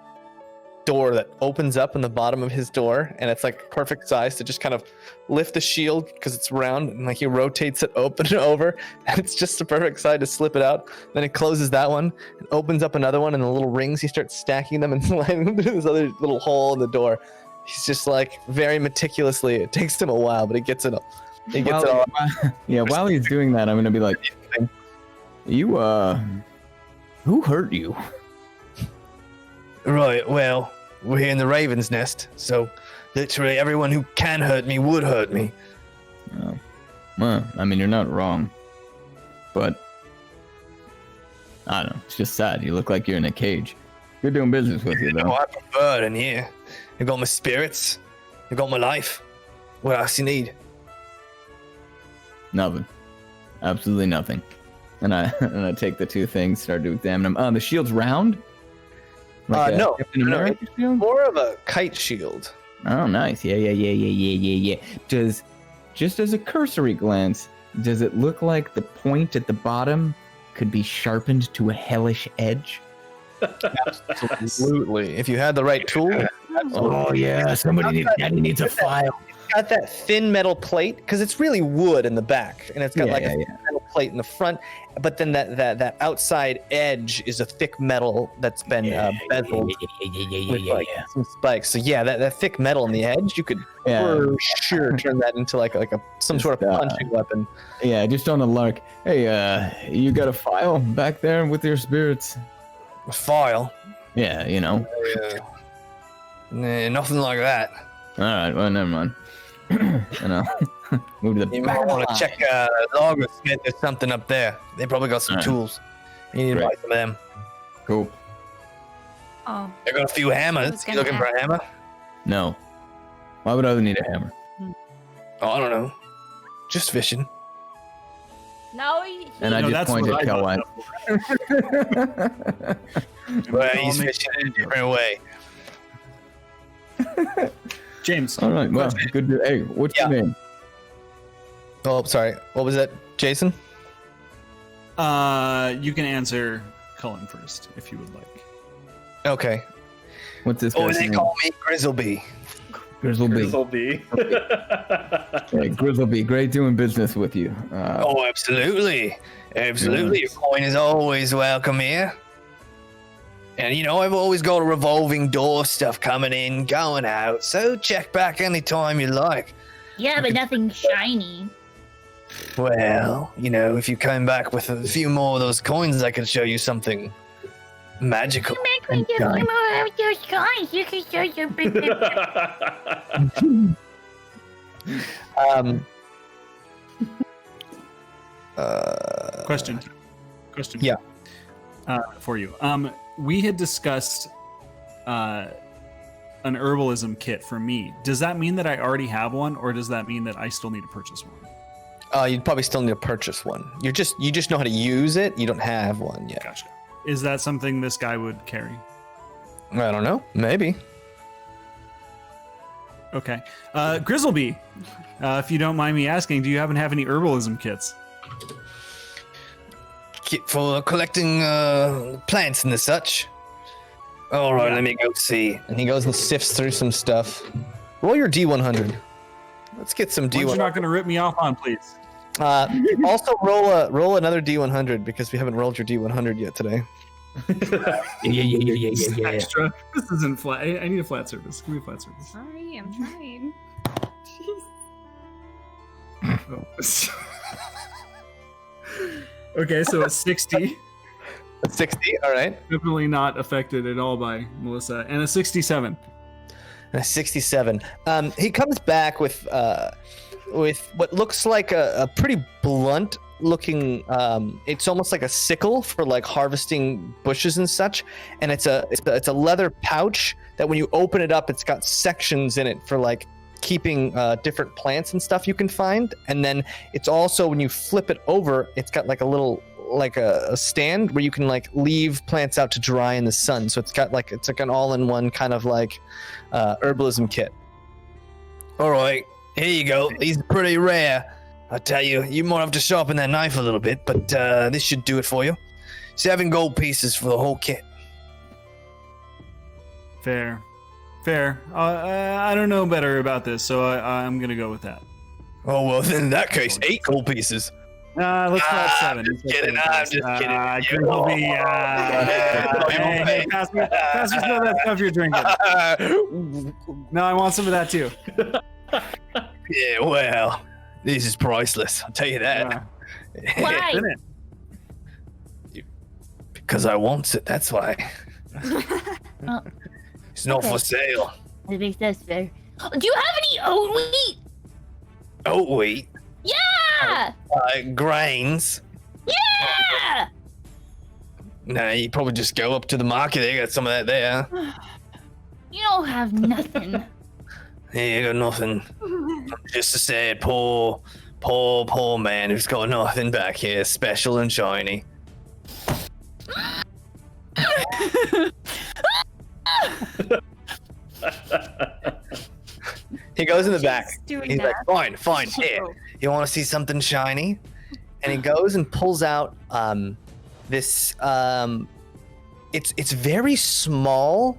Speaker 2: door that opens up in the bottom of his door, and it's like perfect size to just kind of lift the shield because it's round, and like he rotates it open and over, and it's just the perfect size to slip it out. Then he closes that one and opens up another one, and the little rings he starts stacking them and sliding them through this other little hole in the door. He's just like very meticulously. It takes him a while, but he gets it all.
Speaker 9: Yeah, while he's doing that, I'm gonna be like, you who hurt you?
Speaker 2: Right, well, we're here in the Raven's Nest, so literally everyone who can hurt me would hurt me.
Speaker 9: Oh. Well, I mean, you're not wrong. But, I don't know, it's just sad. You look like you're in a cage. You're doing business with you, though.
Speaker 2: No, I prefer it in here. I got my spirits. I got my life. What else you need?
Speaker 9: Nothing. Absolutely nothing. And I take the two things, start to examine them. The shield's round? Like
Speaker 2: No,
Speaker 9: Captain America shield?
Speaker 2: More of a kite shield.
Speaker 9: Oh, nice. Yeah. Just as a cursory glance, does it look like the point at the bottom could be sharpened to a hellish edge?
Speaker 2: Absolutely. If you had the right tool.
Speaker 3: Oh yeah, daddy needs a file.
Speaker 2: It's got that thin metal plate because it's really wood in the back, and it's got a thin metal plate in the front. But then that outside edge is a thick metal that's been bezeled with like some spikes. So yeah, that thick metal in the edge, you could for sure turn that into like some sort of punching weapon.
Speaker 9: Yeah, just on the lark. Hey, you got a file back there with your spirits?
Speaker 2: A file?
Speaker 9: Yeah, you know.
Speaker 2: Nah, nothing like that.
Speaker 9: All right, well, never mind. You know, move to the.
Speaker 2: You might want to check Logger Smith or something up there. They probably got some tools. You need to buy some of them.
Speaker 9: Cool.
Speaker 10: Oh.
Speaker 2: They got a few hammers. You looking for a hammer?
Speaker 9: No. Why would I need a hammer?
Speaker 2: Oh, I don't know. Just fishing.
Speaker 8: No,
Speaker 9: And I just point at Cullen.
Speaker 2: Well, he's fishing in a different way.
Speaker 5: James.
Speaker 9: All right. Well, good. Hey, what's your name?
Speaker 2: Oh, sorry. What was that, Jason?
Speaker 5: You can answer Cullen first if you would like.
Speaker 2: Okay.
Speaker 9: What's this?
Speaker 2: Oh,
Speaker 9: guy's
Speaker 2: they
Speaker 9: name?
Speaker 2: call me Grizzleby.
Speaker 9: Grizzleby. Hey, Grizzleby, great doing business with you.
Speaker 2: Oh, absolutely. Absolutely. Your coin is always welcome here. And, you know, I've always got a revolving door stuff coming in, going out. So check back anytime you like.
Speaker 6: Yeah, but nothing shiny.
Speaker 2: Well, you know, if you come back with a few more of those coins, I could show you something magical.
Speaker 6: Make me get some more of those coins. You can show your
Speaker 5: Question.
Speaker 2: Yeah.
Speaker 5: For you. We had discussed an herbalism kit for me. Does that mean that I already have one, or does that mean that I still need to purchase one?
Speaker 2: You'd probably still need to purchase one. You just know how to use it. You don't have one yet.
Speaker 5: Gotcha. Is that something this guy would carry?
Speaker 2: I don't know. Maybe.
Speaker 5: Okay. Grizzleby, if you don't mind me asking, do you happen to have any herbalism kits?
Speaker 2: Kit for collecting plants and the such. All right, let me go see. And he goes and sifts through some stuff. Roll your D100. Let's get some D100.
Speaker 5: You're not going to rip me off on, please.
Speaker 2: Also, roll another D100 because we haven't rolled your D100 yet today.
Speaker 5: Yeah. Extra. This isn't flat. I need a flat surface. Give me a flat surface.
Speaker 10: Sorry, I'm trying.
Speaker 5: Okay, so a 60.
Speaker 2: A 60, all right.
Speaker 5: Definitely not affected at all by Melissa. And a 67.
Speaker 2: and a 67. He comes back with what looks like a pretty blunt looking. It's almost like a sickle for like harvesting bushes and such. And it's a leather pouch that when you open it up, it's got sections in it for like keeping different plants and stuff you can find. And then it's also, when you flip it over, it's got like a little, like a stand where you can like leave plants out to dry in the sun. So it's like an all-in-one kind of like herbalism kit. All right, here you go. These are pretty rare. I tell you, you might have to sharpen that knife a little bit, but this should do it for you. 7 gold pieces for the whole kit.
Speaker 5: Fair. I don't know better about this, so I'm gonna go with that.
Speaker 2: Oh well, then in that case, 8 gold pieces.
Speaker 5: Let's call it 7.
Speaker 2: I'm just kidding. I'm just kidding.
Speaker 5: Hey, pass me some of that stuff you're drinking. No, I want some of that too.
Speaker 2: Yeah, well, this is priceless. I'll tell you that.
Speaker 6: Why?
Speaker 2: Because I want it. That's why.
Speaker 6: Oh,
Speaker 2: It's not for sale.
Speaker 6: I think that's fair. Do you have any oat wheat?
Speaker 2: Oat wheat.
Speaker 6: Yeah!
Speaker 2: Grains.
Speaker 6: Yeah!
Speaker 2: Nah, you probably just go up to the market. They got some of that there.
Speaker 6: You don't have nothing.
Speaker 2: Yeah, you got nothing. Just a sad poor man who's got nothing back here, special and shiny. He goes in the back. He's like, fine, here. You want to see something shiny? And he goes and pulls out this. It's very small.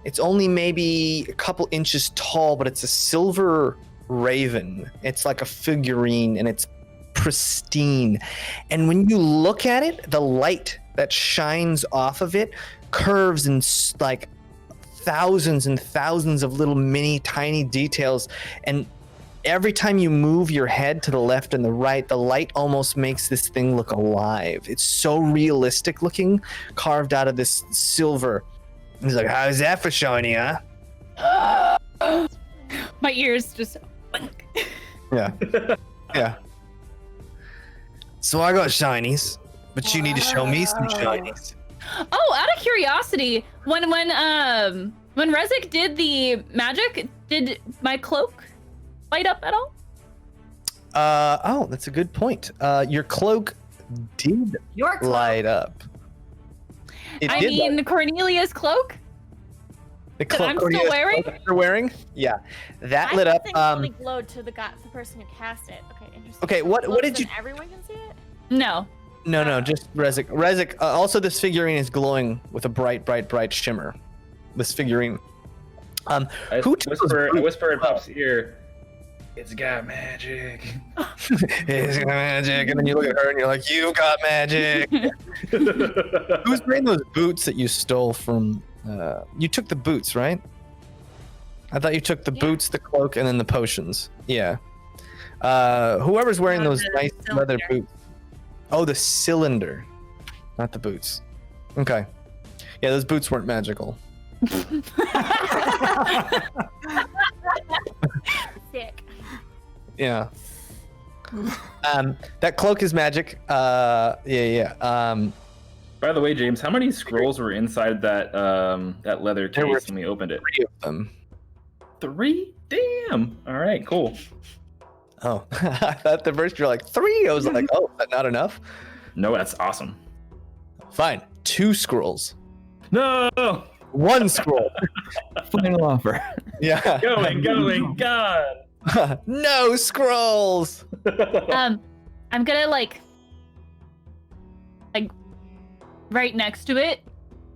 Speaker 2: It's only maybe a couple inches tall, but it's a silver raven. It's like a figurine, and it's pristine. And when you look at it, the light that shines off of it curves in like thousands and thousands of little mini tiny details, and every time you move your head to the left and the right, the light almost makes this thing look alive. It's so realistic looking, carved out of this silver. He's like, how's that for shiny, huh?
Speaker 4: My ears just
Speaker 2: Yeah. Yeah. So I got shinies, but you need to show me some shinies.
Speaker 4: Oh, out of curiosity, when Rezik did the magic, did my cloak light up at all?
Speaker 2: Oh, that's a good point. Your cloak did light up.
Speaker 4: I mean, Cornelia's cloak?
Speaker 2: The
Speaker 4: that
Speaker 2: cloak
Speaker 4: I'm still wearing?
Speaker 2: you're wearing? Yeah. That lit up.
Speaker 8: Only glowed to the person who cast it. Okay, interesting.
Speaker 2: Okay, what did you?
Speaker 8: Everyone can see it.
Speaker 4: No.
Speaker 2: No, just Rezik. Rezik. Also, this figurine is glowing with a bright shimmer. This figurine.
Speaker 7: I whisper in Pop's ear. It's got magic.
Speaker 2: It's got magic, and then you look at her and you're like, "You got magic." Who's wearing those boots that you stole from? You took the boots, right? I thought you took the boots, the cloak, and then the potions. Yeah. Whoever's wearing those nice leather boots. Oh, the cylinder, not the boots. Okay. Yeah, those boots weren't magical.
Speaker 8: Sick.
Speaker 2: Yeah. That cloak is magic. Yeah.
Speaker 7: By the way, Jaymes, how many scrolls were inside that that leather case when we opened it?
Speaker 2: 3 of them.
Speaker 7: 3? Damn. All right, cool.
Speaker 2: Oh, I thought the first you're like 3. I was like, oh, is that not enough?
Speaker 7: No, that's awesome.
Speaker 2: Fine. 2 scrolls.
Speaker 7: No.
Speaker 2: 1 scroll.
Speaker 9: Final offer.
Speaker 2: Yeah.
Speaker 7: Going, God.
Speaker 2: No scrolls.
Speaker 4: I'm gonna like right next to it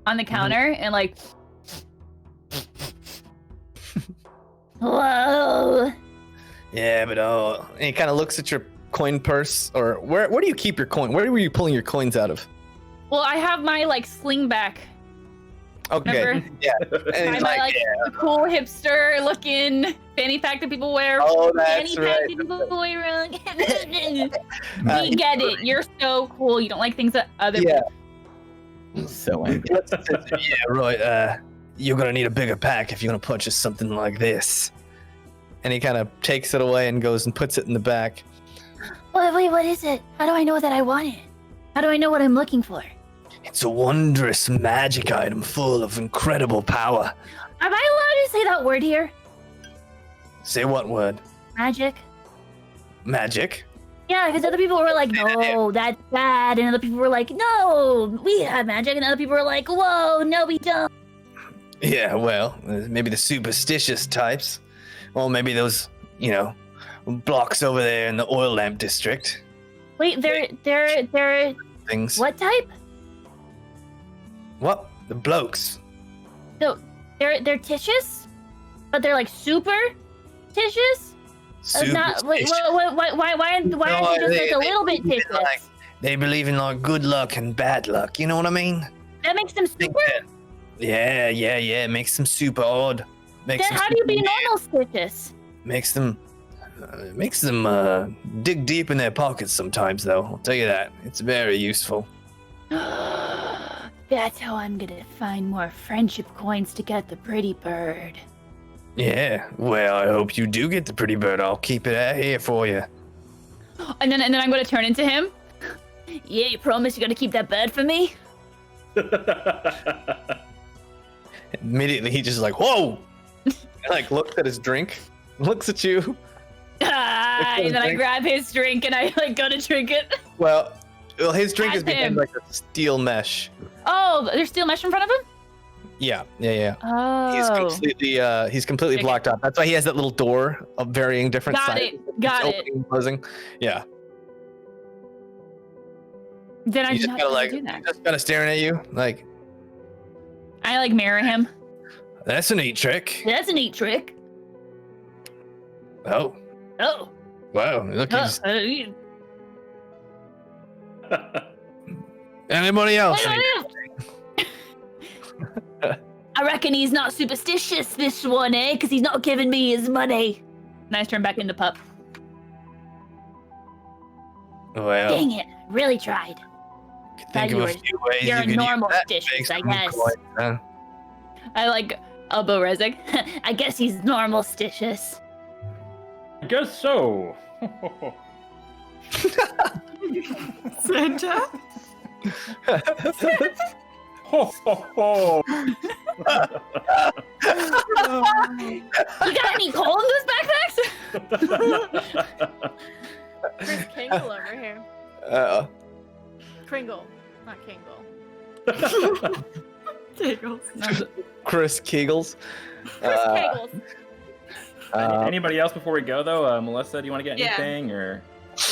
Speaker 4: on the counter and like.
Speaker 6: Whoa.
Speaker 2: Yeah, but and he kind of looks at your coin purse, or where do you keep your coin? Where were you pulling your coins out of?
Speaker 4: Well, I have my like sling back.
Speaker 2: Okay.
Speaker 4: Remember?
Speaker 2: Yeah. And he's
Speaker 4: my
Speaker 2: like,
Speaker 4: the cool hipster looking fanny pack that people wear.
Speaker 2: Oh, that's
Speaker 4: fanny pack that people wear. We get it. You're so cool. You don't like things that other people.
Speaker 9: So angry.
Speaker 2: Yeah, right. you're gonna need a bigger pack if you're gonna purchase something like this. And he kind of takes it away and goes and puts it in the back.
Speaker 6: Wait, what is it? How do I know that I want it? How do I know what I'm looking for?
Speaker 2: It's a wondrous magic item full of incredible power.
Speaker 6: Am I allowed to say that word here?
Speaker 2: Say what word?
Speaker 6: Magic?
Speaker 2: Magic?
Speaker 6: Yeah, because other people were like, no, that's bad. And other people were like, no, we have magic. And other people were like, whoa, no, we don't.
Speaker 2: Yeah, well, maybe the superstitious types. Or maybe those, blocks over there in the oil lamp district.
Speaker 6: Wait, they're
Speaker 2: Things.
Speaker 6: what type?
Speaker 2: What? The blokes.
Speaker 6: So they're titious, but they're like super titious. Not wait, why aren't they just like a little bit titious?
Speaker 2: They believe in like good luck and bad luck. You know what I mean?
Speaker 6: That makes them super.
Speaker 2: Yeah. It makes them super odd.
Speaker 6: Then how do you be normal titious?
Speaker 2: Makes them dig deep in their pockets sometimes, though. I'll tell you that. It's very useful.
Speaker 6: That's how I'm gonna find more friendship coins to get the pretty bird.
Speaker 2: Yeah, well, I hope you do get the pretty bird. I'll keep it out here for you.
Speaker 4: And then I'm gonna turn into him. Yeah, you promise you're gonna keep that bird for me?
Speaker 2: Immediately, he just like, whoa! Like, looks at his drink, looks at you.
Speaker 4: And then I grab his drink and I like go to drink it.
Speaker 2: Well, his drink
Speaker 4: At
Speaker 2: is behind
Speaker 4: him.
Speaker 2: like a steel mesh.
Speaker 4: Oh, there's steel mesh in front of him?
Speaker 2: Yeah.
Speaker 4: Oh.
Speaker 2: He's completely blocked off. That's why he has that little door of varying different
Speaker 4: Got
Speaker 2: sizes.
Speaker 4: it. Got it.
Speaker 2: Opening and closing. Yeah.
Speaker 4: Then I'm
Speaker 2: He's just
Speaker 4: not
Speaker 2: kind of
Speaker 4: gonna
Speaker 2: like,
Speaker 4: do that.
Speaker 2: just kind of staring at you, like,
Speaker 4: I like mirror him.
Speaker 2: that's a neat trick.
Speaker 4: That's a neat trick.
Speaker 2: Oh.
Speaker 4: Oh.
Speaker 2: Wow. Look, he's...
Speaker 4: you-
Speaker 2: Anybody else?
Speaker 4: I reckon he's not superstitious, this one, eh? Because he's not giving me his money. Nice turn back into pup.
Speaker 2: Well,
Speaker 6: Dang it, really tried.
Speaker 2: think of a few ways
Speaker 4: You're
Speaker 2: you
Speaker 4: a
Speaker 2: can
Speaker 4: normal
Speaker 2: use that to
Speaker 4: stitious,
Speaker 2: make
Speaker 4: I
Speaker 2: some
Speaker 4: guess.
Speaker 2: coins, huh?
Speaker 4: I like elbow Rezig. I guess he's normal stitious.
Speaker 7: I guess so.
Speaker 20: Santa?
Speaker 7: Ho, ho, ho.
Speaker 4: You got any coal in those backpacks?
Speaker 8: Chris Kingle over here. Kringle, not Kingle.
Speaker 20: Giggles.
Speaker 2: Chris Kegels.
Speaker 8: Chris Kegels.
Speaker 7: Anybody else before we go, though? Melissa, do you want to get
Speaker 10: Yeah.
Speaker 7: anything? Or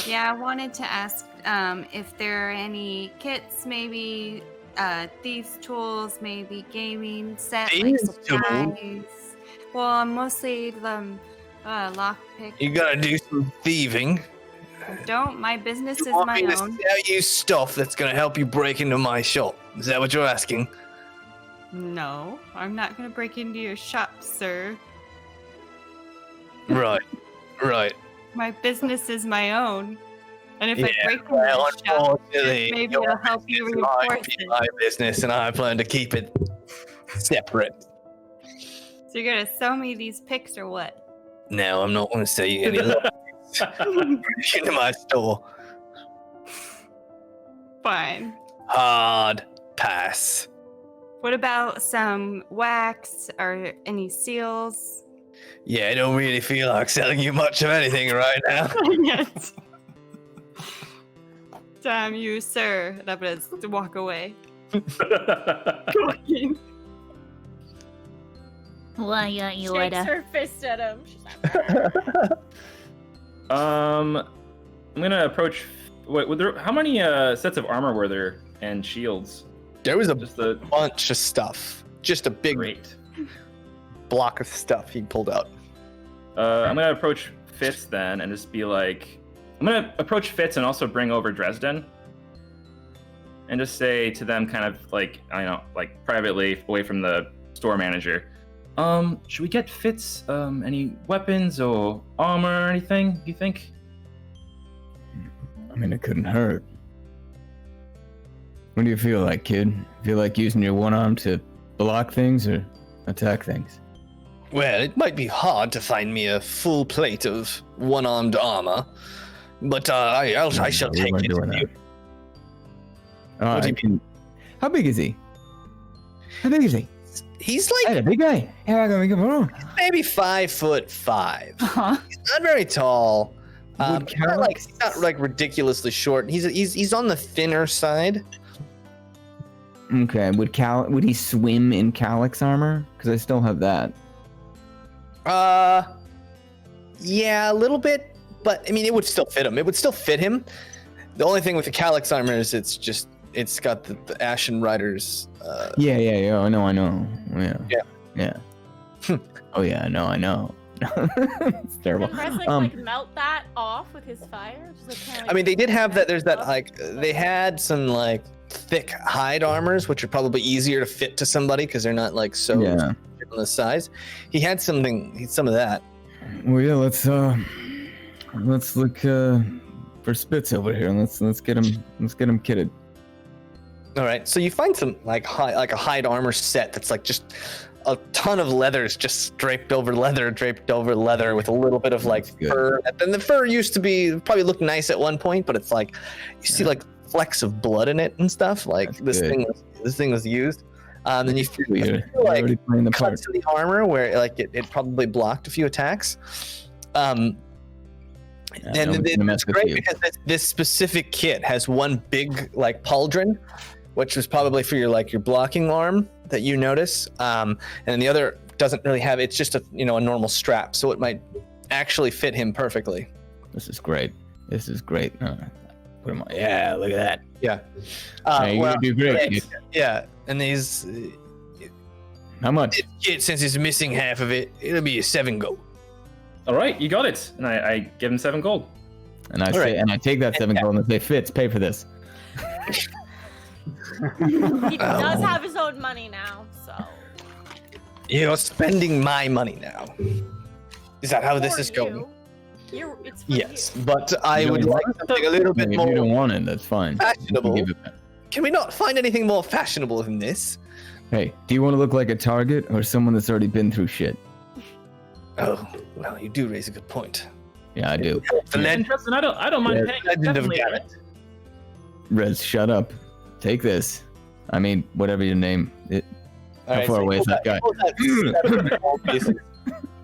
Speaker 10: Yeah, I wanted to ask if there are any kits, maybe thieves' tools, maybe gaming set, like
Speaker 2: Thieves' tools?
Speaker 10: supplies. Well, mostly the lockpick.
Speaker 2: You gotta do some thieving.
Speaker 10: Don't. My business is
Speaker 2: You want
Speaker 10: my
Speaker 2: me to
Speaker 10: own.
Speaker 2: sell you stuff that's gonna help you break into my shop? Is that what you're asking?
Speaker 20: No, I'm not gonna break into your shop, sir.
Speaker 2: Right.
Speaker 20: My business is my own. And if I
Speaker 2: Yeah,
Speaker 20: break into
Speaker 2: well,
Speaker 20: the shop,
Speaker 2: unfortunately,
Speaker 20: maybe
Speaker 2: your
Speaker 20: I'll help you
Speaker 2: business might
Speaker 20: reinforce
Speaker 2: be
Speaker 20: it.
Speaker 2: my business, and I plan to keep it separate.
Speaker 20: So you're gonna sell me these picks or what?
Speaker 2: No, I'm not gonna sell you any break into my store.
Speaker 20: Fine.
Speaker 2: Hard pass.
Speaker 20: What about some wax or any seals?
Speaker 2: Yeah, I don't really feel like selling you much of anything right now.
Speaker 20: Yes. Damn you, sir. And I'm gonna walk away. Walking.
Speaker 6: Why, you
Speaker 8: Shakes
Speaker 6: woulda.
Speaker 8: her fist at him. She's like,
Speaker 7: I'm gonna approach. How many sets of armor were there and shields?
Speaker 2: There was a bunch of stuff. Just a big block of stuff he pulled out.
Speaker 7: I'm gonna approach Fitz then and just be like, I'm gonna approach Fitz and also bring over Dresden, and just say to them, kind of like, I know, like privately, away from the store manager. Should we get Fitz any weapons or armor or anything? Do you think?
Speaker 3: I mean, it couldn't hurt. What do you feel like, kid? Feel like using your one arm to block things, or
Speaker 9: attack things?
Speaker 2: Well, it might be hard to find me a full plate of one-armed armor, but I shall take it.
Speaker 9: What do you mean? How big is he?
Speaker 2: He's like
Speaker 9: a big guy.
Speaker 2: maybe 5'5". He's not very tall. He's not like ridiculously short. He's on the thinner side.
Speaker 9: Okay. Would he swim in Calyx armor? Because I still have that.
Speaker 2: Yeah, a little bit, but I mean, it would still fit him. It would still fit him. The only thing with the Calyx armor is it's got the Ashen Riders.
Speaker 9: Yeah. I know. Yeah. Oh yeah, I know. It's terrible.
Speaker 8: Can Resnick, melt that off with his fire? Just, like,
Speaker 2: I mean, they did have that. There's that they had some like thick hide armors, which are probably easier to fit to somebody because they're not like so on the size. He had some of that.
Speaker 9: Well, yeah. Let's look for Spitz over here. Let's get him kitted.
Speaker 2: All right. So you find some like a hide armor set that's like just a ton of leathers just draped over leather with a little bit of like fur. And the fur used to probably look nice at one point, but it's like you see like flecks of blood in it and stuff. Like this thing was used. Then you feel like cuts in the armor where like it probably blocked a few attacks. And it's great because this specific kit has one big like pauldron, which was probably for your blocking arm that you notice, and the other doesn't really have. It's just a normal strap, so it might actually fit him perfectly.
Speaker 9: This is great. Put him on. Yeah, look at that.
Speaker 2: Yeah.
Speaker 9: You're gonna do great.
Speaker 2: Yeah, and these.
Speaker 9: How much?
Speaker 2: Since he's missing half of it, it'll be a 7 gold.
Speaker 7: All right, you got it, and I give him 7 gold.
Speaker 9: And I take that 7 gold and say, Fitz, pay for this.
Speaker 8: He does have his own money now, so.
Speaker 2: You're spending my money now. Is that how this is going?
Speaker 8: It's
Speaker 2: yes, but I would like something a little bit more.
Speaker 9: If you don't want it, that's fine.
Speaker 2: Fashionable. Can we not find anything more fashionable than this?
Speaker 9: Hey, do you want to look like a target or someone that's already been through shit?
Speaker 2: Oh, well, you do raise a good point.
Speaker 9: Yeah, I do.
Speaker 7: And Preston, I don't mind paying.
Speaker 2: Legend of Garrett.
Speaker 9: Rez, shut up. Take this. I mean, whatever your name. How far away is that guy?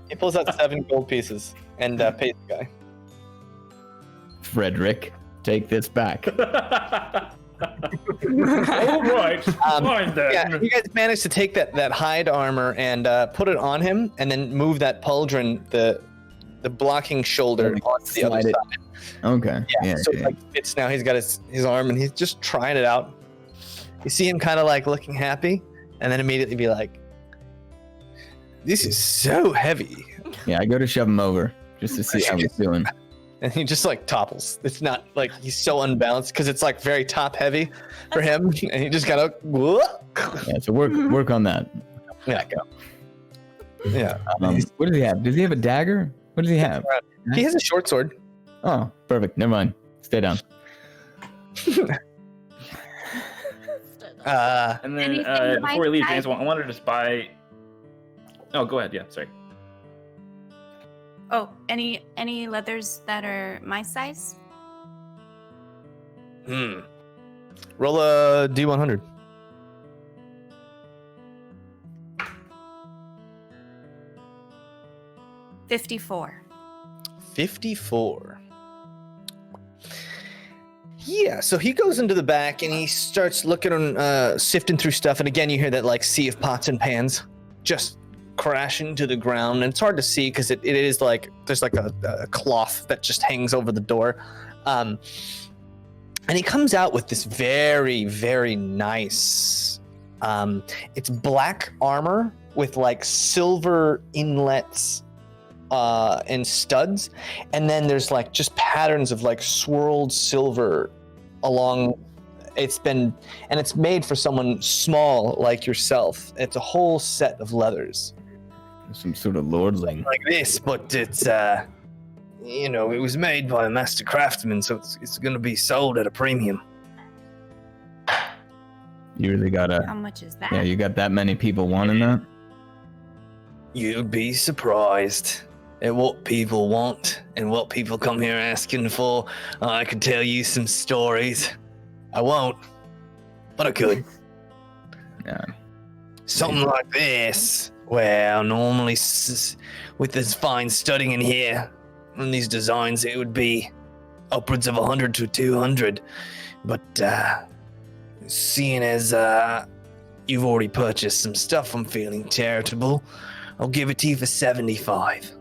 Speaker 2: He pulls out 7 gold pieces and pays the guy.
Speaker 9: Frederick, take this back.
Speaker 7: All right, fine then.
Speaker 2: Yeah, you guys managed to take that hide armor and put it on him, and then move that pauldron, the blocking shoulder, onto the other side.
Speaker 9: Okay.
Speaker 2: Yeah. So it fits now. He's got his arm, and he's just trying it out. You see him kind of like looking happy, and then immediately be like, "This is so heavy."
Speaker 9: Yeah, I go to shove him over just to see how he's doing.
Speaker 2: And he just like topples. It's not like he's so unbalanced because it's like very top heavy for him, and he just kind of.
Speaker 9: Yeah, so work on that.
Speaker 2: Yeah, go. Yeah.
Speaker 9: What does he have? Does he have a dagger? What does he have?
Speaker 2: He has a short sword.
Speaker 9: Oh, perfect. Never mind. Stay down.
Speaker 7: And then before we leave, James, I wanted to just buy. Oh, go ahead. Yeah, sorry.
Speaker 10: Oh, any leathers that are my size?
Speaker 2: Roll a D100.
Speaker 10: $54.
Speaker 2: 54. Yeah, so he goes into the back and he starts looking, sifting through stuff. And again, you hear that like sea of pots and pans just crashing to the ground. And it's hard to see because it is like there's like a cloth that just hangs over the door. And he comes out with this very, very nice. It's black armor with like silver inlets and studs, and then there's like just patterns of like swirled silver along. It's made for someone small like yourself. It's a whole set of leathers.
Speaker 9: Some sort of lordling
Speaker 2: like this, but it's it was made by a master craftsman, so it's going to be sold at a premium.
Speaker 9: You really got
Speaker 10: How much is that?
Speaker 9: Yeah, you got that many people wanting that?
Speaker 2: You'd be surprised at what people want and what people come here asking for. I could tell you some stories. I won't, but I could. Something like this. Well, normally with this fine studying in here and these designs, it would be upwards of 100 to 200. But seeing as you've already purchased some stuff, I'm feeling charitable. I'll give it to you for 75.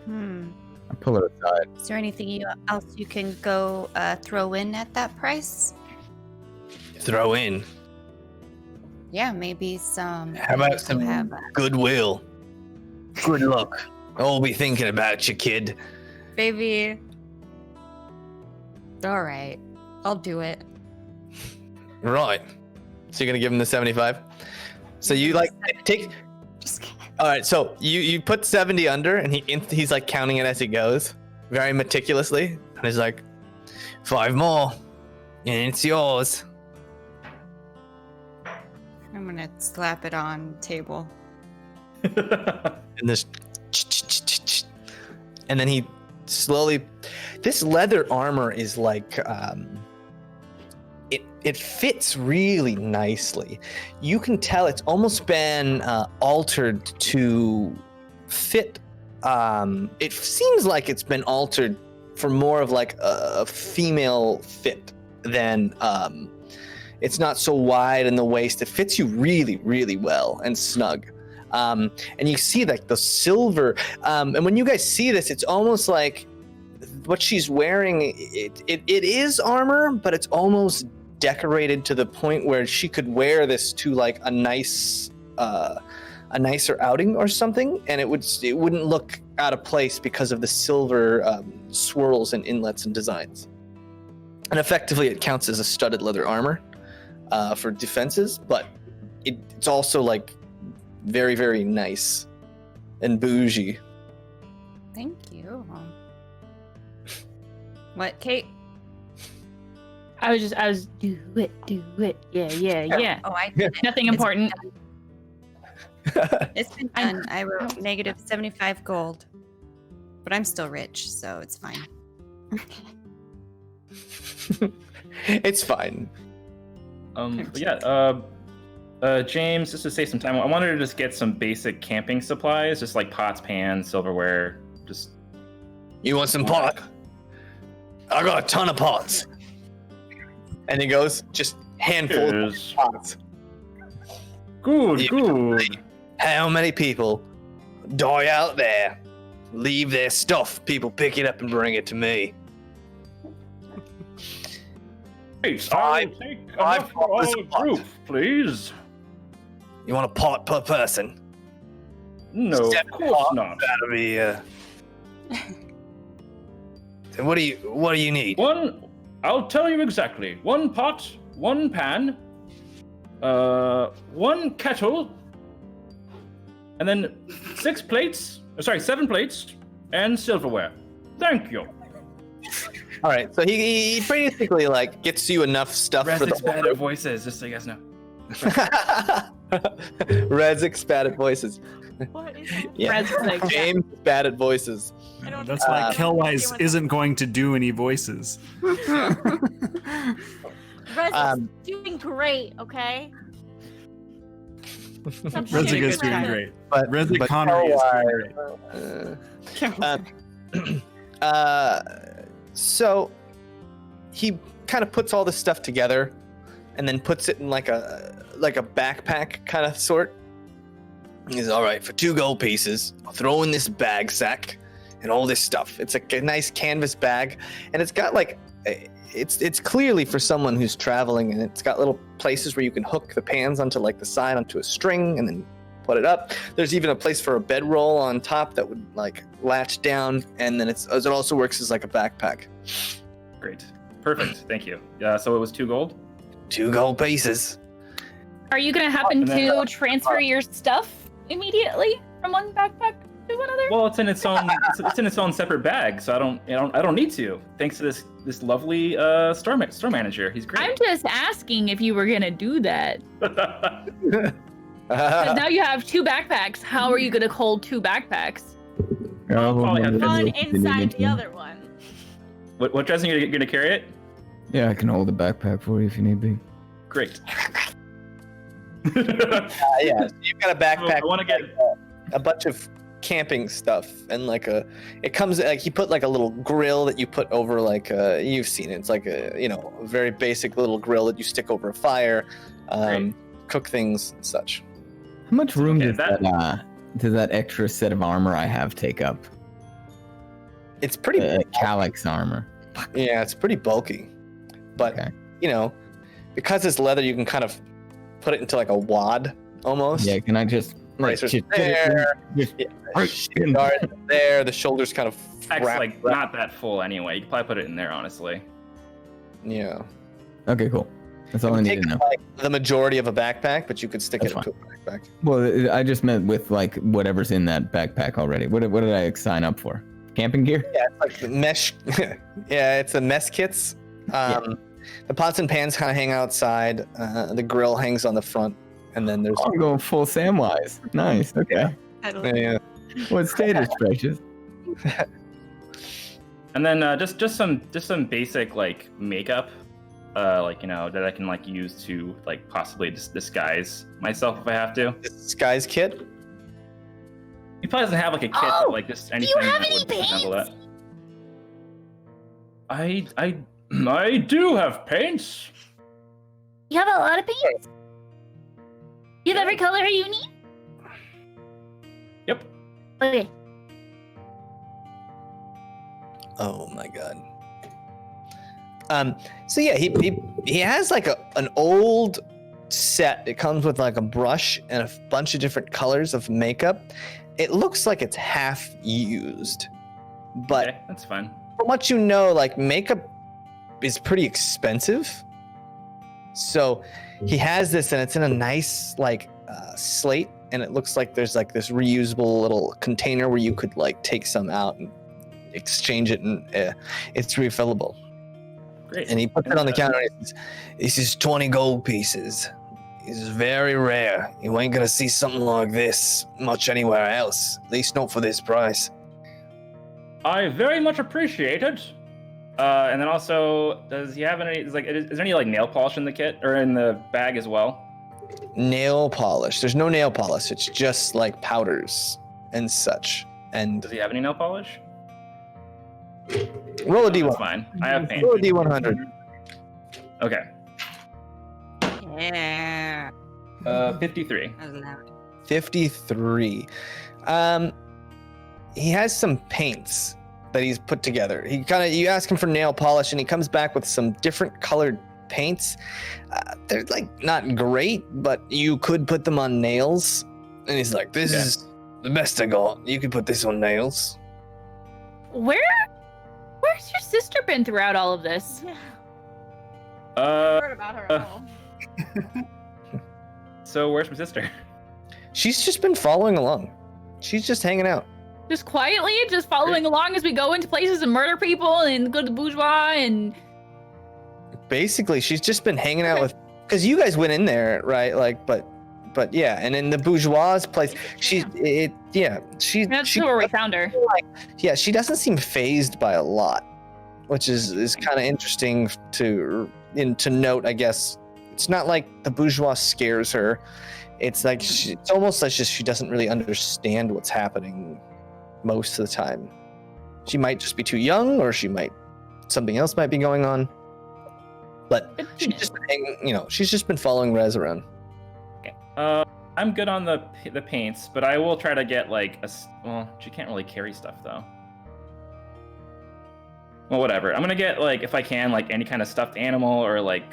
Speaker 9: I pull it aside.
Speaker 10: Is there anything else you can go throw in at that price?
Speaker 2: Throw in.
Speaker 10: Yeah, maybe some.
Speaker 2: How about some goodwill? Good luck. I'll be thinking about you, kid.
Speaker 10: Baby. All right, I'll do it.
Speaker 2: Right. So you're gonna give him the 75? So you like take. All right. So you put 70 under, and he's like counting it as he goes, very meticulously, and he's like, 5 more, and it's yours.
Speaker 10: I'm gonna slap it on table.
Speaker 2: And this, and then he slowly. This leather armor is like. It fits really nicely. You can tell it's almost been altered to fit. It seems like it's been altered for more of like a female fit than. It's not so wide in the waist. It fits you really, really well and snug. And you see like the silver. And when you guys see this, it's almost like what she's wearing. It is armor, but it's almost decorated to the point where she could wear this to like a nicer outing or something, and it wouldn't look out of place because of the silver swirls and inlets and designs. And effectively, it counts as a studded leather armor for defenses, but it's also like very, very nice and bougie.
Speaker 10: Thank you. What, Kate?
Speaker 4: I was do it. Yeah.
Speaker 10: Oh, I did it.
Speaker 4: Nothing important.
Speaker 10: It's been done. I wrote negative 75 gold, but I'm still rich, so it's fine.
Speaker 2: It's fine.
Speaker 7: But yeah, Jaymes, just to save some time, I wanted to just get some basic camping supplies, just like pots, pans, silverware. Just.
Speaker 2: You want some pot? I got a ton of pots. And he goes, just handfuls of pots.
Speaker 7: Good.
Speaker 2: How many people die out there, leave their stuff, people pick it up and bring it to me?
Speaker 7: Please, I'll take enough for all group, please.
Speaker 2: You want a pot per person?
Speaker 7: No, of course not.
Speaker 2: That'll be, What do you need?
Speaker 7: I'll tell you exactly. 1 pot, 1 pan, 1 kettle, and then 7 plates, and silverware. Thank you.
Speaker 2: All right, so he basically like gets you enough stuff for the
Speaker 7: better voices, just so you guys know.
Speaker 2: Rezik's bad at voices.
Speaker 8: What is
Speaker 2: Yeah, Jaymes is bad at voices.
Speaker 5: That's why Kelwise isn't going to do any voices.
Speaker 8: Rez is doing great, okay?
Speaker 5: Rezik is doing great.
Speaker 2: But
Speaker 5: Rezik Connery is doing
Speaker 2: great. So he kind of puts all this stuff together and then puts it in like a backpack kind of sort. He's all right, for 2 gold pieces, I'll throw in this bag sack and all this stuff. It's like a nice canvas bag, and it's got like it's clearly for someone who's traveling, and it's got little places where you can hook the pans onto like the side onto a string and then put it up. There's even a place for a bedroll on top that would like latch down, and then it also works as like a backpack.
Speaker 7: Great, perfect, thank you. So it was 2 gold.
Speaker 2: 2 gold pieces.
Speaker 4: Are you gonna happen to transfer your stuff immediately from one backpack to
Speaker 7: Well, it's in its own. It's in its own separate bag, so I don't need to. Thanks to this lovely store manager. He's great.
Speaker 4: I'm just asking if you were gonna do that. Because now you have 2 backpacks. How are you gonna hold 2 backpacks?
Speaker 8: One inside the other one.
Speaker 7: What dressing are you gonna carry it?
Speaker 9: Yeah, I can hold a backpack for you if you need be.
Speaker 7: Great.
Speaker 2: Yeah, so you've got a backpack.
Speaker 7: I want to get
Speaker 2: a bunch of camping stuff and like it comes like he put like a little grill that you put over like you've seen it. It's like a a very basic little grill that you stick over a fire, cook things and such.
Speaker 9: How much room does that extra set of armor I have take up?
Speaker 2: It's pretty
Speaker 9: Calyx armor.
Speaker 2: Yeah, it's pretty bulky, but because it's leather, you can kind of put it into like a wad almost.
Speaker 9: Yeah, can I just
Speaker 2: there, there, the shoulders kind of
Speaker 7: It's like not that full anyway. You could probably put it in there, honestly.
Speaker 2: Yeah.
Speaker 9: Okay, cool. That's all I need to know.
Speaker 2: Like the majority of a backpack, but you could stick it into a backpack.
Speaker 9: Well, I just meant with like whatever's in that backpack already. What did I sign up for? Camping gear?
Speaker 2: Yeah, it's like the mesh. Yeah, it's the mess kits. The pots and pans kind of hang outside. The grill hangs on the front, and then there's.
Speaker 9: I'm going full Samwise. Nice. Okay.
Speaker 2: Yeah.
Speaker 9: What state is precious?
Speaker 7: And then just some basic like makeup, that I can like use to like possibly disguise myself if I have to.
Speaker 2: Disguise kit.
Speaker 7: He probably doesn't have like a kit, but like just anything
Speaker 6: have
Speaker 7: that
Speaker 6: any
Speaker 7: would resemble that. I do have paints.
Speaker 6: You have a lot of paints. You have every color you need?
Speaker 7: Yep.
Speaker 6: Okay.
Speaker 2: Oh my god. So yeah, he has like an old set. It comes with like a brush and a bunch of different colors of makeup. It looks like it's half used, but
Speaker 7: that's fine.
Speaker 2: From what you know, like makeup is pretty expensive. So he has this, and it's in a nice like slate, and it looks like there's like this reusable little container where you could like take some out and exchange it, and it's refillable.
Speaker 7: Great.
Speaker 2: And he puts it on the counter. And he says, "This is 20 gold pieces. This is very rare. You ain't gonna see something like this much anywhere else. At least not for this price."
Speaker 7: I very much appreciate it. And then also, does he have any? Is there any like nail polish in the kit or in the bag as well?
Speaker 2: Nail polish. There's no nail polish. It's just like powders and such. And
Speaker 7: does he have any nail polish?
Speaker 2: Roll a D1.
Speaker 7: That's fine. I have paint.
Speaker 2: Roll a D100.
Speaker 7: Okay.
Speaker 8: Yeah.
Speaker 7: 53.
Speaker 2: 53. He has some paints that he's put together. You ask him for nail polish, and he comes back with some different colored paints. They're like not great, but you could put them on nails. And he's like, "This is the best I got. You could put this on nails."
Speaker 4: Where's your sister been throughout all of this?
Speaker 8: Heard about her at all.
Speaker 7: So where's my sister?
Speaker 2: She's just been following along. She's just hanging out.
Speaker 4: Just quietly, just following along as we go into places and murder people and go to the Bourgeois and.
Speaker 2: Basically, she's just been hanging out with, because you guys went in there, right? Like, but yeah, and in the Bourgeois' place, she.
Speaker 4: That's where we found her.
Speaker 2: Yeah, she doesn't seem phased by a lot, which is kind of interesting to note, I guess. It's not like the Bourgeois scares her. It's like it's almost like she doesn't really understand what's happening most of the time. She might just be too young, or something else might be going on. But she's just been following Rez around.
Speaker 7: Okay. I'm good on the paints, but I will try to get like she can't really carry stuff though. Well, whatever. I'm gonna get like, if I can, like any kind of stuffed animal or like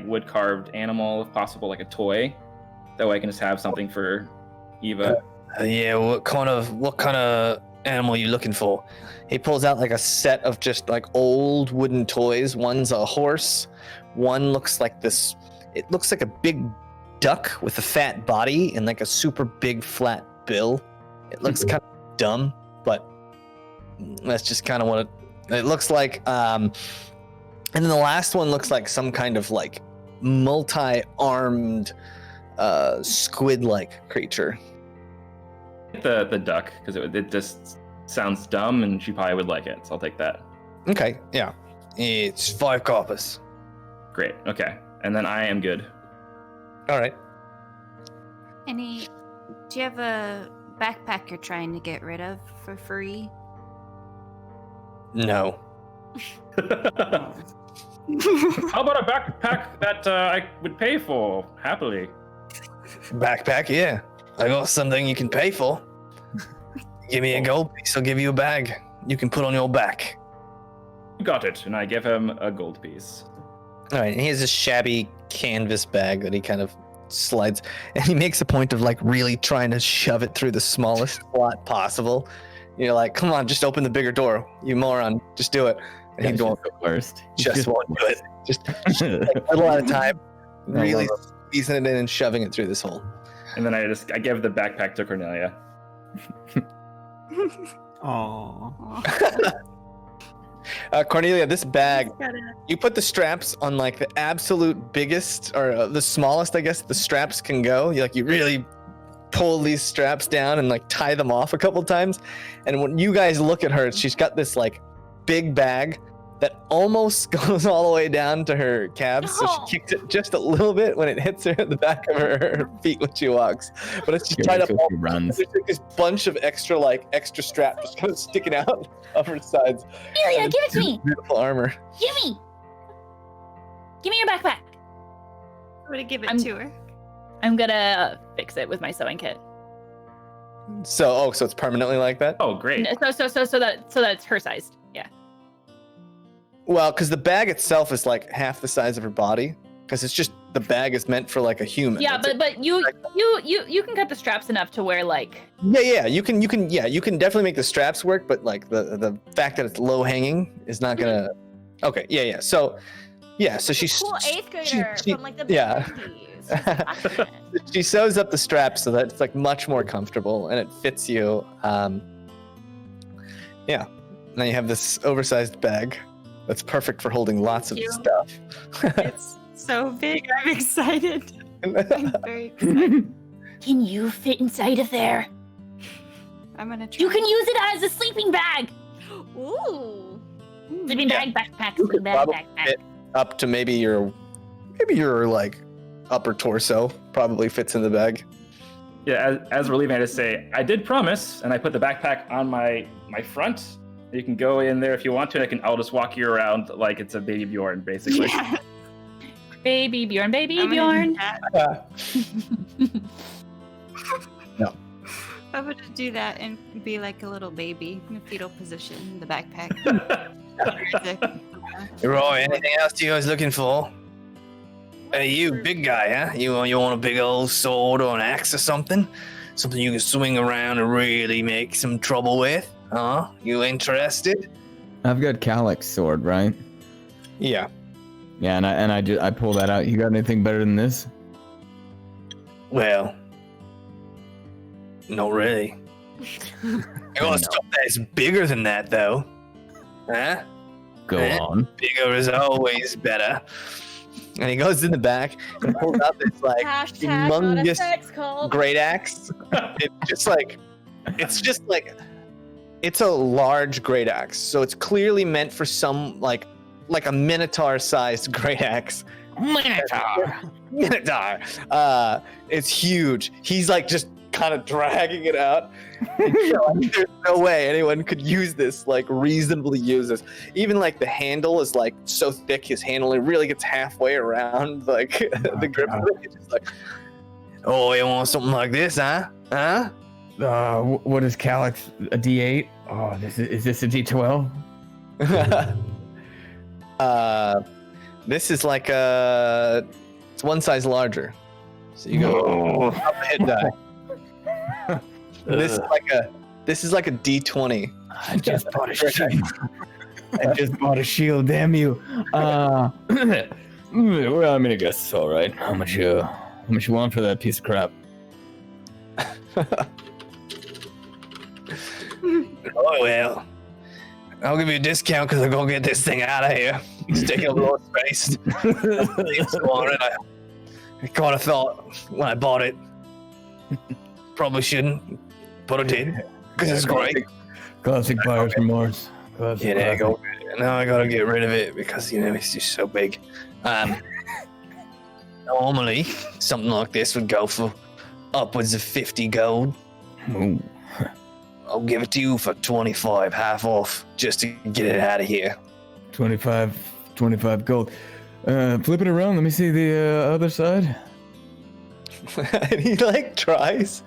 Speaker 7: wood carved animal if possible, like a toy. That way I can just have something for Eva.
Speaker 2: Yeah, what kind of animal are you looking for? He pulls out like a set of just like old wooden toys. One's a horse. One looks like this. It looks like a big duck with a fat body and like a super big flat bill. It looks kind of dumb, but that's just kind of what it looks like. And then the last one looks like some kind of like multi-armed squid-like creature.
Speaker 7: The duck, because it just sounds dumb, and she probably would like it, so I'll take that.
Speaker 2: Okay, yeah. It's 5 coppers.
Speaker 7: Great, okay. And then I am good.
Speaker 2: All right.
Speaker 10: Do you have a backpack you're trying to get rid of for free?
Speaker 2: No.
Speaker 7: How about a backpack that I would pay for happily?
Speaker 2: Backpack, yeah. I got something you can pay for. Give me a gold piece, I'll give you a bag you can put on your back.
Speaker 7: You got it, and I give him a gold piece.
Speaker 2: All right, and he has this shabby canvas bag that he kind of slides, and he makes a point of like really trying to shove it through the smallest slot possible. You're like, come on, just open the bigger door, you moron, just do it. And he won't
Speaker 9: go first.
Speaker 2: Just won't do it. Just take a lot of time, really squeezing it in and shoving it through this hole.
Speaker 7: And then I give the backpack to Cornelia.
Speaker 5: Aww.
Speaker 2: Cornelia, this bag, you put the straps on like the absolute biggest, or the smallest, I guess, the straps can go. You really pull these straps down and like tie them off a couple times. And when you guys look at her, she's got this like big bag that almost goes all the way down to her calves. So she kicks it just a little bit when it hits her at the back of her feet when she walks. But it's just tied up.
Speaker 9: She runs.
Speaker 2: There's like this bunch of extra straps just kind of sticking out of her sides.
Speaker 6: Amelia, give it to me.
Speaker 2: Beautiful armor.
Speaker 6: Give me your backpack.
Speaker 10: I'm gonna give it to her.
Speaker 4: I'm gonna fix it with my sewing kit.
Speaker 2: So it's permanently like that?
Speaker 7: Oh, great.
Speaker 4: So that it's her sized. Yeah.
Speaker 2: Well, because the bag itself is like half the size of her body, because it's just the bag is meant for like a human.
Speaker 4: Yeah, but you can cut the straps enough to where like.
Speaker 2: Yeah, you can definitely make the straps work, but like the fact that it's low hanging is not gonna. Okay, yeah. So she's
Speaker 8: Cool 8th grader from like the
Speaker 2: yeah.
Speaker 8: 50s.
Speaker 2: She sews up the straps so that it's like much more comfortable and it fits you. Yeah. Now you have this oversized bag that's perfect for holding lots of stuff.
Speaker 10: It's so big. I'm excited. I'm very excited.
Speaker 6: Can you fit inside of there?
Speaker 10: I'm gonna try.
Speaker 6: You can use it as a sleeping bag.
Speaker 8: Ooh.
Speaker 6: Sleeping bag, backpack,
Speaker 2: You
Speaker 6: sleeping
Speaker 2: could
Speaker 6: bag,
Speaker 2: probably
Speaker 6: backpack.
Speaker 2: fit up to maybe your like upper torso probably fits in the bag.
Speaker 7: Yeah, as we're leaving, I just say, I did promise, and I put the backpack on my front. You can go in there if you want to, and I'll just walk you around like it's a baby Bjorn, basically.
Speaker 4: Yeah. Baby Bjorn.
Speaker 2: No.
Speaker 10: I'm gonna do that and be like a little baby in a fetal position in the backpack.
Speaker 2: Roy, anything else you guys looking for? Hey, you big guy, huh? You want a big old sword or an axe or something? Something you can swing around and really make some trouble with? Huh? You interested?
Speaker 9: I've got Calyx's sword, right?
Speaker 2: Yeah.
Speaker 9: Yeah, and I pull that out. You got anything better than this?
Speaker 2: Well, not really. I got stuff that's bigger than that, though. Huh?
Speaker 9: Go on.
Speaker 2: Bigger is always better. And he goes in the back and pulls out this like
Speaker 8: Hashtag not a
Speaker 2: humongous
Speaker 8: sex cult.
Speaker 2: great axe. It's a large great axe. So it's clearly meant for some like a minotaur-sized great axe. Minotaur. It's huge. He's like just kind of dragging it out. There's no way anyone could use this, like reasonably use this. Even like the handle is like so thick, his handle, it really gets halfway around like the grip of it. It's just like, oh, you want something like this, huh?
Speaker 9: What is Calyx? A D8? Oh, is this a D12?
Speaker 2: This is like it's one size larger. So you go up a hit die. This is like a D20.
Speaker 9: I just bought a shield. Damn you. Well, I mean, I guess it's all right. How much you want for that piece of crap?
Speaker 2: Oh, well. I'll give you a discount because I'm going to get this thing out of here. It's taking up a lot of space. I kind of thought when I bought it, probably shouldn't, but I did because it's great.
Speaker 3: Classic buyer's remorse.
Speaker 2: Yeah, there you go. Now I gotta get rid of it because it's just so big. Normally, something like this would go for upwards of 50 gold.
Speaker 3: Ooh.
Speaker 2: I'll give it to you for 25, half off, just to get it out of here.
Speaker 3: 25 gold. Flip it around. Let me see the other side.
Speaker 2: And he tries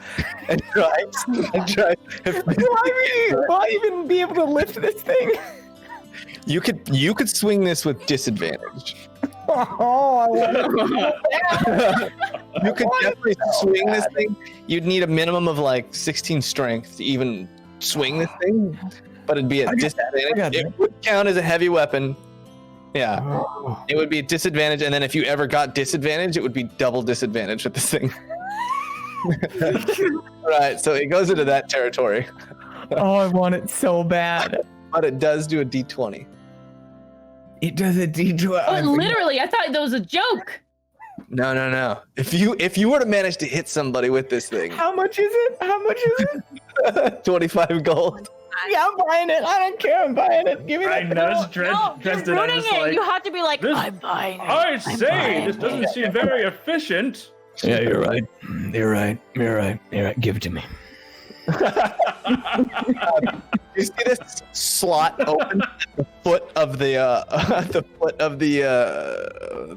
Speaker 2: and tries and tries.
Speaker 9: Will I even be able to lift this thing?
Speaker 2: You could swing this with disadvantage.
Speaker 9: Oh, I want to.
Speaker 2: You could definitely swing this thing. You'd need a minimum of 16 strength to even swing this thing, but it'd be a disadvantage. It would count as a heavy weapon. Yeah, it would be a disadvantage, and then if you ever got disadvantage, it would be double disadvantage with this thing. Right, so it goes into that territory.
Speaker 9: Oh, I want it so bad.
Speaker 2: But it does do a d20.
Speaker 9: It does a d12.
Speaker 4: Oh, literally, I thought that was a joke.
Speaker 2: No. If you were to manage to hit somebody with this thing,
Speaker 9: How much is it?
Speaker 2: 25 gold.
Speaker 9: Yeah, I'm buying it. I don't care. I'm buying it. Give me
Speaker 7: I
Speaker 9: that.
Speaker 7: nudge
Speaker 8: No, you're
Speaker 7: Dresden. I'm
Speaker 8: ruining
Speaker 7: just
Speaker 8: it.
Speaker 7: like,
Speaker 8: You have to be like,
Speaker 7: this-
Speaker 8: I'm buying it.
Speaker 7: I
Speaker 8: I'm
Speaker 7: say,
Speaker 8: buying
Speaker 7: this doesn't seem very efficient.
Speaker 3: Yeah, you're right. You're right. Give it to me.
Speaker 2: You see this slot open at the foot of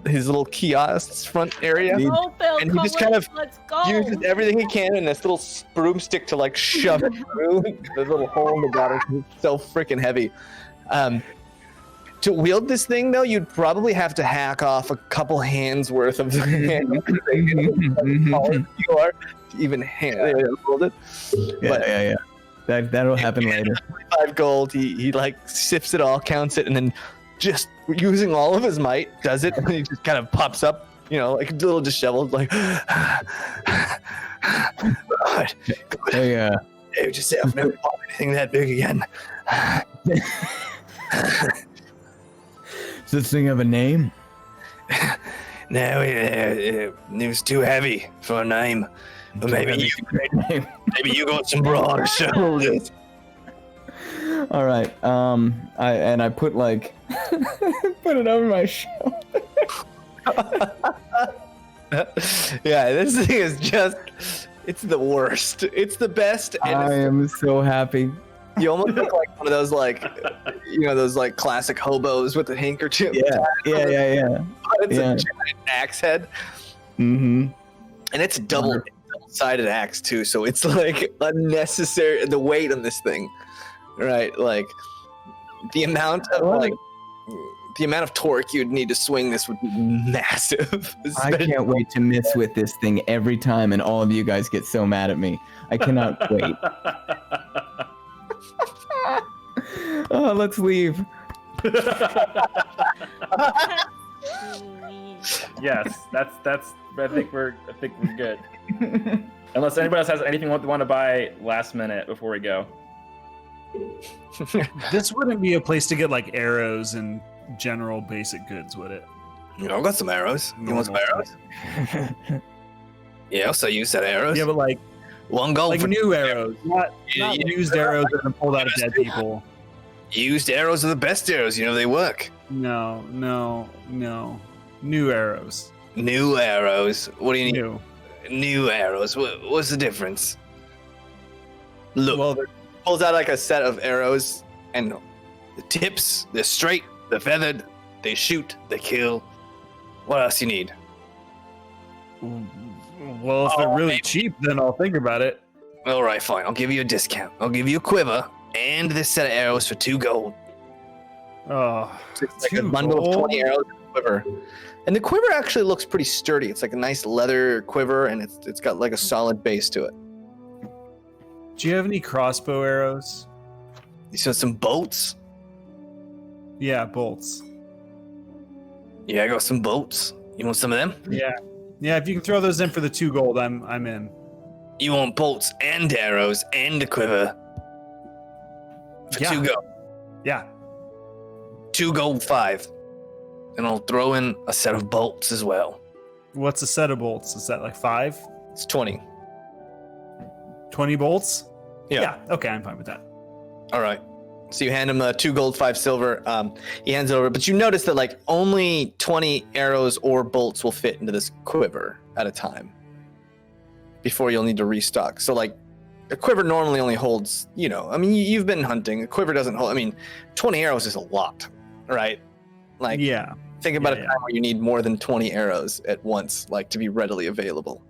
Speaker 2: his little kiosks front area,
Speaker 8: Go, Phil,
Speaker 2: and he just
Speaker 8: come
Speaker 2: kind
Speaker 8: with,
Speaker 2: of
Speaker 8: let's go.
Speaker 2: uses everything he can in this little broomstick to shove it through the little hole in the bottom. It's so freaking heavy. To wield this thing, though, you'd probably have to hack off a couple hands worth of the hand. You are to even hold it.
Speaker 3: Yeah. That'll happen later.
Speaker 2: 25 gold. He sips it all, counts it, and then just using all of his might does it, and he just kind of pops up, like a little disheveled, like. God.
Speaker 3: Hey,
Speaker 2: Just say I've never bought anything that big again.
Speaker 3: Does this thing have a name?
Speaker 2: No, it was too heavy for a name. But maybe you got some broader shoulders.
Speaker 9: All right. I put put it over my shoulder.
Speaker 2: Yeah, this thing is it's the worst. It's the best. And
Speaker 9: I am so happy.
Speaker 2: You almost look like one of those those classic hobos with the handkerchief.
Speaker 9: Yeah.
Speaker 2: But it's a giant axe head.
Speaker 9: Mm-hmm.
Speaker 2: And it's double-sided axe too, so it's unnecessary. The weight on this thing, right? The amount of torque you'd need to swing this would be massive.
Speaker 9: I can't wait to miss with this thing every time, and all of you guys get so mad at me. I cannot wait. Oh, let's leave.
Speaker 7: Yes, that's. I think we're good. Unless anybody else has anything they want to buy last minute before we go.
Speaker 5: This wouldn't be a place to get arrows and general basic goods, would it?
Speaker 2: I've got some arrows. You want some arrows? Yeah, so you said arrows.
Speaker 5: Yeah, but
Speaker 2: one gold for
Speaker 5: new arrows, not used arrows that have been pulled out of dead people.
Speaker 2: Used arrows are the best arrows. They work.
Speaker 5: No. New arrows.
Speaker 2: New arrows. What do you need? New arrows. What's the difference? Look, pulls out a set of arrows, and the tips, they're straight, they're feathered, they shoot, they kill. What else you need?
Speaker 5: Well, if they're really cheap, then I'll think about it.
Speaker 2: All right, fine. I'll give you a discount. I'll give you a quiver and this set of arrows for 2 gold.
Speaker 5: Oh,
Speaker 2: it's a bundle of 20 arrows and a quiver. And the quiver actually looks pretty sturdy. It's a nice leather quiver, and it's got a solid base to it.
Speaker 5: Do you have any crossbow arrows?
Speaker 2: So some bolts?
Speaker 5: Yeah, bolts.
Speaker 2: Yeah, I got some bolts. You want some of them?
Speaker 5: Yeah. If you can throw those in for the 2 gold, I'm in.
Speaker 2: You want bolts and arrows and a quiver? Yeah.
Speaker 21: 2 gold.
Speaker 5: Yeah.
Speaker 21: 2 gold 5. And I'll throw in a set of bolts as well.
Speaker 5: What's a set of bolts? Is that like 5?
Speaker 2: It's 20.
Speaker 5: 20 bolts?
Speaker 2: Yeah.
Speaker 5: Okay, I'm fine with that.
Speaker 2: All right. So you hand him 2 gold, 5 silver. He hands it over, but you notice that like only 20 arrows or bolts will fit into this quiver at a time before you'll need to restock. So like a quiver normally only holds, I mean, you've been hunting. A quiver doesn't hold. I mean, 20 arrows is a lot, right? Like,
Speaker 5: yeah.
Speaker 2: Think about a time where you need more than 20 arrows at once, like to be readily available.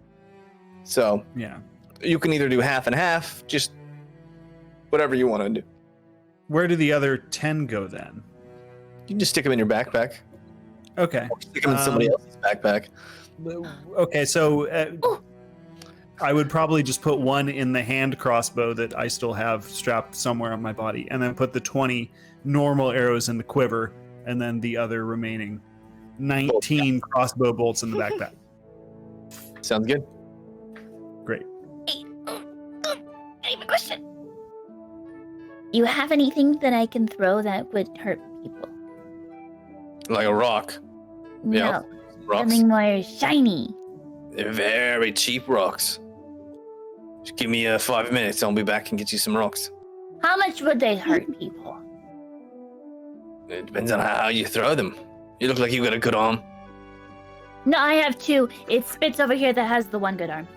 Speaker 2: So
Speaker 5: yeah,
Speaker 2: you can either do half and half, just whatever you want to do.
Speaker 5: Where do the other 10 go then?
Speaker 2: You can just stick them in your backpack.
Speaker 5: Okay.
Speaker 2: Or stick them in somebody else's backpack.
Speaker 5: Okay, so I would probably just put one in the hand crossbow that I still have strapped somewhere on my body, and then put the 20 normal arrows in the quiver, and then the other remaining 19 crossbow bolts in the backpack.
Speaker 2: Sounds good.
Speaker 5: Great.
Speaker 6: I have a question. Do you have anything that I can throw that would hurt people?
Speaker 2: Like a rock.
Speaker 6: No.
Speaker 2: Yeah. Rocks.
Speaker 6: Something more shiny.
Speaker 21: They're very cheap rocks. Just give me 5 minutes. I'll be back and get you some rocks.
Speaker 6: How much would they hurt people?
Speaker 21: It depends on how you throw them. You look like you got a good arm.
Speaker 6: No, I have 2. It's Spitz over here that has the one good arm.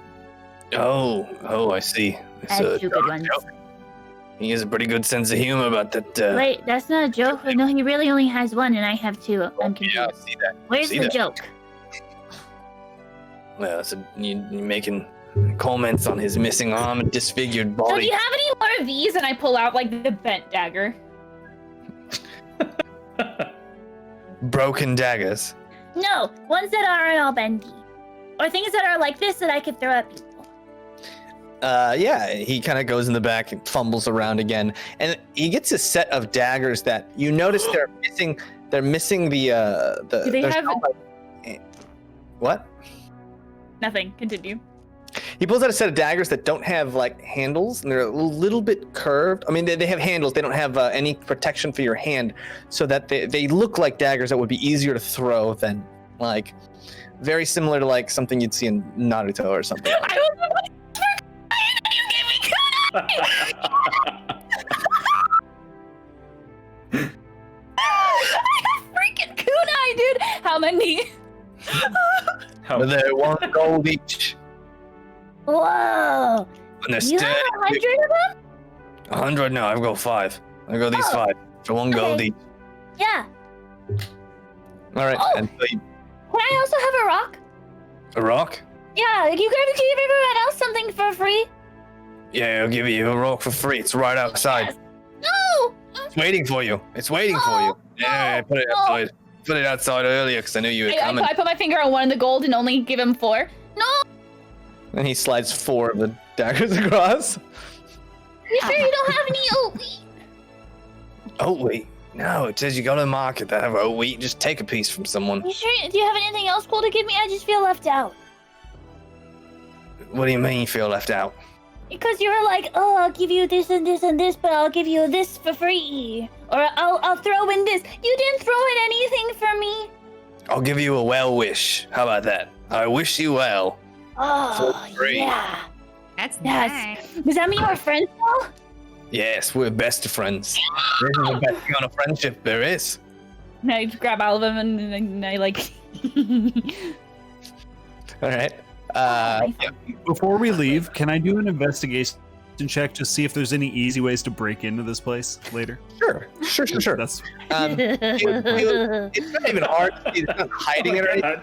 Speaker 21: Oh, I see.
Speaker 6: I have 2 good ones.
Speaker 21: He has a pretty good sense of humor about that.
Speaker 6: Wait, that's not a joke. No, he really only has 1, and I have 2. I'm confused.
Speaker 21: Yeah, I see that.
Speaker 6: Where's the joke?
Speaker 21: Well, so you're making comments on his missing arm and disfigured
Speaker 4: So do
Speaker 21: body.
Speaker 4: you have any more of these? And I pull out like the bent dagger.
Speaker 2: Broken daggers.
Speaker 6: No, ones that aren't all bendy. Or things that are like this that I could throw at people.
Speaker 2: Yeah, he kind of goes in the back and fumbles around again, and he gets a set of daggers that you notice they're missing. They're missing the.
Speaker 4: Do they have?
Speaker 2: What?
Speaker 4: Nothing. Continue.
Speaker 2: He pulls out a set of daggers that don't have like handles, and they're a little bit curved. I mean, they have handles. They don't have any protection for your hand, so that they look like daggers that would be easier to throw than like very similar to like something you'd see in Naruto or something.
Speaker 4: Freaking kunai, dude! How many?
Speaker 2: They're 1 gold each.
Speaker 6: Whoa!
Speaker 21: And they're
Speaker 6: You have 100 of them?
Speaker 21: 100? No, I've got 5. I've got these 5 for 1 gold
Speaker 6: Okay.
Speaker 21: each.
Speaker 6: Yeah.
Speaker 2: All right.
Speaker 6: Oh.
Speaker 2: And so
Speaker 6: Can I also have a rock?
Speaker 21: A rock?
Speaker 6: Yeah, you could give everyone else something for free.
Speaker 21: Yeah, I'll give you a rock for free. It's right outside.
Speaker 6: No!
Speaker 21: It's waiting for you. It's waiting for you. Yeah, I put it outside. Put it outside earlier because I knew you were coming.
Speaker 4: I put my finger on one of the gold and only give him 4. No!
Speaker 2: and he slides 4 of the daggers across.
Speaker 6: You sure you don't have any oat wheat?
Speaker 21: Oh, wait. No, it says you go to the market that have oat wheat. Just take a piece from someone.
Speaker 6: You sure? Do you have anything else cool to give me? I just feel left out.
Speaker 21: What do you mean you feel left out?
Speaker 6: Because you were like, oh, I'll give you this and this and this, but I'll give you this for free. Or I'll throw in this. You didn't throw in anything for me.
Speaker 21: I'll give you a well wish. How about that? I wish you well.
Speaker 6: Oh,
Speaker 21: For free.
Speaker 6: yeah.
Speaker 10: That's
Speaker 6: nice. Does that mean we're friends now?
Speaker 21: Yes, we're best of friends. This is the best kind of friendship there is.
Speaker 4: And I grab all of them and I like.
Speaker 2: All right.
Speaker 5: Before we leave, can I do an investigation check to see if there's any easy ways to break into this place later?
Speaker 2: Sure. That's it's not even hard to see. It's not hiding it or anything.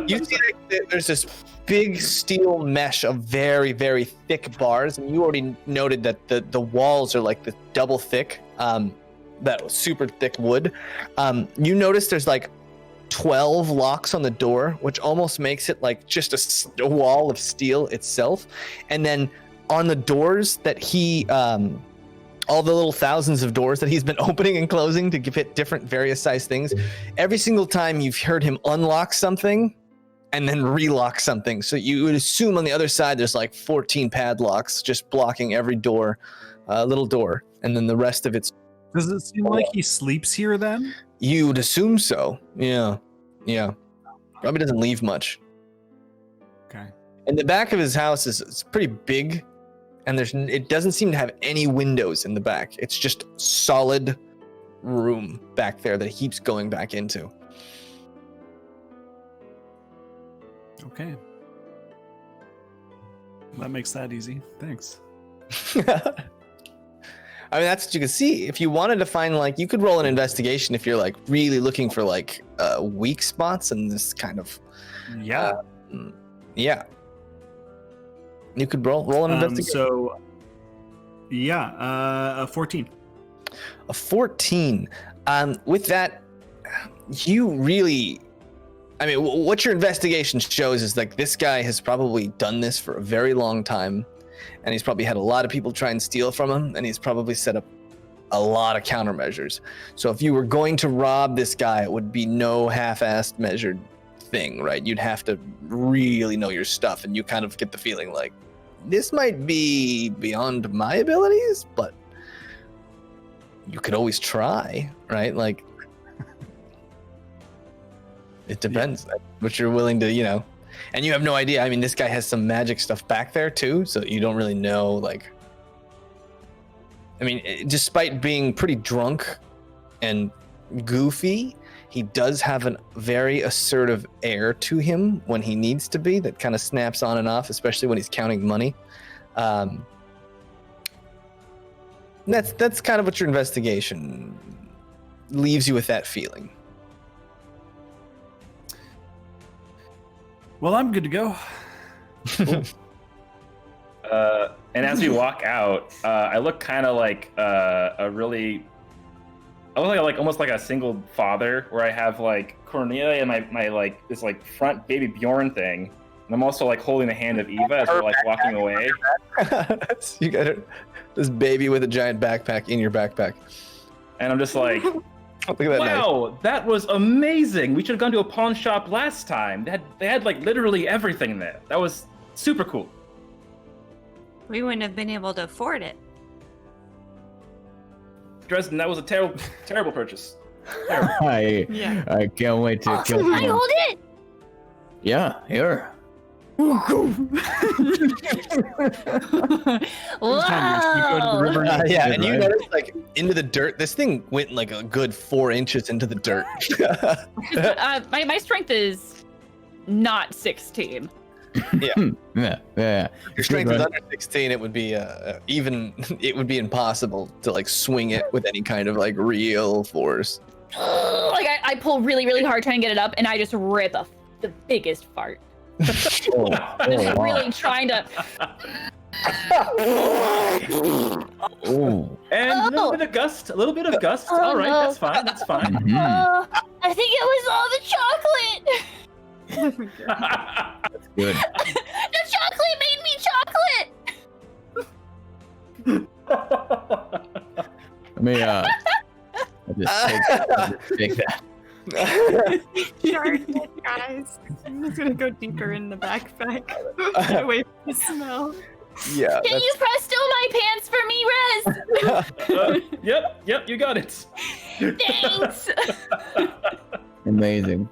Speaker 2: You see that there's this big steel mesh of very, very thick bars, and you already noted that the walls are like the double thick, that super thick wood. You notice there's like 12 locks on the door, which almost makes it like just a wall of steel itself. And then on the doors that he all the little thousands of doors that he's been opening and closing to fit different various size things, every single time you've heard him unlock something and then relock something. So you would assume on the other side there's like 14 padlocks just blocking every door, little door, and then the rest of it's
Speaker 5: Does it seem like he sleeps here then?
Speaker 2: You'd assume so. Yeah. Probably doesn't leave much.
Speaker 5: Okay.
Speaker 2: And the back of his house it's pretty big, and it doesn't seem to have any windows in the back. It's just solid room back there that he keeps going back into.
Speaker 5: Okay. That makes that easy. Thanks.
Speaker 2: I mean, that's what you can see. If you wanted to find, like, you could roll an investigation if you're like really looking for like weak spots in this kind of.
Speaker 5: Yeah.
Speaker 2: Yeah. You could roll an investigation.
Speaker 5: So, yeah, a 14.
Speaker 2: A 14. With that, you really. I mean, what your investigation shows is like this guy has probably done this for a very long time, and he's probably had a lot of people try and steal from him, and he's probably set up a lot of countermeasures. So if you were going to rob this guy, it would be no half-assed measured thing, right? You'd have to really know your stuff, and you kind of get the feeling like this might be beyond my abilities, but you could always try, right? Like, it depends what you're willing to, and you have no idea. I mean, this guy has some magic stuff back there too, so you don't really know, like, I mean, despite being pretty drunk and goofy, he does have a very assertive air to him when he needs to be, that kind of snaps on and off, especially when he's counting money. That's kind of what your investigation leaves you with, that feeling.
Speaker 5: Well, I'm good to go.
Speaker 7: Cool. And as we walk out, I look kind of like I look like almost like a single father, where I have like Cornelia and my like this like front baby Bjorn thing, and I'm also like holding the hand of Eva as we're like walking away.
Speaker 2: You got this baby with a giant backpack in your backpack,
Speaker 7: and I'm just like,
Speaker 2: look at that.
Speaker 7: Wow, that was amazing. We should have gone to a pawn shop last time. They had like literally everything there. That was super cool.
Speaker 10: We wouldn't have been able to afford it.
Speaker 7: Dresden, that was a terrible purchase. Terrible.
Speaker 9: I can't wait to kill
Speaker 6: Can I
Speaker 9: him.
Speaker 6: hold it?
Speaker 9: Yeah, here.
Speaker 6: Whoa!
Speaker 2: Yeah, and you notice, like, into the dirt. This thing went like a good 4 inches into the dirt.
Speaker 4: My strength is not 16.
Speaker 2: Yeah. Your strength is under 16. It would be it would be impossible to like swing it with any kind of like real force.
Speaker 4: Like I pull really, really hard trying to get it up, and I just rip the biggest fart. Just really trying to.
Speaker 7: And a little bit of gust. All right,
Speaker 4: no.
Speaker 7: that's fine. That's fine.
Speaker 6: I think it was all the chocolate.
Speaker 9: That's good.
Speaker 6: The chocolate made me chocolate.
Speaker 9: Let me I'll just take that.
Speaker 12: Shark, guys. I'm just gonna go deeper in the backpack. Get away from the smell.
Speaker 2: Yeah.
Speaker 6: Can you presto my pants for me, Rez?
Speaker 7: Yep, you got it.
Speaker 6: Thanks.
Speaker 9: Amazing.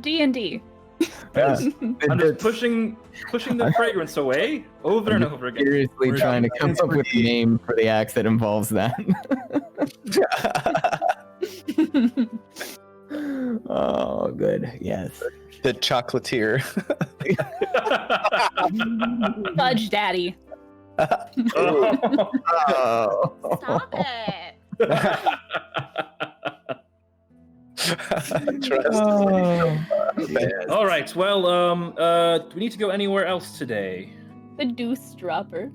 Speaker 4: D&D.
Speaker 7: I'm just pushing the fragrance away over and over again.
Speaker 9: Seriously trying to come up with a name for the axe that involves that. Oh, good. Yes.
Speaker 2: The chocolatier.
Speaker 4: Fudge Daddy.
Speaker 8: Stop it.
Speaker 7: All right. Well, do we need to go anywhere else today?
Speaker 4: The deuce dropper.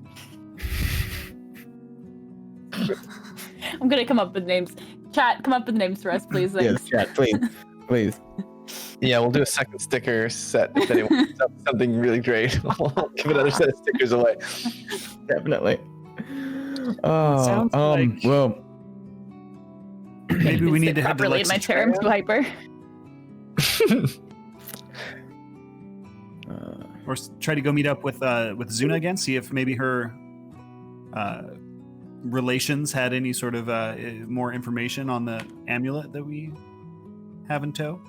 Speaker 4: I'm gonna come up with names. Chat, come up with names for us, please.
Speaker 9: Yes, chat, please.
Speaker 2: Yeah, we'll do a second sticker set if anyone wants something really great. We'll give another set of stickers away.
Speaker 9: Definitely. Oh,
Speaker 5: Sounds like-
Speaker 9: well.
Speaker 5: Maybe we need to head to
Speaker 4: properly in my chair and Viper.
Speaker 5: Or try to go meet up with Zuna again, see if maybe her relations had any sort of more information on the amulet that we have in tow?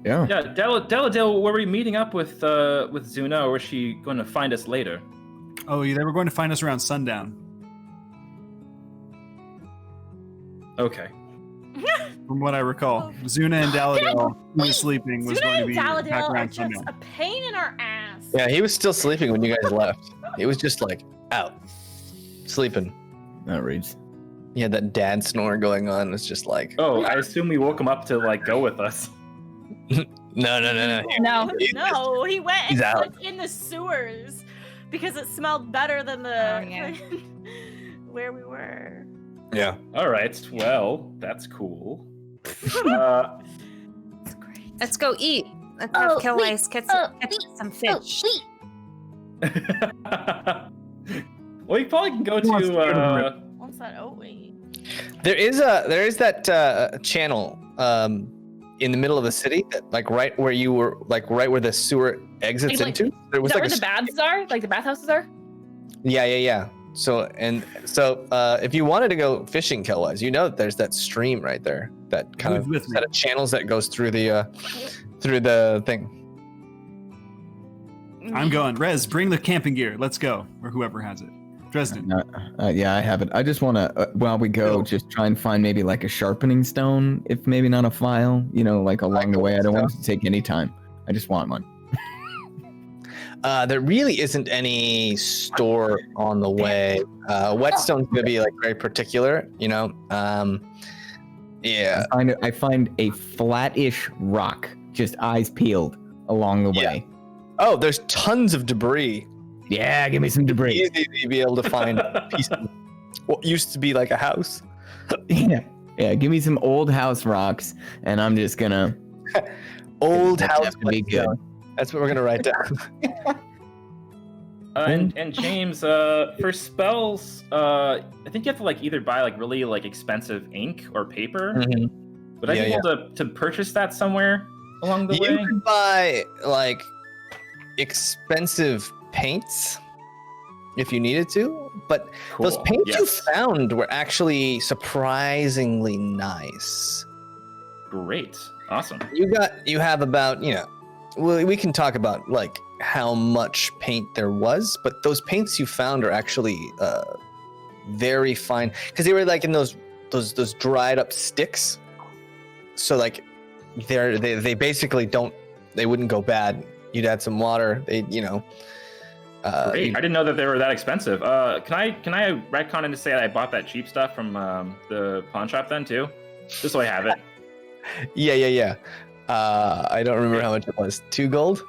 Speaker 9: Yeah.
Speaker 7: Yeah, Deladale, were we meeting up with Zuna, or was she going to find us later?
Speaker 5: Oh, they were going to find us around sundown.
Speaker 7: Okay.
Speaker 5: From what I recall, Zuna and Daladale, who was sleeping, was
Speaker 8: Zuna
Speaker 5: going to
Speaker 8: and
Speaker 5: be back
Speaker 8: Daladale are
Speaker 5: around
Speaker 8: just
Speaker 5: sundown.
Speaker 8: a pain in our ass.
Speaker 2: Yeah, he was still sleeping when you guys left. He was just like out, sleeping.
Speaker 9: That reads.
Speaker 2: He had that dad snore going on. It's just like.
Speaker 7: Oh, I assume we woke him up to like go with us.
Speaker 2: No.
Speaker 8: No, he went and
Speaker 2: He's out.
Speaker 8: slept in the sewers because it smelled better than the where we were.
Speaker 2: Yeah.
Speaker 7: All right. Well, that's cool.
Speaker 10: Let's go eat. Let's have kill ice. Catch some fish.
Speaker 7: Well, you probably can go to.
Speaker 8: What's that? Oh wait.
Speaker 2: There is that channel in the middle of the city, that, like right where you were, like right where the sewer exits
Speaker 4: Like,
Speaker 2: into. There was
Speaker 4: is that
Speaker 2: like
Speaker 4: where the baths are? Like the bathhouses are?
Speaker 2: Yeah. So if you wanted to go fishing, Killwise, you know that there's that stream right there, that kind of set of channels that goes through the thing.
Speaker 5: I'm going. Rez, bring the camping gear. Let's go, or whoever has it. Dresden.
Speaker 9: Yeah, I have it. I just want to, while we go, just try and find maybe like a sharpening stone, if maybe not a file, like along the way. I don't want it to take any time. I just want one.
Speaker 2: There really isn't any store on the way. Whetstone's gonna be like very particular, Yeah.
Speaker 9: I find a flat-ish rock, just eyes peeled along the way.
Speaker 2: Oh, there's tons of debris.
Speaker 9: Yeah, give me some debris.
Speaker 2: Easy to be able to find a piece of what used to be like a house.
Speaker 9: Yeah, give me some old house rocks, and I'm just gonna
Speaker 2: old house
Speaker 9: to be good.
Speaker 2: That's what we're gonna write down.
Speaker 7: And Jaymes, for spells, I think you have to like either buy like really like expensive ink or paper.
Speaker 2: Mm-hmm.
Speaker 7: Would I be able to purchase that somewhere along the way?
Speaker 2: You could buy like expensive paints if you needed to, but those paints you found were actually surprisingly nice.
Speaker 7: Great, awesome.
Speaker 2: You have about well, we can talk about like how much paint there was, but those paints you found are actually very fine because they were like in those dried up sticks. So like they basically they wouldn't go bad. You'd add some water.
Speaker 7: Great. I didn't know that they were that expensive. Can I retcon and just say that I bought that cheap stuff from the pawn shop then too, just so I have it?
Speaker 2: Yeah. I don't remember how much it was. 2 gold?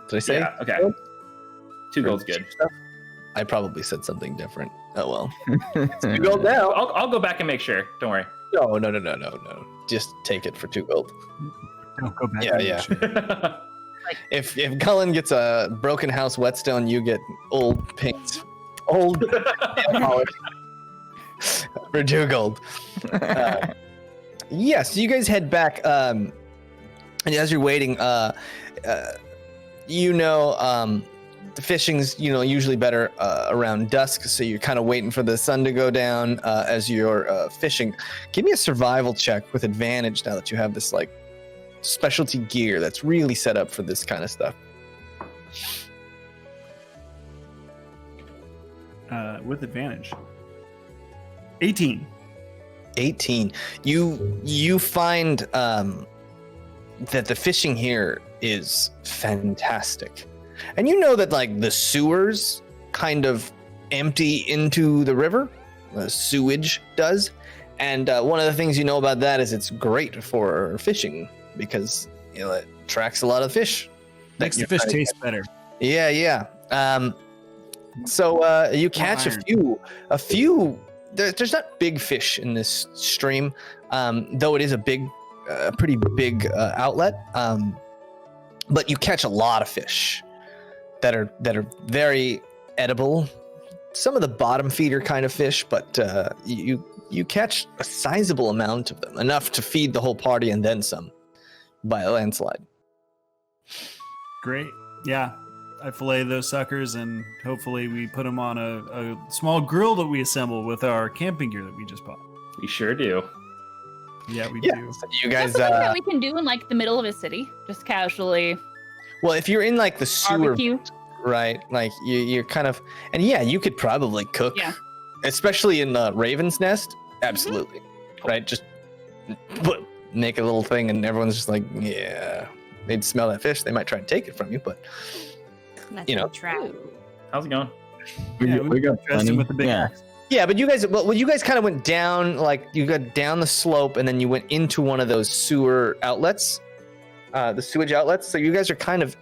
Speaker 2: Did I say?
Speaker 7: Yeah. Okay. 2 gold's good.
Speaker 2: I probably said something different. Oh well. It's 2 gold now.
Speaker 7: I'll go back and make sure. Don't worry.
Speaker 2: No. Just take it for 2 gold.
Speaker 5: Don't go back.
Speaker 2: Yeah. If Cullen gets a broken house whetstone, you get old paint, old polish for 2 gold. So you guys head back. And as you're waiting, the fishing's usually better around dusk, so you're kind of waiting for the sun to go down as you're fishing. Give me a survival check with advantage now that you have this like specialty gear that's really set up for this kind of stuff.
Speaker 5: With advantage. 18.
Speaker 2: You find that the fishing here is fantastic, and you know that like the sewers kind of empty into the river. The sewage does, and one of the things you know about that is it's great for fishing because it attracts a lot of fish.
Speaker 5: Makes the fish taste better.
Speaker 2: Yeah. So you catch a few. There's not big fish in this stream, though it is a pretty big outlet. But you catch a lot of fish that are very edible. Some of the bottom feeder kind of fish, but you catch a sizable amount of them, enough to feed the whole party and then some by a landslide.
Speaker 5: Great. Yeah. I fillet those suckers, and hopefully we put them on a small grill that we assemble with our camping gear that we just bought.
Speaker 7: We sure do.
Speaker 5: Yeah, we do.
Speaker 2: So you guys,
Speaker 4: That's something that we can do in like the middle of a city, just casually.
Speaker 2: well, if you're in like the sewer,
Speaker 4: Barbecue.
Speaker 2: right? Like you're kind of, and yeah, you could probably cook,
Speaker 4: Yeah.
Speaker 2: especially in the Raven's Nest. Absolutely, right? Just make a little thing, and everyone's just like, yeah. They'd smell that fish. They might try and take it from you, but you know.
Speaker 7: How's it going?
Speaker 9: We got plenty.
Speaker 5: with the big
Speaker 9: Yeah.
Speaker 2: Yeah, but you guys, well, you guys kind of went down, like you got down the slope, and then you went into one of those sewer outlets, the sewage outlets. So you guys are kind of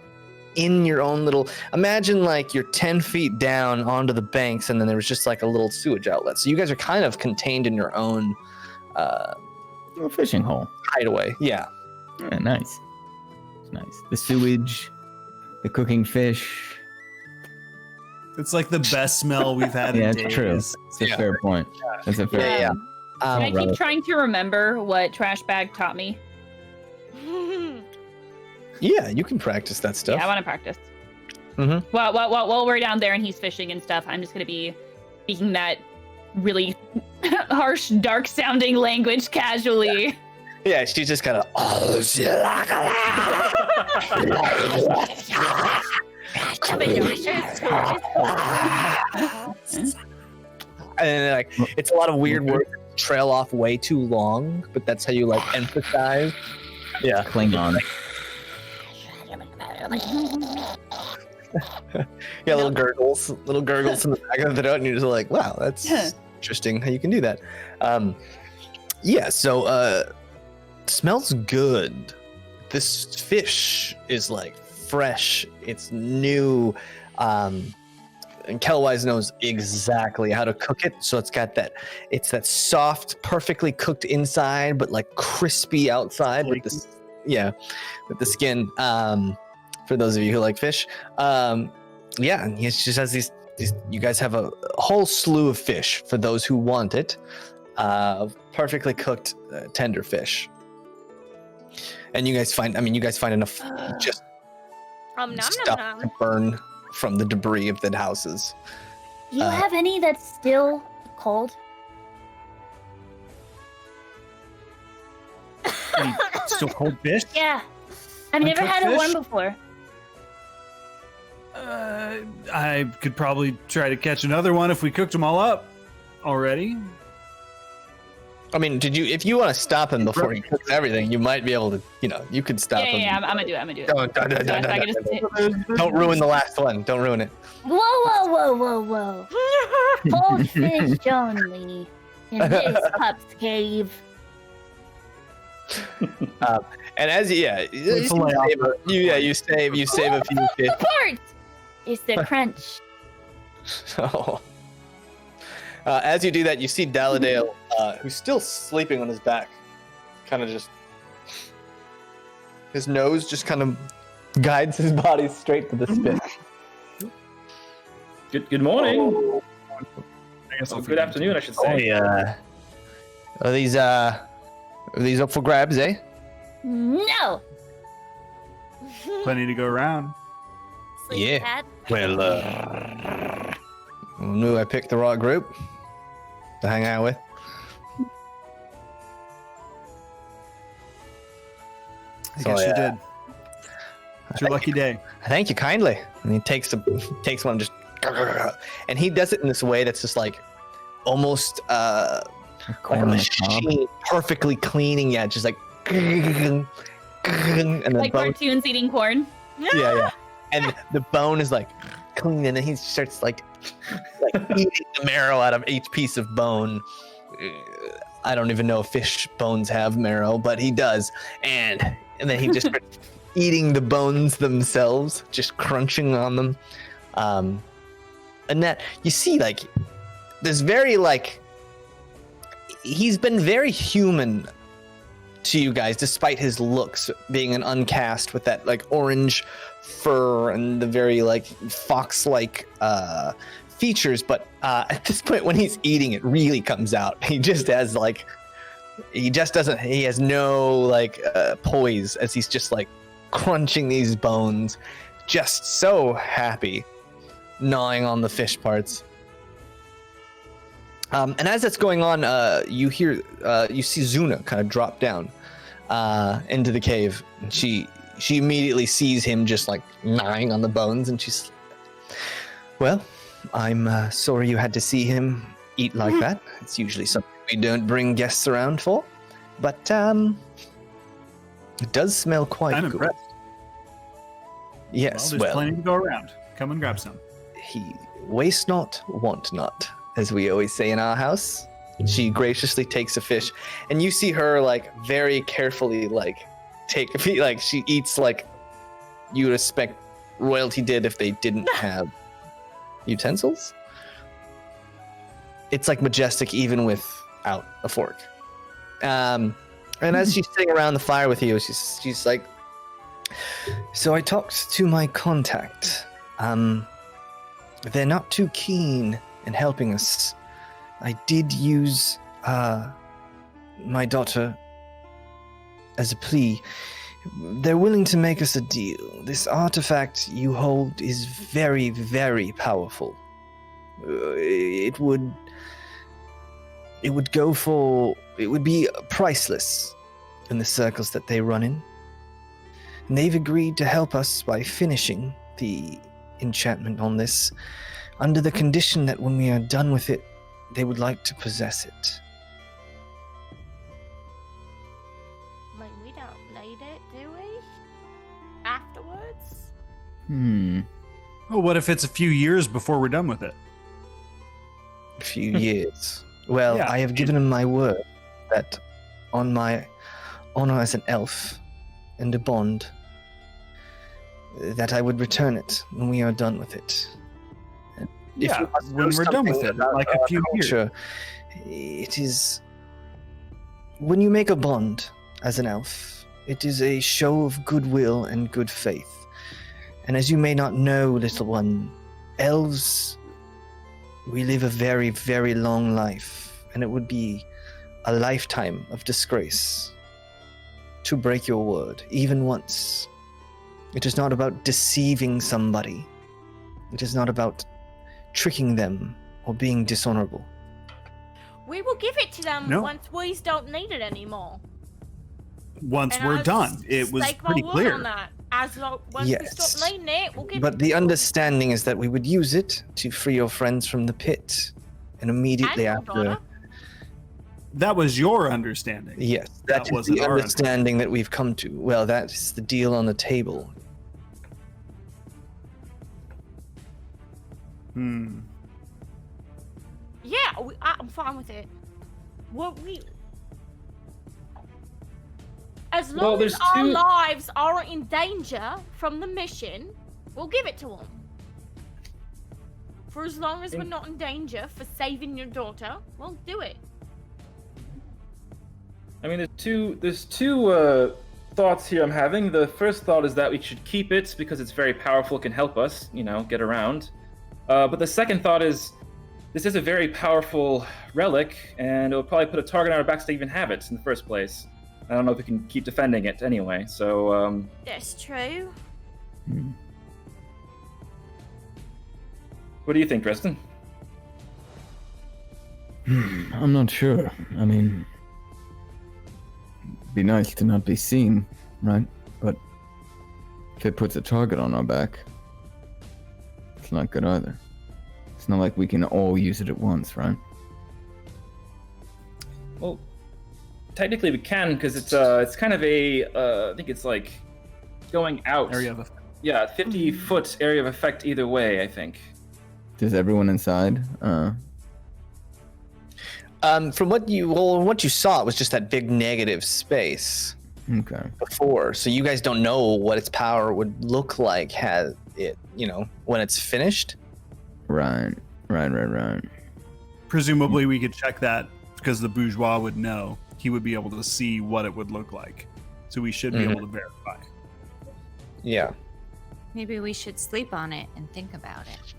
Speaker 2: in your own little. Imagine like you're 10 feet down onto the banks, and then there was just like a little sewage outlet. So you guys are kind of contained in your own
Speaker 9: little fishing hole
Speaker 2: hideaway. Yeah.
Speaker 9: Yeah, nice. It's nice. The sewage, the cooking fish.
Speaker 5: It's like the best smell we've had
Speaker 9: Yeah,
Speaker 5: in
Speaker 9: it's
Speaker 5: days.
Speaker 9: true. It's a fair point. That's a fair
Speaker 2: Yeah.
Speaker 9: point.
Speaker 4: Can I keep trying to remember what Trash Bag taught me?
Speaker 2: Yeah, you can practice that stuff.
Speaker 4: Yeah, I want to practice.
Speaker 2: Mm-hmm.
Speaker 4: While we're down there and he's fishing and stuff, I'm just gonna be speaking that really harsh, dark-sounding language casually.
Speaker 2: Yeah, she's just kind of. And like it's a lot of weird words that trail off way too long, but that's how you like emphasize. Yeah,
Speaker 9: Klingon.
Speaker 2: Yeah, little gurgles in the back of the throat, and you're just like, wow, that's interesting how you can do that. Yeah, so smells good. This fish is like fresh, it's new. And Kelwise knows exactly how to cook it, so it's got that soft, perfectly cooked inside, but like crispy outside with the skin. For those of you who like fish, yeah, and he just has these. You guys have a whole slew of fish for those who want it. Perfectly cooked, tender fish, and you guys find enough just stuff to burn from the debris of the houses.
Speaker 6: Do you have any that's still cold?
Speaker 5: Still cold fish?
Speaker 6: Yeah. I've never
Speaker 5: Uncooked
Speaker 6: had it warm
Speaker 5: fish?
Speaker 6: before.
Speaker 5: I could probably try to catch another one if we cooked them all up already.
Speaker 2: I mean, if you want to stop him before he cooks everything, you might be able to, you could stop him.
Speaker 4: Yeah, I'm gonna do it.
Speaker 2: Don't ruin the last one. Don't ruin it.
Speaker 6: Whoa. Cold fish only in this pup's cave.
Speaker 2: And as you save a few fish.
Speaker 6: Part is the crunch.
Speaker 2: So, as you do that, you see Daladale, who's still sleeping on his back, kind of just his nose just kind of guides his body straight to the spit.
Speaker 7: Good morning. Good afternoon, I should say.
Speaker 2: Are these up for grabs, eh?
Speaker 6: No.
Speaker 5: Plenty to go around.
Speaker 2: Yeah. Well, I knew I picked the right group to hang out with.
Speaker 5: I guess you did. It's your lucky day.
Speaker 2: Thank you kindly. And he takes one, just, and he does it in this way that's just like almost like a machine, perfectly cleaning. Yeah, just like, and then
Speaker 4: Like cartoons eating corn.
Speaker 2: yeah, and the bone is like clean, and then he starts like eating the marrow out of each piece of bone. I don't even know if fish bones have marrow, but he does, and then he just starts eating the bones themselves, just crunching on them. And that you see, like, there's very he's been very human to you guys, despite his looks being an uncast with that like orange fur and the very like fox-like features. But at this point, when he's eating, it really comes out. He just has he has no poise as he's just like crunching these bones, just so happy, gnawing on the fish parts. And as that's going on, you see Zuna kind of drop down into the cave, and she immediately sees him just like gnawing on the bones, and she's, well, I'm sorry you had to see him eat like that. It's usually something we don't bring guests around for, but it does smell quite good.
Speaker 5: Impressed.
Speaker 2: Yes,
Speaker 5: Well, there's plenty to go around. Come and grab some.
Speaker 2: He waste not, want not, as we always say in our house. She graciously takes a fish, and you see her like very carefully like take a piece. Like she eats like you would expect royalty did if they didn't have utensils. It's like majestic even without a fork. And as she's sitting around the fire with you, she's like, so I talked to my contact. They're not too keen in helping us. I did use my daughter as a plea. They're willing to make us a deal. This artifact you hold is very, very powerful. It would be priceless in the circles that they run in. And they've agreed to help us by finishing the enchantment on this, under the condition that when we are done with it, they would like to possess it.
Speaker 8: Like, we don't need it, do we? Afterwards?
Speaker 5: Well, what if it's a few years before we're done with it?
Speaker 2: A few years. Well,
Speaker 5: Yeah.
Speaker 2: I have given him my word that on my honor as an elf and a bond, that I would return it when we are done with it. And if
Speaker 5: Yeah,
Speaker 2: you must
Speaker 5: when
Speaker 2: know
Speaker 5: we're done with
Speaker 2: something
Speaker 5: it,
Speaker 2: about
Speaker 5: like a
Speaker 2: our
Speaker 5: few years.
Speaker 2: culture, it is when you make a bond as an elf, it is a show of goodwill and good faith. And as you may not know, little one, elves, we live a very, very long life, and it would be a lifetime of disgrace to break your word, even once. It is not about deceiving somebody. It is not about tricking them or being dishonorable.
Speaker 8: We will give it to them
Speaker 5: No.
Speaker 8: once we don't need it anymore.
Speaker 5: Once
Speaker 8: And
Speaker 5: we're
Speaker 8: I'll
Speaker 5: done, it was
Speaker 8: stake my
Speaker 5: pretty
Speaker 8: word
Speaker 5: clear.
Speaker 8: on that. As long, once we stop needing it, we'll give
Speaker 2: But
Speaker 8: it
Speaker 2: the
Speaker 8: to them.
Speaker 2: understanding is that we would use it to free your friends from the pit. And immediately
Speaker 8: And your
Speaker 2: after...
Speaker 8: daughter.
Speaker 5: That was your understanding.
Speaker 2: Yes,
Speaker 5: That
Speaker 2: that is
Speaker 5: wasn't
Speaker 2: the
Speaker 5: our
Speaker 2: understanding that we've come to. Well, that is the deal on the table.
Speaker 8: Yeah, I'm fine with it. What we... As long
Speaker 7: Well,
Speaker 8: as
Speaker 7: there's
Speaker 8: our
Speaker 7: two-
Speaker 8: lives aren't in danger from the mission, we'll give it to them. For as long as we're not in danger for saving your daughter, we'll do it.
Speaker 7: I mean, there's two thoughts here I'm having. The first thought is that we should keep it because it's very powerful, can help us, get around. But the second thought is, this is a very powerful relic, and it'll probably put a target on our backs to even have it in the first place. I don't know if we can keep defending it anyway, so...
Speaker 8: That's true.
Speaker 7: What do you think, Dresden?
Speaker 9: I'm not sure. I mean, it'd be nice to not be seen, right? But if it puts a target on our back, it's not good either. It's not like we can all use it at once, right?
Speaker 7: Well, technically we can, because it's kind of a, I think it's like going out.
Speaker 5: Area of effect.
Speaker 7: Yeah, 50-foot area of effect either way, I think.
Speaker 9: Does everyone inside?
Speaker 2: From what you saw, it was just that big negative space.
Speaker 9: Okay.
Speaker 2: Before, so you guys don't know what its power would look like had it, when it's finished.
Speaker 9: Right.
Speaker 5: Presumably, we could check that because the bourgeois would know. He would be able to see what it would look like, so we should be able to verify.
Speaker 2: Yeah.
Speaker 10: Maybe we should sleep on it and think about it.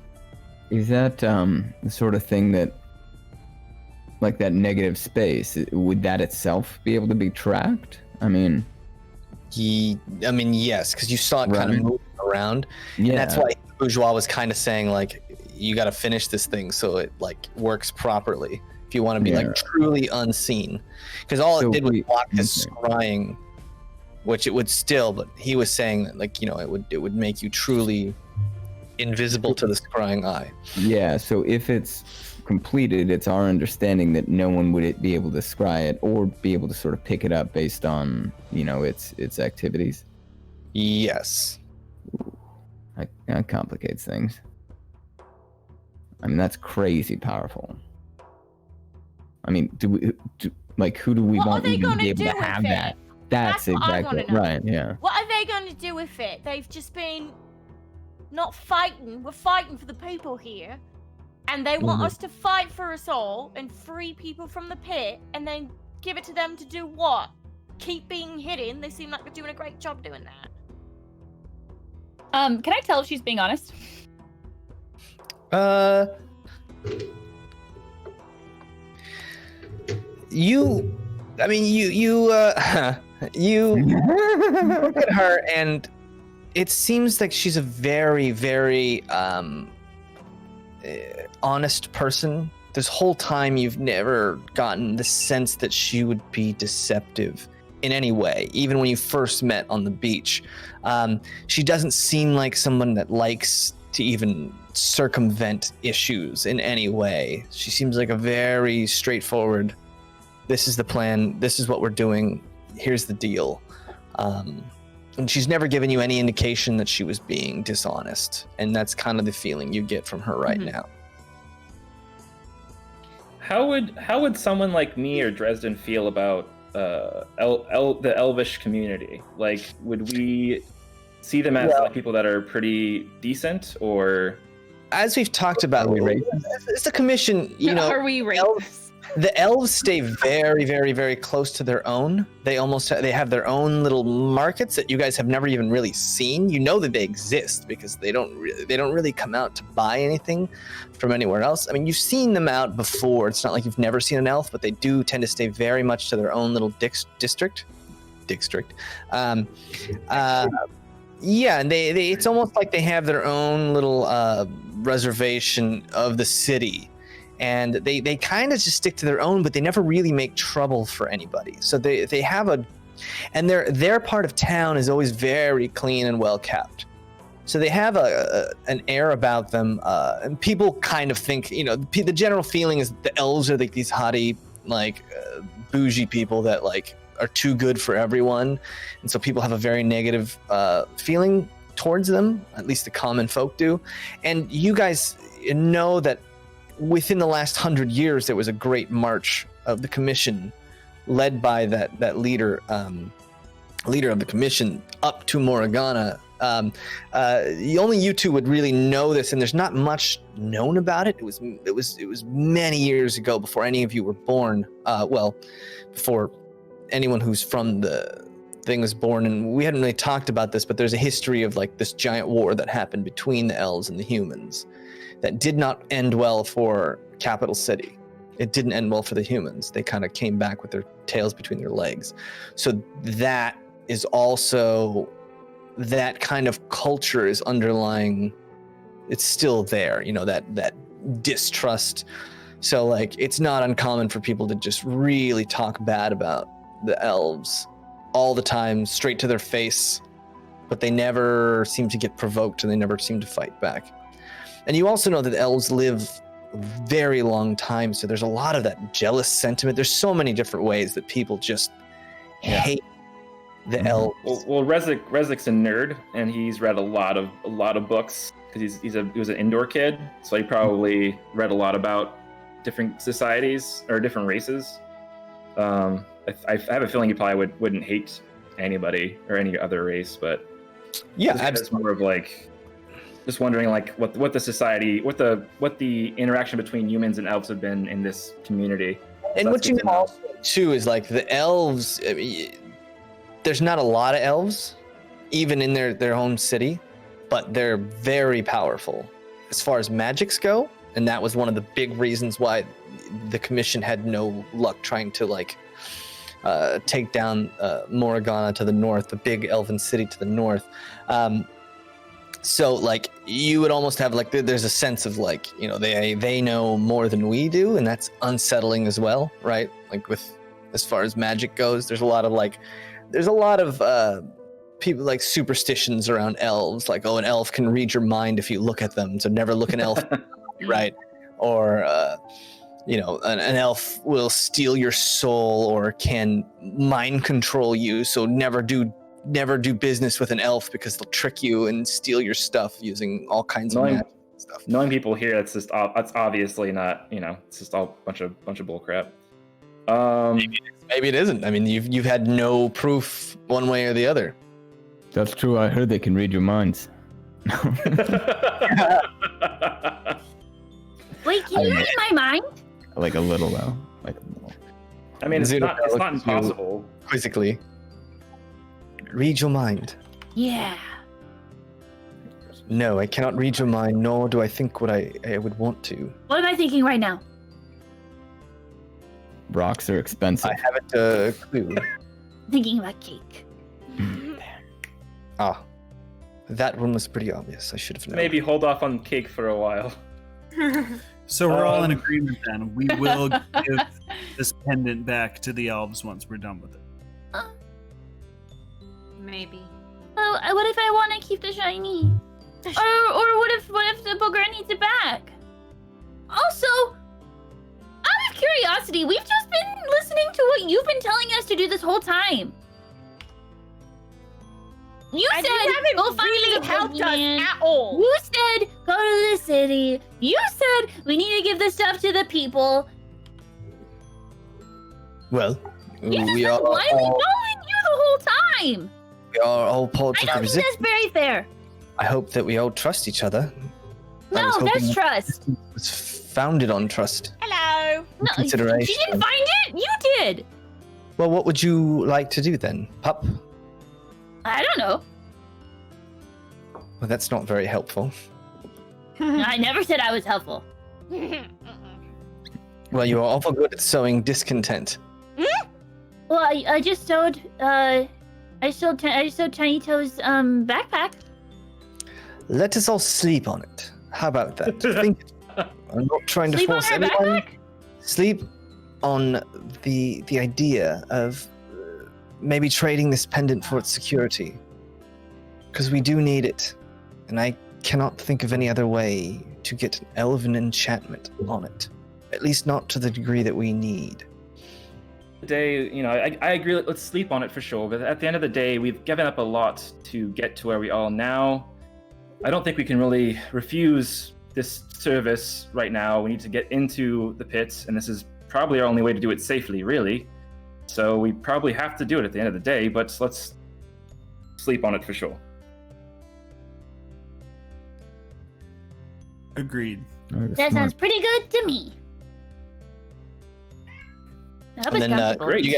Speaker 9: Is that the sort of thing that, like that negative space, would that itself be able to be tracked? I mean,
Speaker 2: yes, because you saw it kind of moving ground. And that's why Bourgeois was kind of saying like, you got to finish this thing so it like works properly if you want to be like truly unseen, because all it did was block his scrying, which it would still, but he was saying that like, you know, it would make you truly invisible to the scrying eye.
Speaker 9: Yeah, so if it's completed, it's our understanding that no one would be able to scry it or be able to sort of pick it up based on, you know, its activities.
Speaker 2: Yes.
Speaker 9: That complicates things. I mean, that's crazy powerful. I mean, who do we want even to be able to have that? That's exactly right. Yeah.
Speaker 8: What are they going to do with it? They've just been not fighting. We're fighting for the people here, and they want us to fight for us all and free people from the pit, and then give it to them to do what? Keep being hidden? They seem like they're doing a great job doing that.
Speaker 4: Can I tell if she's being honest?
Speaker 2: You look at her, and it seems like she's a very, very honest person. This whole time, you've never gotten the sense that she would be deceptive in any way, even when you first met on the beach. She doesn't seem like someone that likes to even circumvent issues in any way. She seems like a very straightforward, this is the plan, this is what we're doing, here's the deal. And she's never given you any indication that she was being dishonest. And that's kind of the feeling you get from her right now.
Speaker 7: How would someone like me or Dresden feel about the elvish community? Like, would we see them as like people that are pretty decent, or?
Speaker 2: As we've talked about, it's a commission, you know.
Speaker 4: Are we racist?
Speaker 2: The elves stay very, very, very close to their own. They have their own little markets that you guys have never even really seen. You know that they exist because they don't really come out to buy anything from anywhere else. I mean, you've seen them out before. It's not like you've never seen an elf, but they do tend to stay very much to their own little district. Yeah, and they it's almost like they have their own little reservation of the city. And they kind of just stick to their own, but they never really make trouble for anybody. So they have and their part of town is always very clean and well kept. So they have an air about them, and people kind of think, you know, the general feeling is that the elves are like these haughty, like bougie people that like are too good for everyone, and so people have a very negative feeling towards them. At least the common folk do, and you guys know that. Within the last 100 years, there was a great march of the commission, led by that leader of the commission up to Morgana. Only you two would really know this, and there's not much known about it. It was many years ago, before any of you were born. Before anyone who's from the thing was born, and we hadn't really talked about this, but there's a history of like this giant war that happened between the elves and the humans. That did not end well for Capital City. It didn't end well for the humans. They kind of came back with their tails between their legs. So that is also, that kind of culture is underlying, it's still there, you know, that distrust. So like, it's not uncommon for people to just really talk bad about the elves all the time, straight to their face, but they never seem to get provoked and they never seem to fight back. And you also know that elves live a very long time, so there's a lot of that jealous sentiment. There's so many different ways that people just hate the elves.
Speaker 7: Well, Rezik's a nerd, and he's read a lot of books because he was an indoor kid, so he probably read a lot about different societies or different races. I have a feeling he probably wouldn't hate anybody or any other race, but it's more of like. Just wondering, like, what the society, what the interaction between humans and elves have been in this community.
Speaker 2: And what you know also too is like the elves. I mean, there's not a lot of elves, even in their own city, but they're very powerful as far as magics go. And that was one of the big reasons why the commission had no luck trying to like take down Morgana to the north, the big elven city to the north. So like you would almost have like there's a sense of like, you know, they know more than we do, and that's unsettling as well, right? Like with as far as magic goes, there's a lot of people like superstitions around elves, like, oh, an elf can read your mind if you look at them, so never look an elf, right? Or you know, an elf will steal your soul or can mind control you, so never do business with an elf because they'll trick you and steal your stuff using all kinds of magic stuff.
Speaker 7: Knowing people here, that's obviously not, you know, it's just all bunch of bullcrap.
Speaker 2: Maybe it isn't. I mean, you've had no proof one way or the other.
Speaker 9: That's true. I heard they can read your minds.
Speaker 6: Wait, can you read my mind?
Speaker 9: Like a little though. Like a little.
Speaker 7: I mean, it's not impossible.
Speaker 2: Quizzically. Read your mind.
Speaker 6: Yeah.
Speaker 2: No, I cannot read your mind, nor do I think what I would want to.
Speaker 6: What am I thinking right now?
Speaker 9: Rocks are expensive.
Speaker 2: I haven't a clue.
Speaker 6: Thinking about cake.
Speaker 2: Ah, that one was pretty obvious. I should have known.
Speaker 7: Maybe hold off on cake for a while.
Speaker 5: So we're all in agreement then. We will give this pendant back to the elves once we're done with it.
Speaker 10: Maybe.
Speaker 6: Well, what if I want to keep the shiny? Or what if the booger needs it back? Also, out of curiosity, we've just been listening to what you've been telling us to do this whole time. You said go find the
Speaker 8: helped us
Speaker 6: boogeyman.
Speaker 8: at all.
Speaker 6: You said go to the city. You said we need to give this stuff to the people.
Speaker 2: Well,
Speaker 6: You just
Speaker 2: we
Speaker 6: been
Speaker 2: are
Speaker 6: blindly
Speaker 2: all,
Speaker 6: following you the whole time.
Speaker 2: we are all part
Speaker 6: I
Speaker 2: of the
Speaker 6: don't think
Speaker 2: resistance.
Speaker 6: that's very fair.
Speaker 2: I hope that we all trust each other. I
Speaker 6: No,
Speaker 2: was hoping
Speaker 6: that's
Speaker 2: that
Speaker 6: trust.
Speaker 2: it was founded on trust.
Speaker 8: Hello.
Speaker 6: No, you
Speaker 2: Consideration.
Speaker 6: didn't find it. You did.
Speaker 2: Well, what would you like to do then, pup?
Speaker 6: I don't know.
Speaker 2: Well, that's not very helpful.
Speaker 6: I never said I was helpful.
Speaker 2: Well, you are awful good at sowing discontent.
Speaker 6: Well, I just sewed. I sewed Tiny Toe's backpack.
Speaker 2: Let us all sleep on it. How about that? Think. I'm not trying to
Speaker 6: Sleep on
Speaker 2: force
Speaker 6: her
Speaker 2: anyone.
Speaker 6: backpack?
Speaker 2: Sleep on the idea of maybe trading this pendant for its security, because we do need it, and I cannot think of any other way to get an elven enchantment on it. At least not to the degree that we need.
Speaker 7: Day, you know, I agree. Let's sleep on it for sure. But at the end of the day, we've given up a lot to get to where we are now. I don't think we can really refuse this service right now. We need to get into the pits, and this is probably our only way to do it safely, really. So we probably have to do it at the end of the day. But let's sleep on it for sure.
Speaker 5: Agreed.
Speaker 6: That sounds pretty good to me. I hope
Speaker 2: And
Speaker 6: it's
Speaker 2: then
Speaker 6: comfortable.
Speaker 2: you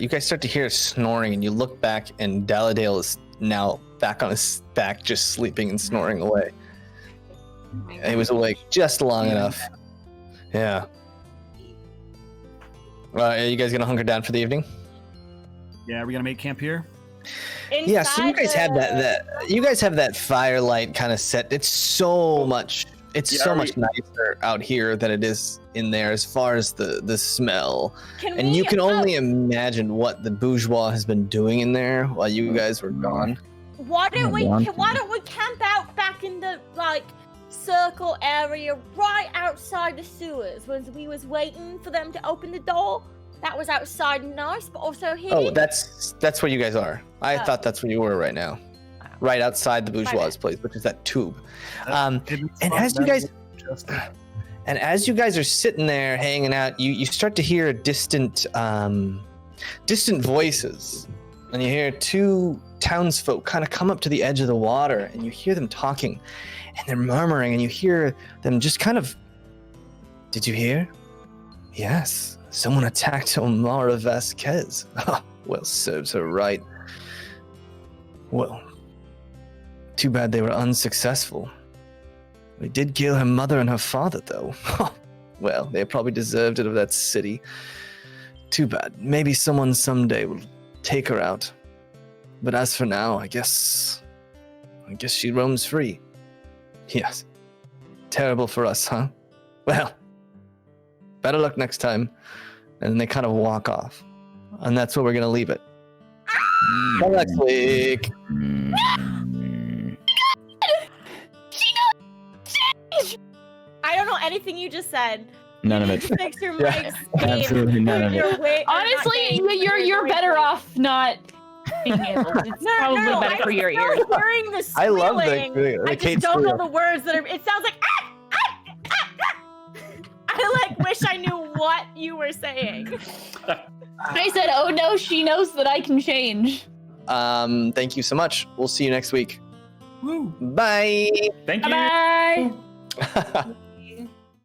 Speaker 2: guys start to hear snoring, and you look back, and Daladale is now back on his back, just sleeping and snoring away. He was awake just long enough. Yeah. Are you guys gonna hunker down for the evening?
Speaker 5: Yeah, are we gonna make camp here?
Speaker 2: Yeah. So you guys have that firelight kind of set. It's so much. It's
Speaker 7: Yeah,
Speaker 2: so
Speaker 7: are
Speaker 2: much
Speaker 7: we-
Speaker 2: nicer out here than it is in there as far as the smell.
Speaker 8: Can
Speaker 2: And
Speaker 8: we,
Speaker 2: you can only imagine what the Bourgeois has been doing in there while you guys were gone.
Speaker 8: Why don't we camp out back in the circle area right outside the sewers when we was waiting for them to open the door? That was outside nice, but also hidden.
Speaker 2: Oh, that's where you guys are. I
Speaker 8: Oh.
Speaker 2: thought that's where you were right now, right outside the Bourgeois' place, which is that tube. And as you guys are sitting there hanging out, you start to hear distant voices, and you hear two townsfolk kind of come up to the edge of the water, and you hear them talking, and they're murmuring, and you hear them just kind of. Did you hear? Yes. Someone attacked Omara Vasquez. Well, serves her right. Well, too bad they were unsuccessful. We did kill her mother and her father, though. Well, they probably deserved it of that city. Too bad. Maybe someone someday will take her out. But as for now, I guess I guess she roams free. Yes. Terrible for us, huh? Well, better luck next time. And then they kind of walk off. And that's where we're going to leave it. Till next week.
Speaker 8: I don't know anything you just said.
Speaker 9: None of it.
Speaker 8: Fix your mics.
Speaker 9: Absolutely none of it.
Speaker 4: Honestly, you're better off not being able. It's probably better for your ears.
Speaker 8: Hearing the
Speaker 2: I love
Speaker 8: squealing. I just don't know the words that are. It sounds like. I wish I knew what you were saying.
Speaker 4: I said, "Oh no, she knows that I can change."
Speaker 2: Thank you so much. We'll see you next week.
Speaker 5: Woo.
Speaker 2: Bye.
Speaker 7: Thank you.
Speaker 4: Bye.